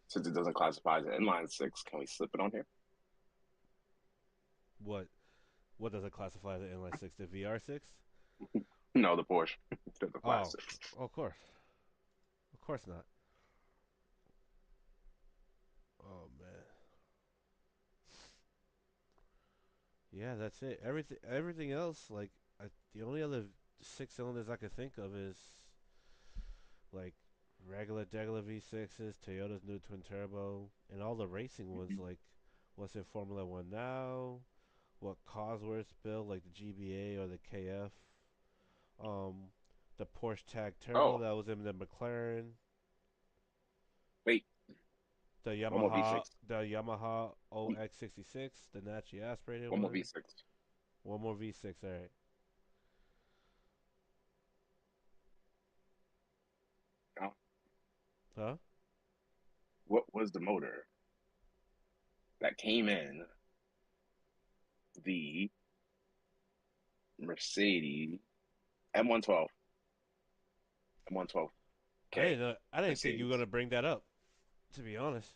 since it doesn't classify as an inline six, can we slip it on here? What? What does it classify as an inline six? The VR6? No, the Porsche, the Oh, classic. of course not. Oh man, yeah, that's it. Everything else, like the only other six cylinders I could think of is like regular V6s, Toyota's new twin turbo, and all the racing ones like what's in Formula One now, what Cosworth's built like the GBA or the KF, um, the Porsche Tag Turbo Oh, that was in the McLaren, wait, the one more V6, Yamaha OX66, the naturally aspirated one more one, V6. one more V6. All right, Now, huh? what was the motor that came in the Mercedes M112, M112K I didn't think you were Mercedes? gonna bring that up. To be honest.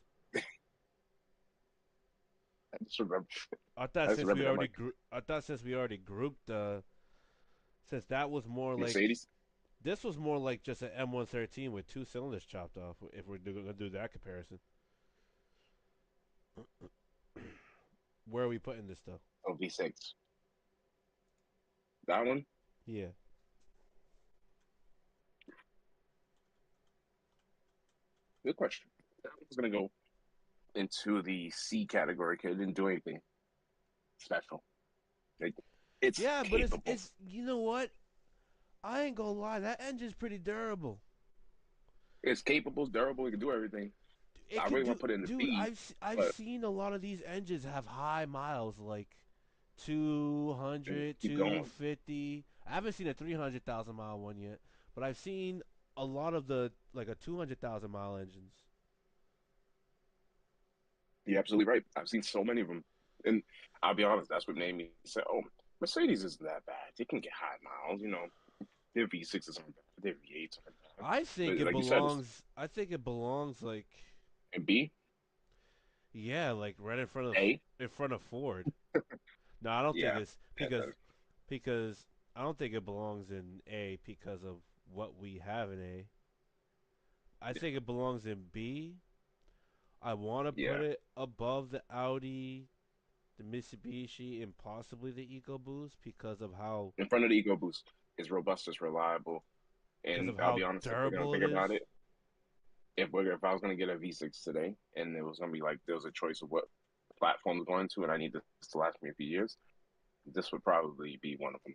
I just remember, I I just remember that I'm like thought since we already grouped since that was more like Mercedes. this was more like just an M113 with two cylinders chopped off. If we're gonna do that comparison, where are we putting this though? Oh, V6. That one, Yeah, good question. That one's gonna go into the C category because it didn't do anything special. Like, it's yeah, but capable. it's you know what? I ain't gonna lie, that engine's pretty durable. It's capable, it's durable, it can do everything. It I could really do, want to put it in the dude. B, I've but seen a lot of these engines have high miles, like 200, keep two going. fifty. I haven't seen a 300,000 mile one yet, but I've seen a lot of the like a 200,000 mile engines. You're absolutely right. I've seen so many of them, and I'll be honest, that's what made me say, "Oh, Mercedes isn't that bad. They can get high miles. Their V6s aren't bad. Their V8s aren't bad." But like you said, it's I think it belongs like in B, yeah, like right A. in front of Ford. No, I don't think Yeah, it's yeah, it does. because I don't think it belongs in A because of what we have in A. I think it belongs in B. I want to put Yeah, it above the Audi, the Mitsubishi, and possibly the EcoBoost in front of the EcoBoost, it's robust, it's reliable, because and of I'll how be honest, if we're gonna durable it think about is. it, if I was gonna get a V6 today, and it was gonna be like there was a choice of what platform to go into, and I need this to last me a few years, this would probably be one of them.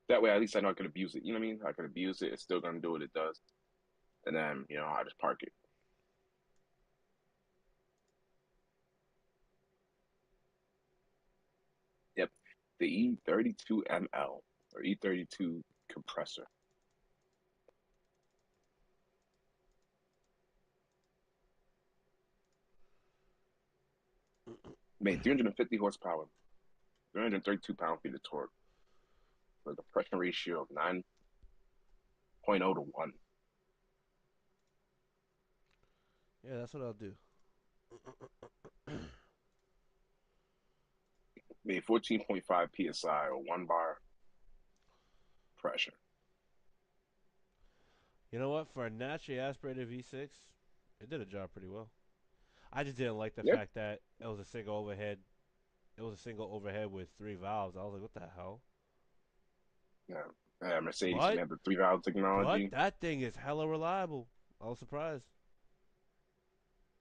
That way, at least I know I could abuse it. You know what I mean? I could abuse it. It's still gonna do what it does, and then I just park it. Yep, the E32ML or E32 compressor made 350 horsepower, 332 pound-feet of torque, with a compression ratio of 9.0 to 1. Yeah, that's what I'll do. Made 14.5 psi or 1 bar pressure. You know what? For a naturally aspirated V6, it did a job pretty well. I just didn't like the Yep. fact that it was a single overhead. It was a single overhead with three valves. I was like, what the hell? Yeah. Mercedes and they But have the three-valve technology. that thing is hella reliable. I was surprised.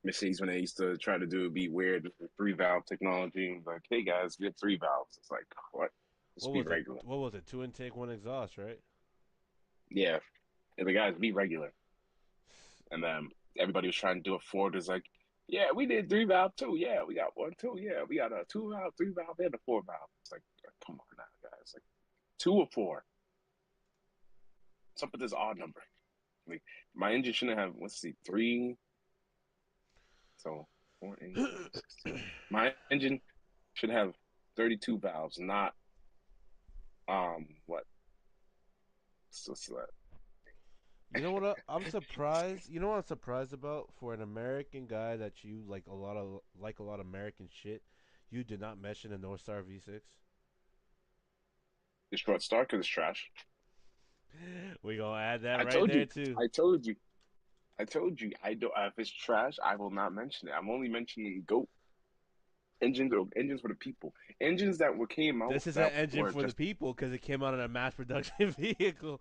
Mercedes when they used to try to do it be weird with the three-valve technology. Like, hey guys, get three valves. It's like what? Just be regular. What was it? Two intake, one exhaust, right? Yeah. And the guys be regular. And then everybody was trying to do a Ford is like, yeah, we did three valve too. Yeah, we got one too. Yeah, we got a two valve, three valve, and a four valve. It's like, come on now, guys. Like two or four. What's up with this odd number? Like my engine shouldn't have, let's see, three. So four, eight, 16. My engine should have 32 valves, not what? What's that? I'm surprised. You know what I'm surprised about for an American guy that you like a lot of American shit. You did not mention the North Star V6. The short star because it's trash. We gonna add that I right told there you. too. I told you. I told you. I don't. If it's trash, I will not mention it. I'm only mentioning GOAT engines or engines for the people. Engines that were came out This is an that engine were for the just people because it came out in a mass production vehicle.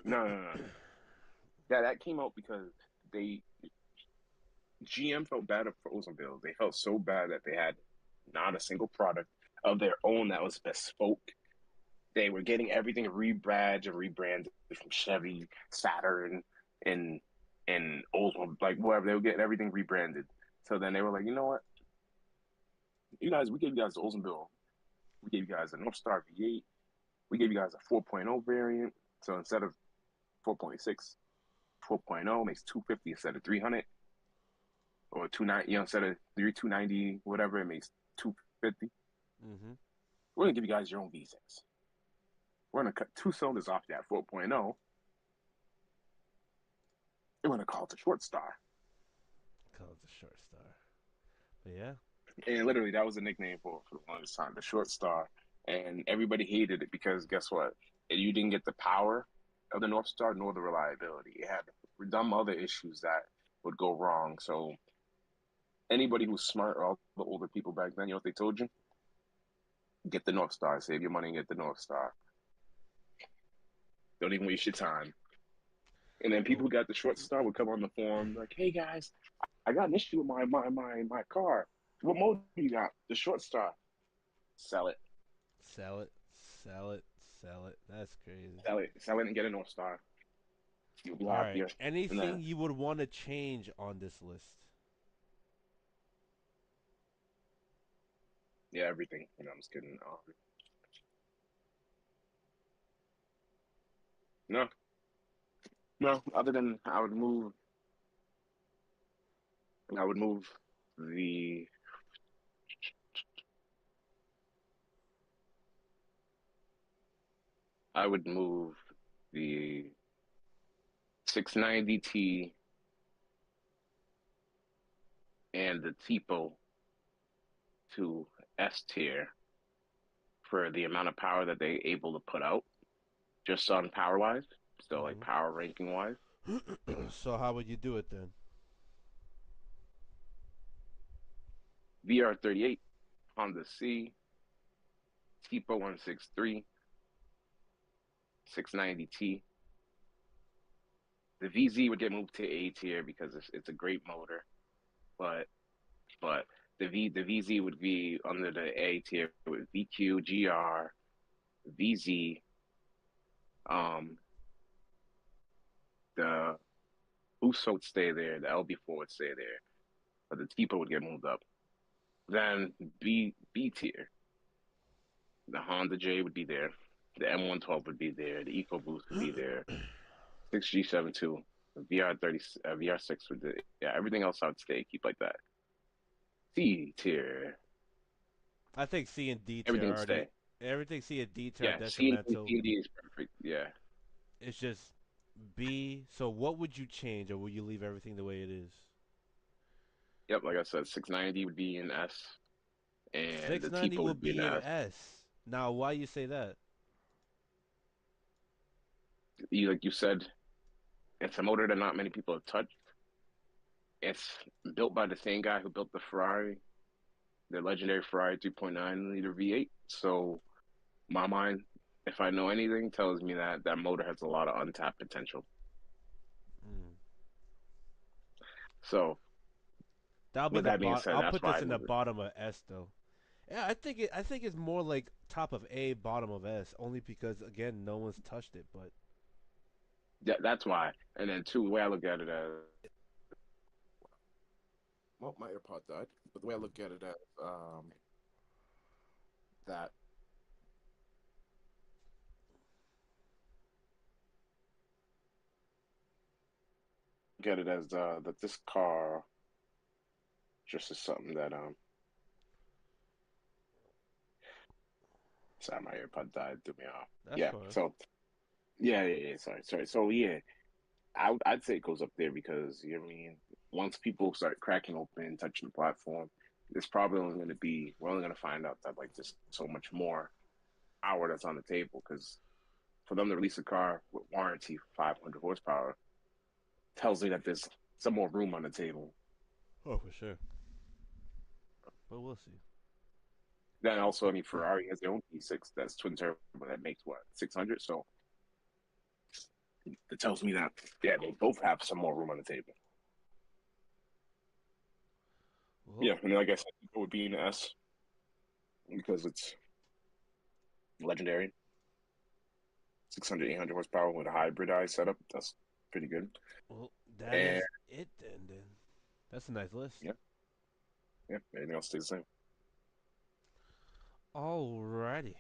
no. That came out because they GM felt bad for Oldsmobile. They felt so bad that they had not a single product of their own that was bespoke. They were getting everything rebadged and rebranded from Chevy, Saturn, and Oldsmobile, like whatever. They were getting everything rebranded. So then they were like, you know what, you guys, we gave you guys the Oldsmobile. We gave you guys a North Star V8. We gave you guys a 4.0 variant. So instead of 4.6, 4.0 makes 250 instead of 300, or 290, instead of 290, whatever, it makes 250. Mm-hmm. We're gonna give you guys your own V6. We're gonna cut two cylinders off that 4.0. We're gonna call it the Short Star. Call it the Short Star. But yeah, And literally, that was a nickname for the longest time, the Short Star. And everybody hated it because guess what? You didn't get the power of the North Star nor the reliability. It had dumb other issues that would go wrong. So anybody who's smart, or all the older people back then, you know what they told you? Get the North Star. Save your money and get the North Star. Don't even waste your time. And then people but who got the Short Star would come on the forum like, "Hey guys, I got an issue with my car. What mode do you got? The Short Star. Sell it, sell it, sell it, sell it. That's crazy. sell it, and get a North Star. You'll be All right. happier." And Anything then, you would want to change on this list? yeah, everything. I'm just kidding. No, no. Other than I would move the, I would move the 690T and the Tipo to S tier for the amount of power that they're able to put out, just on power wise, still like Mm-hmm. power ranking wise. So how would you do it then? VR38, Honda C, Tipo 163, 690T. The VZ would get moved to A tier because it's a great motor, but the VZ would be under the A tier with VQ, GR, VZ, um, the Uso would stay there, the LB4 would stay there, but the Tipo would get moved up. Then B tier, the Honda J would be there, the M112 would be there, the EcoBoost would be there, 6G72, VR30, VR6 would be, yeah, everything else I would stay, keep like that. C tier, I think C and D tier everything are would already stay. everything C and D tier are Yeah, detrimental. C and D is perfect. Yeah. It's just B. So what would you change, or would you leave everything the way it is? Yep, like I said, 690 would be an S, and the 690 Tipo will would be an be an S. S. Now, why you say that? Like you said, it's a motor that not many people have touched. It's built by the same guy who built the Ferrari, the legendary Ferrari 3.9 liter V8. So my mind, if I know anything, tells me that that motor has a lot of untapped potential. Mm. So That'll be with the that being bot. said, I'll that's put why this I in the move it. bottom of S though. Yeah, I think it. I think it's more like top of A, bottom of S, only because again, no one's touched it. But That's why. And then two, the way I look at it as, well, my AirPod died. But the way I look at it as, that get it as that this car just is something that sorry, my AirPod died, threw me off. that's Yeah. fine. So yeah. Sorry. So yeah, I'd say it goes up there because you know what I mean. Once people start cracking open, touching the platform, it's probably only going to be we're only going to find out that like just so much more power that's on the table because for them to release a car with warranty for 500 horsepower tells me that there's some more room on the table. Oh, for sure. But we'll see. Then also, I mean, Ferrari has their own V6 that's twin turbo that makes what 600. So it tells me that yeah, they both have some more room on the table. Well, Yeah, and like I said, it would be an S because it's legendary. 600, 800 horsepower with a hybridized setup. That's pretty good. well, that And is it then. Then that's a nice list. yeah, yeah, everything else stays the same. Alrighty.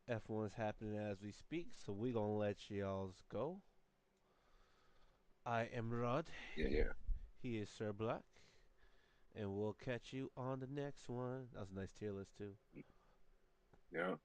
F1 is happening as we speak, so we gonna let y'all's go. I am Rod. Yeah, yeah, He is Sir Black, and we'll catch you on the next one. That was a nice tier list too. yeah.